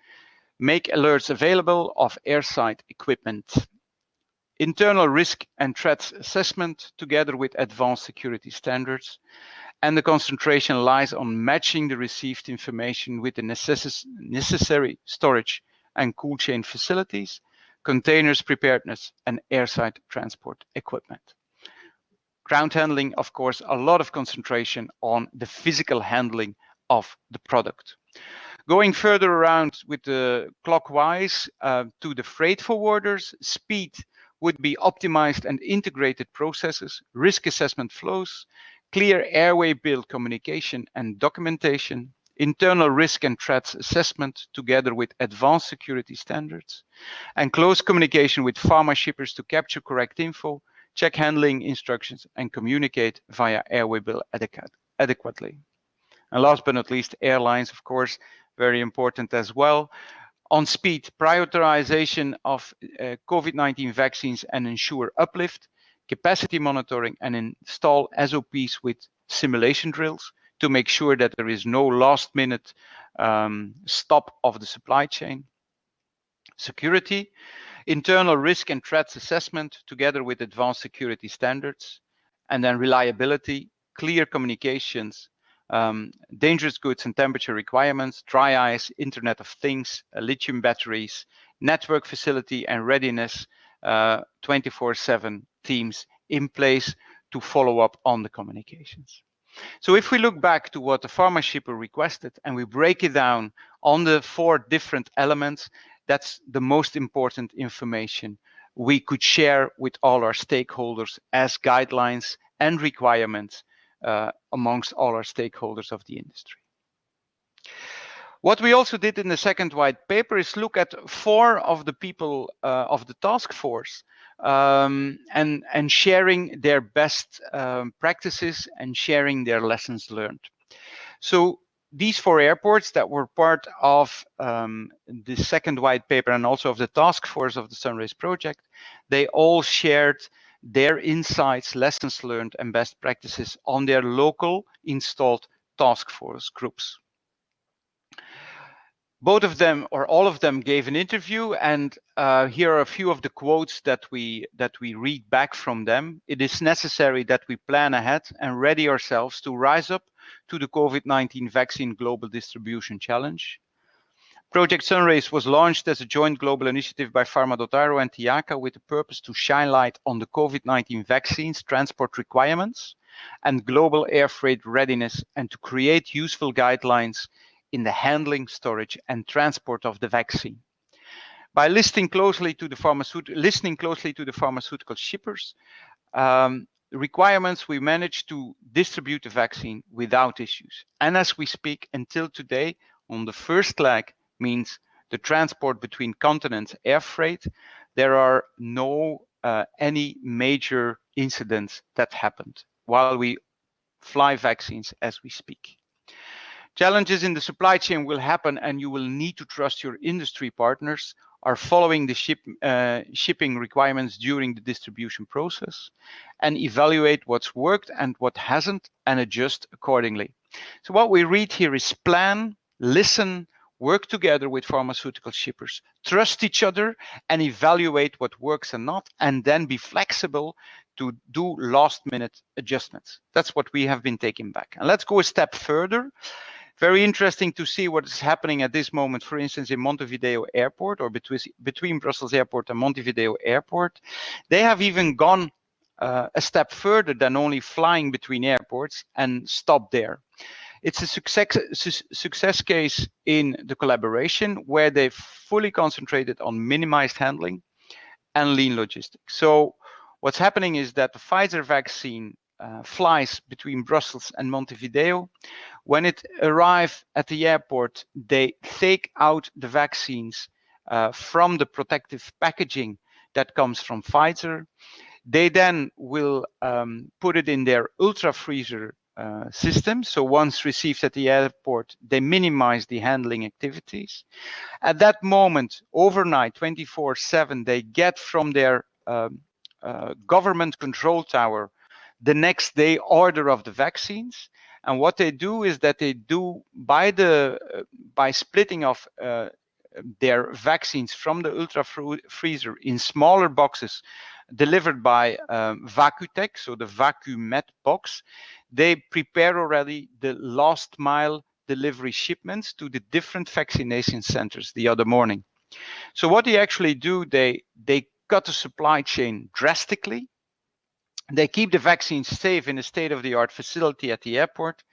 make alerts available of airside equipment. Internal risk and threats assessment together with advanced security standards. And the concentration lies on matching the received information with the necessary storage and cool chain facilities, containers preparedness, and airside transport equipment. Ground handling, of course, a lot of concentration on the physical handling of the product. Going further around with the clockwise to the freight forwarders, speed would be optimized and integrated processes, risk assessment flows, clear airway build communication and documentation, internal risk and threats assessment together with advanced security standards, and close communication with pharma shippers to capture correct info, check handling instructions, and communicate via airway bill adequately. And last but not least, airlines, of course, very important as well. On speed, prioritization of COVID-19 vaccines and ensure uplift, capacity monitoring, and install SOPs with simulation drills to make sure that there is no last-minute stop of the supply chain. Security, internal risk and threats assessment together with advanced security standards. And then reliability, clear communications, dangerous goods and temperature requirements, dry ice, Internet of Things, lithium batteries, network facility and readiness, 24/7 teams in place to follow up on the communications. So if we look back to what the pharma shipper requested and we break it down on the 4 different elements, that's the most important information we could share with all our stakeholders as guidelines and requirements amongst all our stakeholders of the industry. What we also did in the second white paper is look at 4 of the people of the task force and sharing their best practices and sharing their lessons learned. So these 4 airports that were part of the second white paper and also of the task force of the Sunrays project, they all shared their insights, lessons learned, and best practices on their local installed task force groups. Both of them, or all of them, gave an interview, and here are a few of the quotes that we read back from them. It is necessary that we plan ahead and ready ourselves to rise up to the COVID-19 vaccine global distribution challenge. Project Sunrays was launched as a joint global initiative by Pharma.iro and TIACA with the purpose to shine light on the COVID-19 vaccines transport requirements and global air freight readiness, and to create useful guidelines in the handling, storage, and transport of the vaccine. By listening closely to the pharmaceutical shippers requirements, we managed to distribute the vaccine without issues. And as we speak, until today, on the first leg, means the transport between continents, air freight, there are no any major incidents that happened while we fly vaccines as we speak. Challenges in the supply chain will happen, and you will need to trust your industry partners are following the shipping requirements during the distribution process, and evaluate what's worked and what hasn't, and adjust accordingly. So what we read here is plan, listen, work together with pharmaceutical shippers, trust each other, and evaluate what works and not, and then be flexible to do last-minute adjustments. That's what we have been taking back. And let's go a step further. Very interesting to see what is happening at this moment, for instance, in Montevideo Airport, or between Brussels Airport and Montevideo Airport. They have even gone a step further than only flying between airports and stop there. It's a success case in the collaboration where they fully concentrated on minimized handling and lean logistics. So what's happening is that the Pfizer vaccine flies between Brussels and Montevideo. When it arrives at the airport, they take out the vaccines from the protective packaging that comes from Pfizer. They then will put it in their ultra freezer system. So once received at the airport, they minimize the handling activities. At that moment, overnight, 24/7, they get from their government control tower the next day order of the vaccines. And what they do is that they do by splitting off their vaccines from the ultra freezer in smaller boxes delivered by Vacutech, so the VacuMed box, they prepare already the last mile delivery shipments to the different vaccination centers the other morning. So what they actually do, they cut the supply chain drastically. They keep the vaccines safe in a state-of-the-art facility at the airport.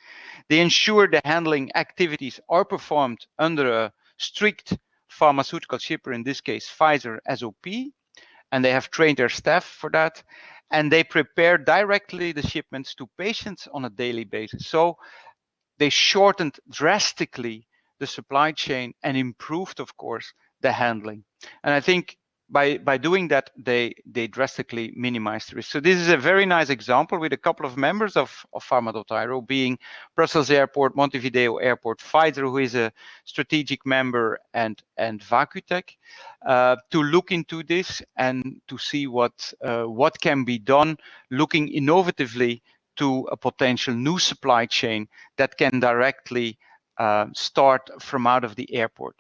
They ensure the handling activities are performed under a strict pharmaceutical shipper, in this case Pfizer SOP, and they have trained their staff for that. And they prepare directly the shipments to patients on a daily basis. So they shortened drastically the supply chain and improved, of course, the handling. And I think by doing that, they drastically minimized the risk. So this is a very nice example with a couple of members of Pharma.iro, being Brussels Airport, Montevideo Airport, Pfizer, who is a strategic member, and Vacutech, to look into this and to see what can be done, looking innovatively to a potential new supply chain that can directly start from out of the airport.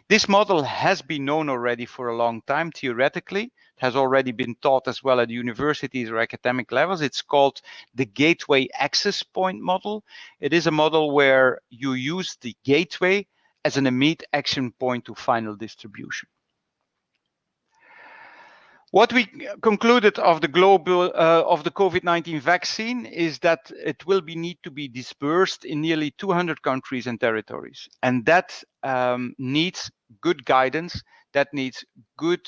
This model has been known already for a long time. Theoretically, it has already been taught as well at universities or academic levels. It's called the Gateway Access Point model. It is a model where you use the gateway as an immediate action point to final distribution. What we concluded of the global of the COVID-19 vaccine is that it will need to be dispersed in nearly 200 countries and territories, and that needs good guidance. That needs good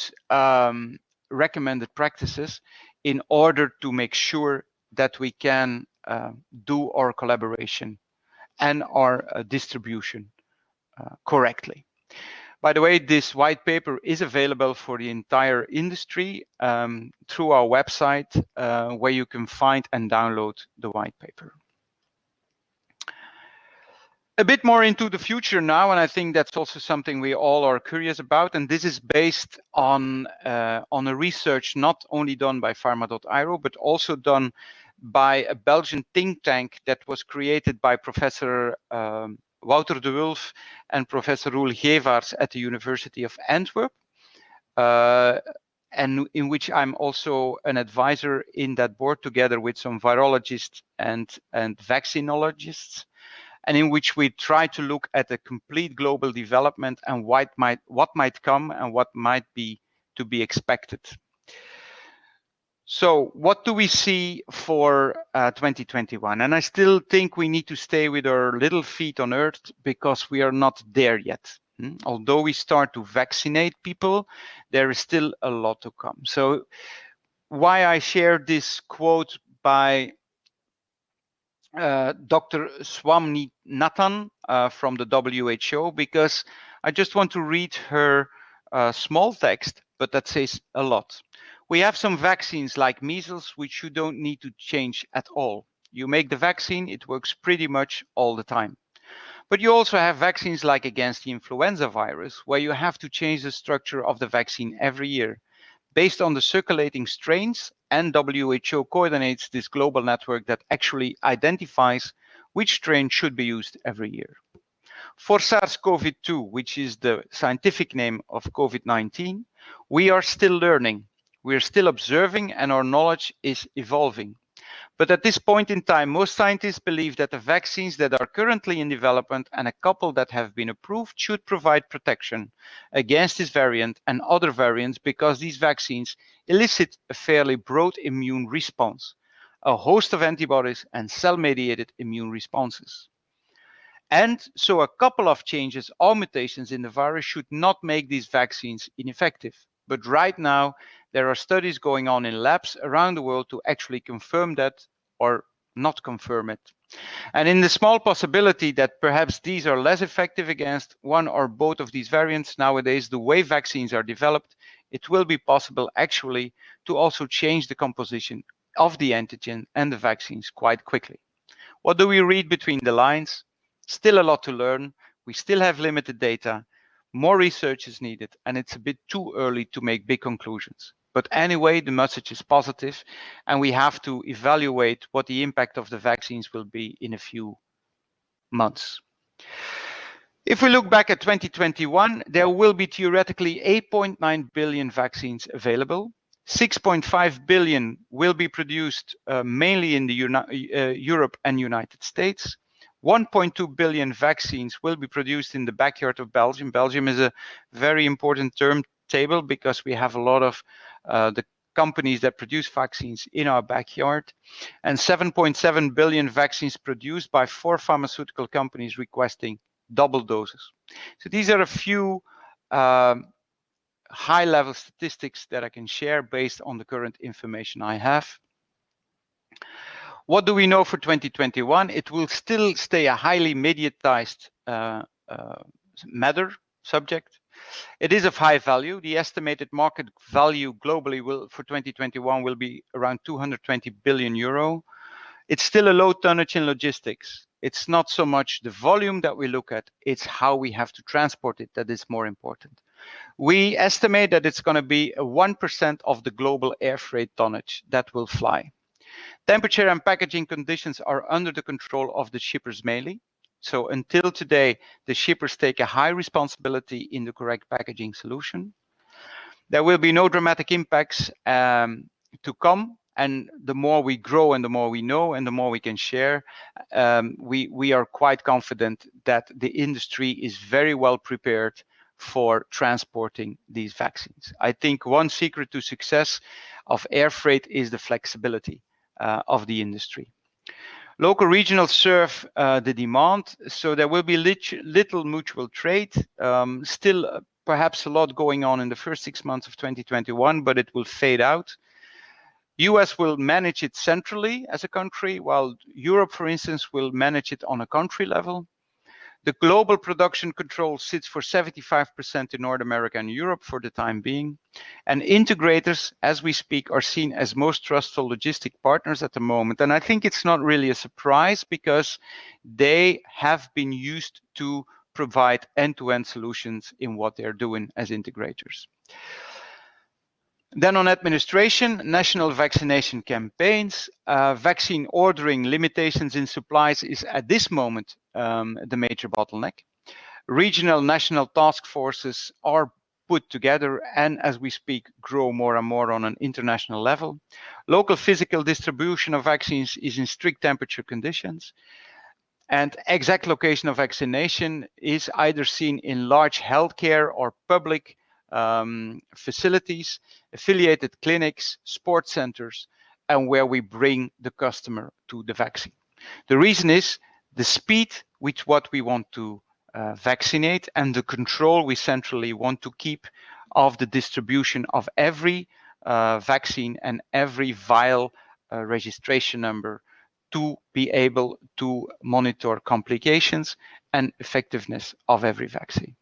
recommended practices in order to make sure that we can do our collaboration and our distribution correctly. By the way, this white paper is available for the entire industry through our website, where you can find and download the white paper. A bit more into the future now, and I think that's also something we all are curious about. And this is based on a research not only done by Pharma.io, but also done by a Belgian think tank that was created by Professor Wouter de Wulf and Professor Roel Gevaerts at the University of Antwerp, and in which I'm also an advisor in that board, together with some virologists and vaccinologists, and in which we try to look at the complete global development and what might come and what might be to be expected. So what do we see for 2021? And I still think we need to stay with our little feet on earth, because we are not there yet. Although we start to vaccinate people, there is still a lot to come. So why I share this quote by Dr. Swaminathan from the WHO, because I just want to read her small text, but that says a lot. We have some vaccines like measles, which you don't need to change at all. You make the vaccine, it works pretty much all the time. But you also have vaccines like against the influenza virus, where you have to change the structure of the vaccine every year, based on the circulating strains, and WHO coordinates this global network that actually identifies which strain should be used every year. For SARS-CoV-2, which is the scientific name of COVID-19, we are still learning. We are still observing, and our knowledge is evolving. But at this point in time, most scientists believe that the vaccines that are currently in development and a couple that have been approved should provide protection against this variant and other variants, because these vaccines elicit a fairly broad immune response, a host of antibodies and cell-mediated immune responses. And so a couple of changes or mutations in the virus should not make these vaccines ineffective. But right now, there are studies going on in labs around the world to actually confirm that or not confirm it. And in the small possibility that perhaps these are less effective against one or both of these variants, nowadays, the way vaccines are developed, it will be possible actually to also change the composition of the antigen and the vaccines quite quickly. What do we read between the lines? Still a lot to learn. We still have limited data. More research is needed, and it's a bit too early to make big conclusions. But anyway, the message is positive, and we have to evaluate what the impact of the vaccines will be in a few months. If we look back at 2021, there will be theoretically 8.9 billion vaccines available. 6.5 billion will be produced mainly in Europe and United States. 1.2 billion vaccines will be produced in the backyard of Belgium. Belgium is a very important table because we have a lot of the companies that produce vaccines in our backyard. And 7.7 billion vaccines produced by 4 pharmaceutical companies requesting double doses. So these are a few high-level statistics that I can share based on the current information I have. What do we know for 2021? It will still stay a highly mediatized subject. It is of high value. The estimated market value globally for 2021 will be around 220 billion euro. It's still a low tonnage in logistics. It's not so much the volume that we look at, it's how we have to transport it that is more important. We estimate that it's going to be 1% of the global air freight tonnage that will fly. Temperature and packaging conditions are under the control of the shippers mainly. So until today, the shippers take a high responsibility in the correct packaging solution. There will be no dramatic impacts to come. And the more we grow and the more we know and the more we can share, we are quite confident that the industry is very well prepared for transporting these vaccines. I think one secret to success of air freight is the flexibility of the industry. Local regionals serve the demand, so there will be little mutual trade. Still, perhaps a lot going on in the first 6 months of 2021, but it will fade out. US will manage it centrally as a country, while Europe, for instance, will manage it on a country level. The global production control sits for 75% in North America and Europe for the time being. And integrators, as we speak, are seen as most trustful logistic partners at the moment. And I think it's not really a surprise because they have been used to provide end-to-end solutions in what they're doing as integrators. Then on administration, national vaccination campaigns, vaccine ordering limitations in supplies is at this moment the major bottleneck. Regional national task forces are put together and as we speak grow more and more on an international level. Local physical distribution of vaccines is in strict temperature conditions. And exact location of vaccination is either seen in large healthcare or public facilities, affiliated clinics, sports centers, and where we bring the customer to the vaccine. The reason is the speed with what we want to vaccinate and the control we centrally want to keep of the distribution of every vaccine and every vial registration number to be able to monitor complications and effectiveness of every vaccine.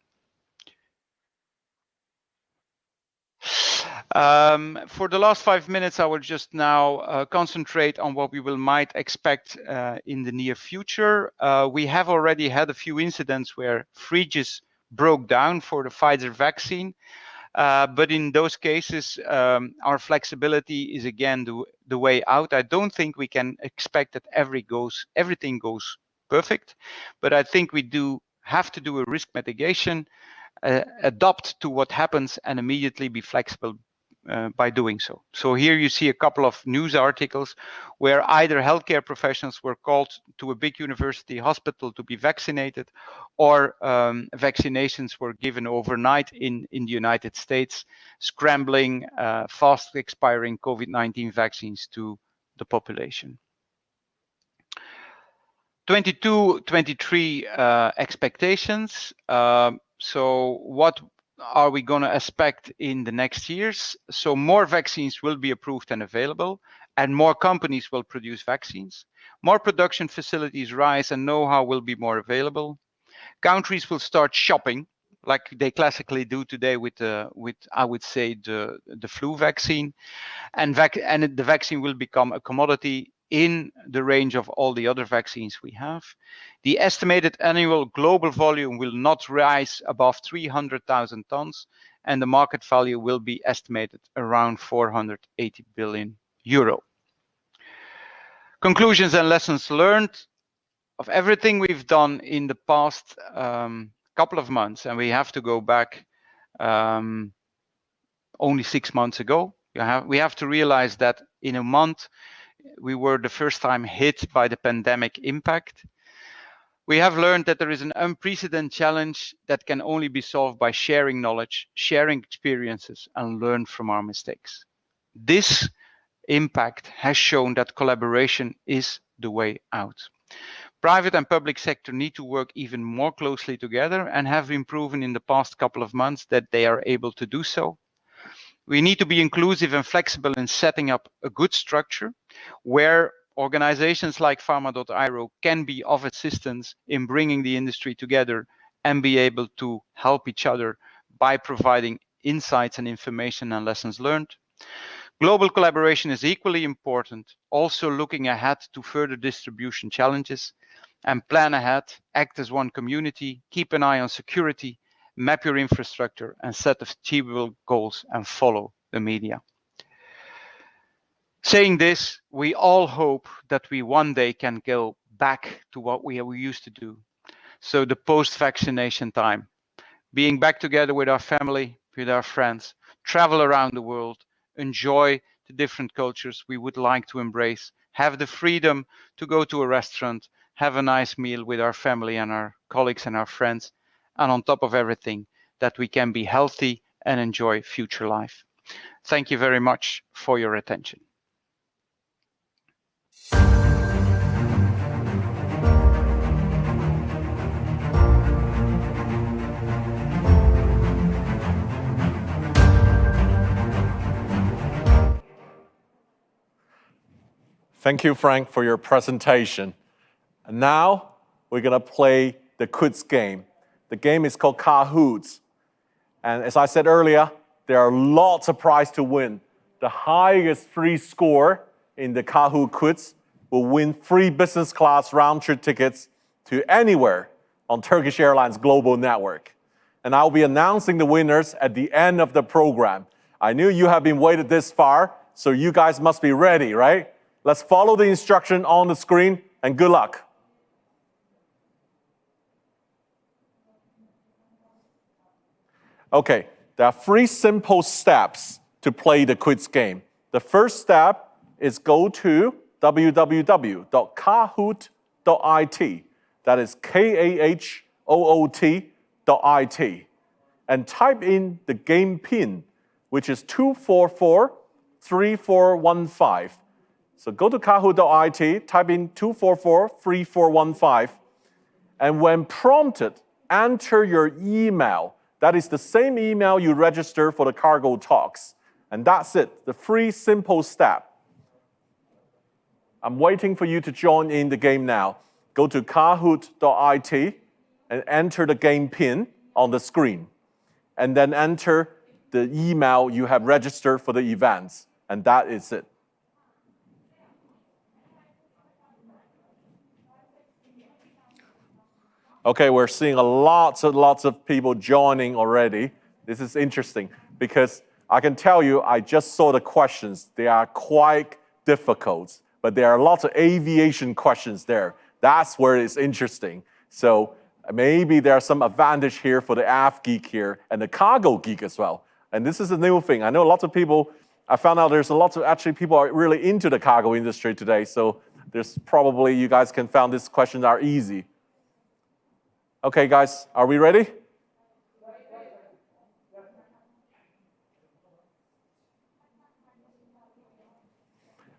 For the last 5 minutes, I will just now concentrate on what we might expect in the near future. We have already had a few incidents where fridges broke down for the Pfizer vaccine. But in those cases, our flexibility is again the way out. I don't think we can expect that everything goes perfect, but I think we do have to do a risk mitigation, adapt to what happens and immediately be flexible by doing so. So here you see a couple of news articles where either healthcare professionals were called to a big university hospital to be vaccinated, or vaccinations were given overnight in the United States, scrambling fast expiring COVID-19 vaccines to the population. 22-23 expectations. So what are we going to expect in the next years? So more vaccines will be approved and available, and more companies will produce vaccines. More production facilities rise and know-how will be more available. Countries will start shopping like they classically do today with I would say the flu vaccine, and the vaccine will become a commodity in the range of all the other vaccines we have. The estimated annual global volume will not rise above 300,000 tons, and the market value will be estimated around 480 billion euro. Conclusions and lessons learned of everything we've done in the past couple of months, and we have to go back only 6 months ago. We have to realize that in a month, we were the first time hit by the pandemic impact. We have learned that there is an unprecedented challenge that can only be solved by sharing knowledge, sharing experiences, and learn from our mistakes. This impact has shown that collaboration is the way out. Private and public sector need to work even more closely together and have been proven in the past couple of months that they are able to do so. We need to be inclusive and flexible in setting up a good structure where organizations like pharma.io can be of assistance in bringing the industry together and be able to help each other by providing insights and information and lessons learned. Global collaboration is equally important, also looking ahead to further distribution challenges, and plan ahead, act as one community, keep an eye on security, map your infrastructure and set achievable goals, and follow the media. Saying this, we all hope that we one day can go back to what we used to do. So the post-vaccination time, being back together with our family, with our friends, travel around the world, enjoy the different cultures we would like to embrace, have the freedom to go to a restaurant, have a nice meal with our family and our colleagues and our friends, and on top of everything, that we can be healthy and enjoy future life. Thank you very much for your attention. Thank you, Frank, for your presentation. And now we're going to play the quiz game. The game is called Kahoot. And as I said earlier, there are lots of prizes to win. The highest free score in the Kahoot quiz will win free business class round-trip tickets to anywhere on Turkish Airlines global network. And I'll be announcing the winners at the end of the program. I knew you have been waited this far, so you guys must be ready, right? Let's follow the instruction on the screen, and good luck. Okay, there are 3 simple steps to play the quiz game. The first step is go to www.kahoot.it. That is KAHOOT.it. And type in the game pin, which is 244-3415. So go to kahoot.it, type in 244-3415, and when prompted, enter your email. That is the same email you register for the cargo talks. And that's it, the 3 simple step. I'm waiting for you to join in the game now. Go to kahoot.it and enter the game pin on the screen. And then enter the email you have registered for the events. And that is it. Okay, we're seeing lots of people joining already. This is interesting because I can tell you, I just saw the questions. They are quite difficult, but there are lots of aviation questions there. That's where it's interesting. So maybe there's some advantage here for the AF geek here and the cargo geek as well. And this is a new thing. I know lots of people, I found out there's a lot of actually people are really into the cargo industry today. So there's probably, you guys can find these questions are easy. Okay, guys, are we ready?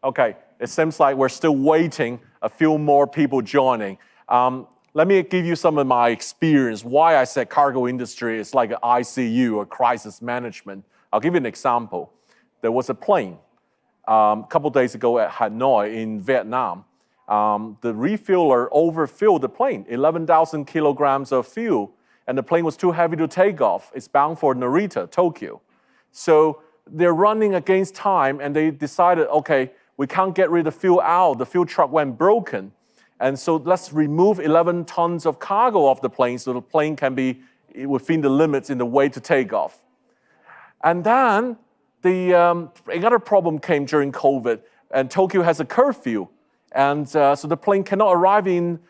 Okay, it seems like we're still waiting a few more people joining. Let me give you some of my experience, why I said cargo industry is like an ICU or crisis management. I'll give you an example. There was a plane a couple days ago at Hanoi in Vietnam. The refueler overfilled the plane, 11,000 kilograms of fuel, and the plane was too heavy to take off. It's bound for Narita, Tokyo. So they're running against time, and they decided, okay, we can't get rid of fuel out. The fuel truck went broken. And so let's remove 11 tons of cargo off the plane so the plane can be within the limits in the way to take off. And then another problem came during COVID, and Tokyo has a curfew. And so the plane cannot arrive in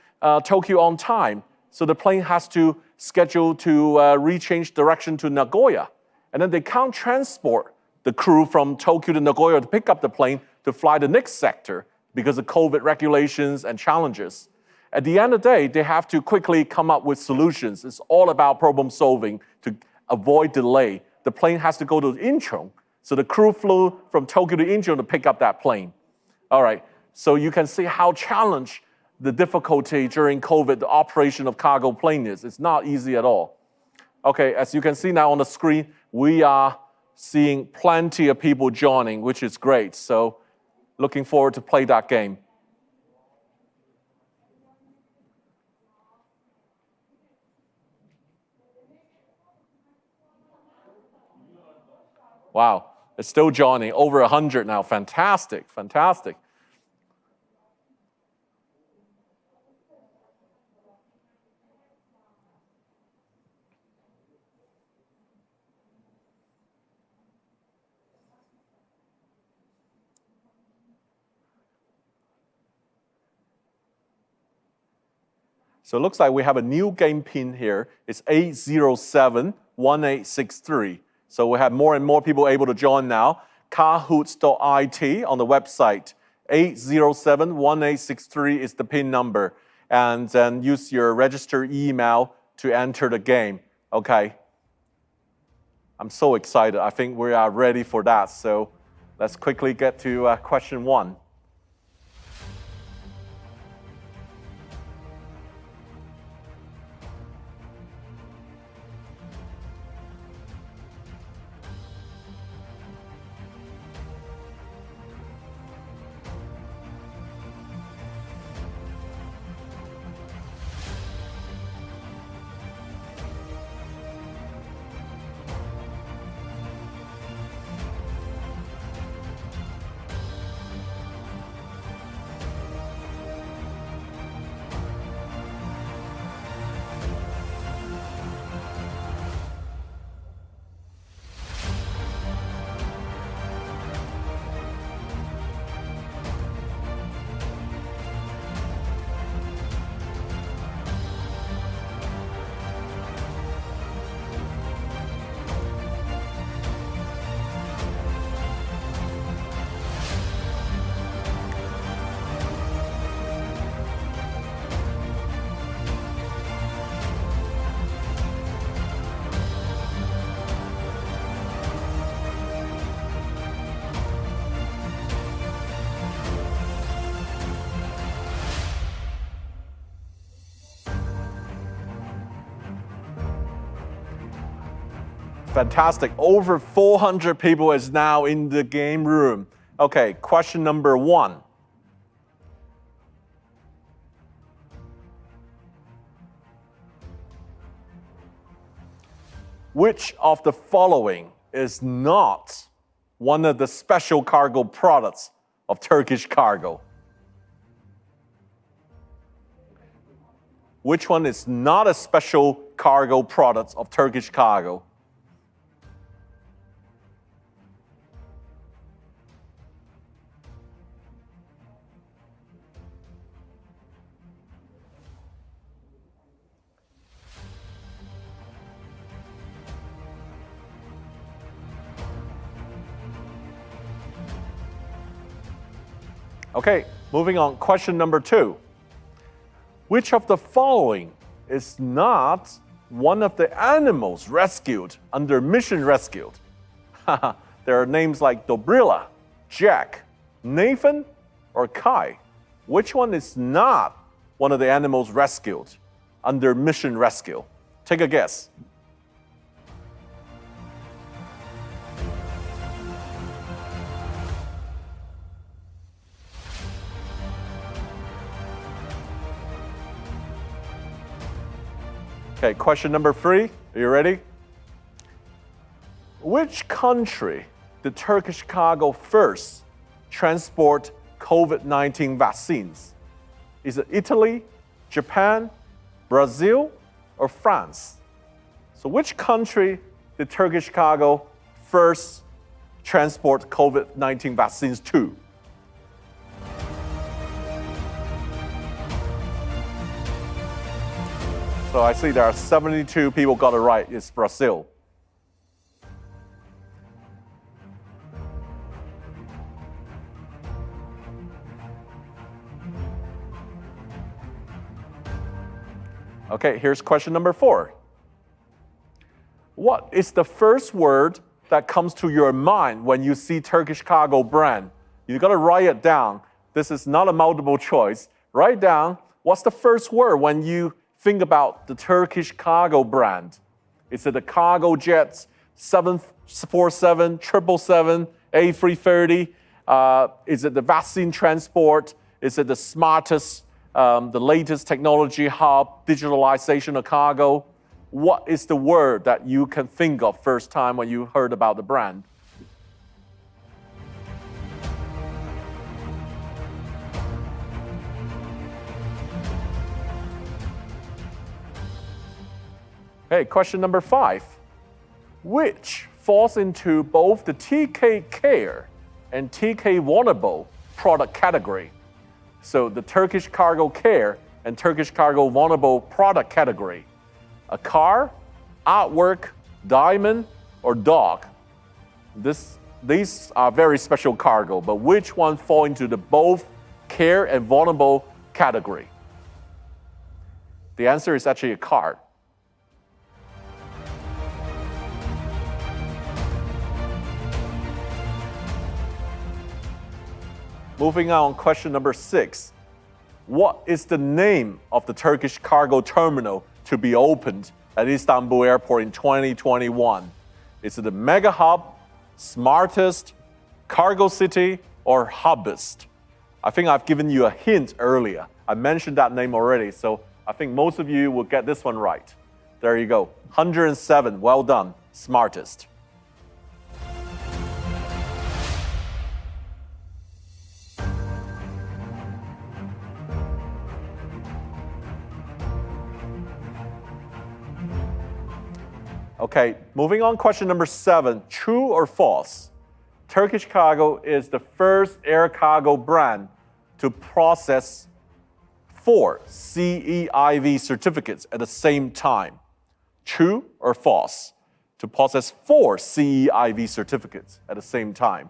Tokyo on time. So the plane has to schedule to rechange direction to Nagoya. And then they can't transport the crew from Tokyo to Nagoya to pick up the plane to fly the next sector because of COVID regulations and challenges. At the end of the day, they have to quickly come up with solutions. It's all about problem solving to avoid delay. The plane has to go to Incheon. So the crew flew from Tokyo to Incheon to pick up that plane. All right. So you can see how challenged the difficulty during COVID, the operation of cargo plane is. It's not easy at all. Okay, as you can see now on the screen, we are seeing plenty of people joining, which is great. So looking forward to play that game. Wow, it's still joining, over 100 now. Fantastic, fantastic. So it looks like we have a new game pin here. It's 807-1863. So we have more and more people able to join now. Kahoot.it on the website. 807-1863 is the pin number. And then use your registered email to enter the game. Okay. I'm so excited. I think we are ready for that. So let's quickly get to question 1. Fantastic. Over 400 people is now in the game room. Okay, question number 1. Which of the following is not one of the special cargo products of Turkish Cargo? Which one is not a special cargo product of Turkish Cargo? Okay, moving on. Question number 2. Which of the following is not one of the animals rescued under mission rescued? There are names like Dobrila, Jack, Nathan, or Kai. Which one is not one of the animals rescued under mission rescue? Take a guess. Okay, question number 3. Are you ready? Which country did Turkish Cargo first transport COVID-19 vaccines? Is it Italy, Japan, Brazil, or France? So which country did Turkish Cargo first transport COVID-19 vaccines to? So I see there are 72 people got it right. It's Brazil. Okay, here's question number 4. What is the first word that comes to your mind when you see Turkish Cargo brand? You got to write it down. This is not a multiple choice. Write down what's the first word when you think about the Turkish Cargo brand. Is it the cargo jets, 747, 777, A330? Is it the vaccine transport? Is it the smartest, the latest technology hub, digitalization of cargo? What is the word that you can think of first time when you heard about the brand? Okay, question number 5. Which falls into both the TK Care and TK Vulnerable product category? So the Turkish Cargo Care and Turkish Cargo Vulnerable product category. A car, artwork, diamond, or dog? These are very special cargo, but which one fall into the both care and vulnerable category? The answer is actually a car. Moving on, question number 6. What is the name of the Turkish cargo terminal to be opened at Istanbul Airport in 2021? Is it the Mega Hub, Smartest, Cargo City, or Hubbest? I think I've given you a hint earlier. I mentioned that name already, so I think most of you will get this one right. There you go. 107, well done, Smartest. Okay, moving on, question number 7. True or false? Turkish Cargo is the first air cargo brand to process 4 CEIV certificates at the same time. True or false? To process 4 CEIV certificates at the same time.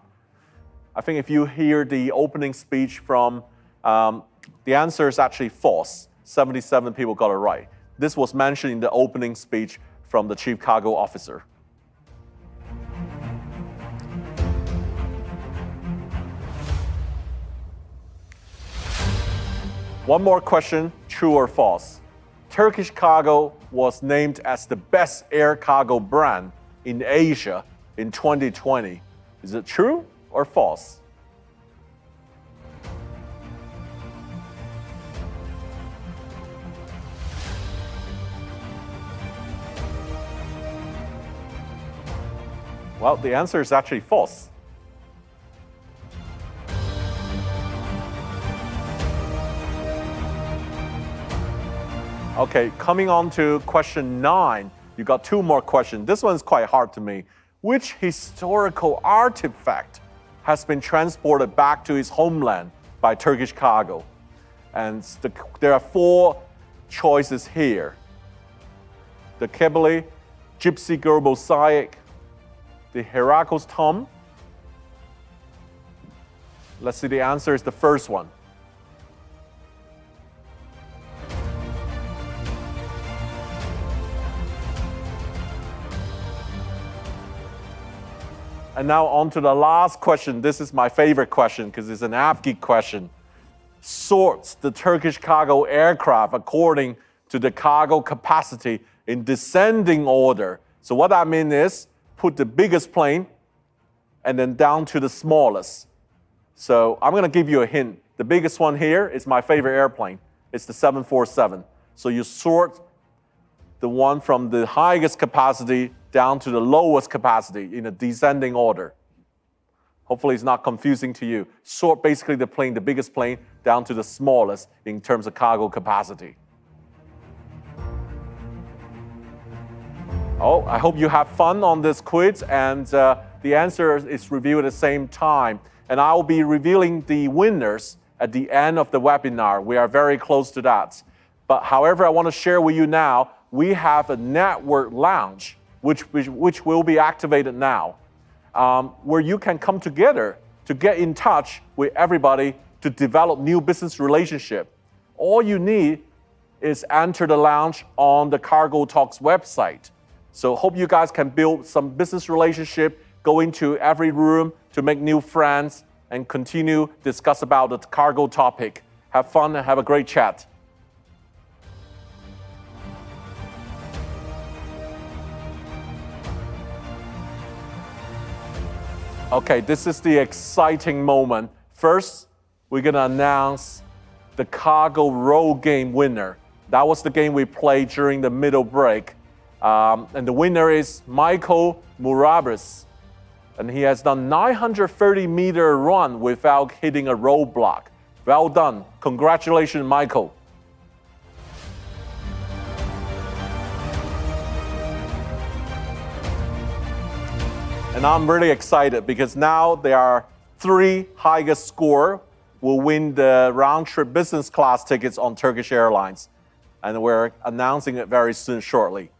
I think if you hear the opening speech from, the answer is actually false. 77 people got it right. This was mentioned in the opening speech from the Chief Cargo Officer. One more question, true or false? Turkish Cargo was named as the best air cargo brand in Asia in 2020. Is it true or false? Well, the answer is actually false. Okay, coming on to question 9. You got 2 more questions. This one's quite hard to me. Which historical artifact has been transported back to its homeland by Turkish Cargo? And there are 4 choices here. The Kebele, Gypsy Girl mosaic, the Heracles tomb. Let's see, the answer is the first one. And now on to the last question. This is my favorite question because it's an AFGI question. Sorts the Turkish cargo aircraft according to the cargo capacity in descending order. So what I mean is, put the biggest plane and then down to the smallest. So I'm gonna give you a hint. The biggest one here is my favorite airplane. It's the 747. So you sort the one from the highest capacity down to the lowest capacity in a descending order. Hopefully it's not confusing to you. Sort basically the plane, the biggest plane, down to the smallest in terms of cargo capacity. Oh, I hope you have fun on this quiz, and the answer is revealed at the same time. And I will be revealing the winners at the end of the webinar. We are very close to that. But however, I want to share with you now, we have a network lounge, which will be activated now, where you can come together to get in touch with everybody to develop new business relationship. All you need is enter the lounge on the Cargo Talks website. So hope you guys can build some business relationship, go into every room to make new friends, and continue discuss about the cargo topic. Have fun and have a great chat. Okay, this is the exciting moment. First, we're gonna announce the cargo roll game winner. That was the game we played during the middle break. And the winner is Michael Murabis. And he has done 930-meter run without hitting a roadblock. Well done. Congratulations, Michael. And I'm really excited because now there are 3 highest score will win the round-trip business class tickets on Turkish Airlines. And we're announcing it very soon, shortly.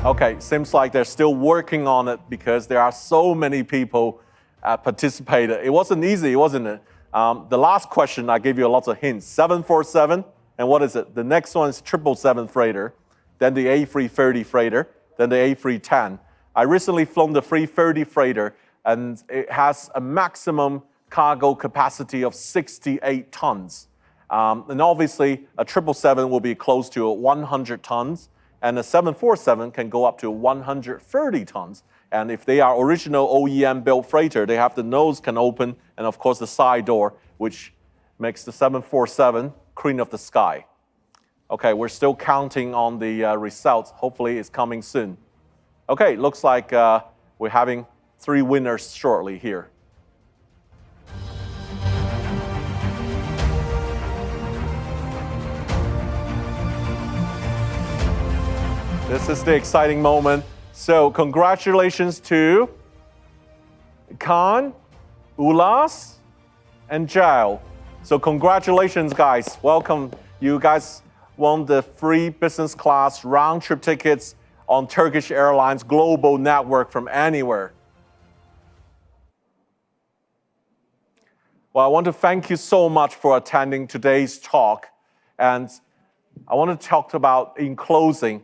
Okay, seems like they're still working on it because there are so many people participated. It wasn't easy, wasn't it? The last question, I gave you lots of hints. 747, and what is it? The next one is 777 freighter, then the A330 freighter, then the A310. I recently flown the 330 freighter, and it has a maximum cargo capacity of 68 tons. And obviously, a 777 will be close to 100 tons, and a 747 can go up to 130 tons. And if they are original OEM built freighter, they have the nose can open, and of course the side door, which makes the 747 queen of the sky. Okay, we're still counting on the results. Hopefully it's coming soon. Okay, looks like we're having 3 winners shortly here. This is the exciting moment. So congratulations to Khan, Ulas, and Jao. So congratulations, guys. Welcome. You guys won the free business class round-trip tickets on Turkish Airlines global network from anywhere. Well, I want to thank you so much for attending today's talk. And I want to talk about, in closing,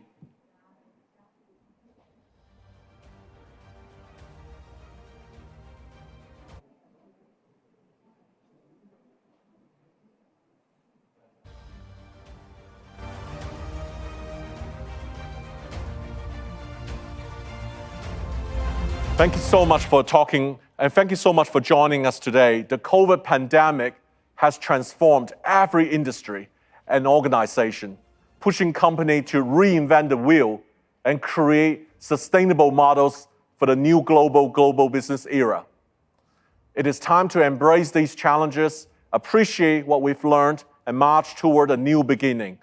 Thank you so much for talking, and thank you so much for joining us today. The COVID pandemic has transformed every industry and organization, pushing companies to reinvent the wheel and create sustainable models for the new global business era. It is time to embrace these challenges, appreciate what we've learned, and march toward a new beginning.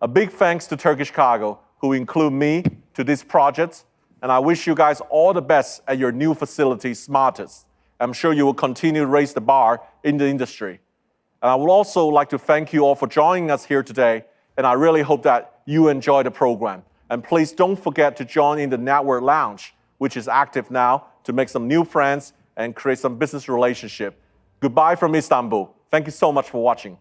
A big thanks to Turkish Cargo, who include me to this project, and I wish you guys all the best at your new facility, Smartest. I'm sure you will continue to raise the bar in the industry. And I would also like to thank you all for joining us here today, and I really hope that you enjoy the program. And please don't forget to join in the Network Lounge, which is active now, to make some new friends and create some business relationship. Goodbye from Istanbul. Thank you so much for watching.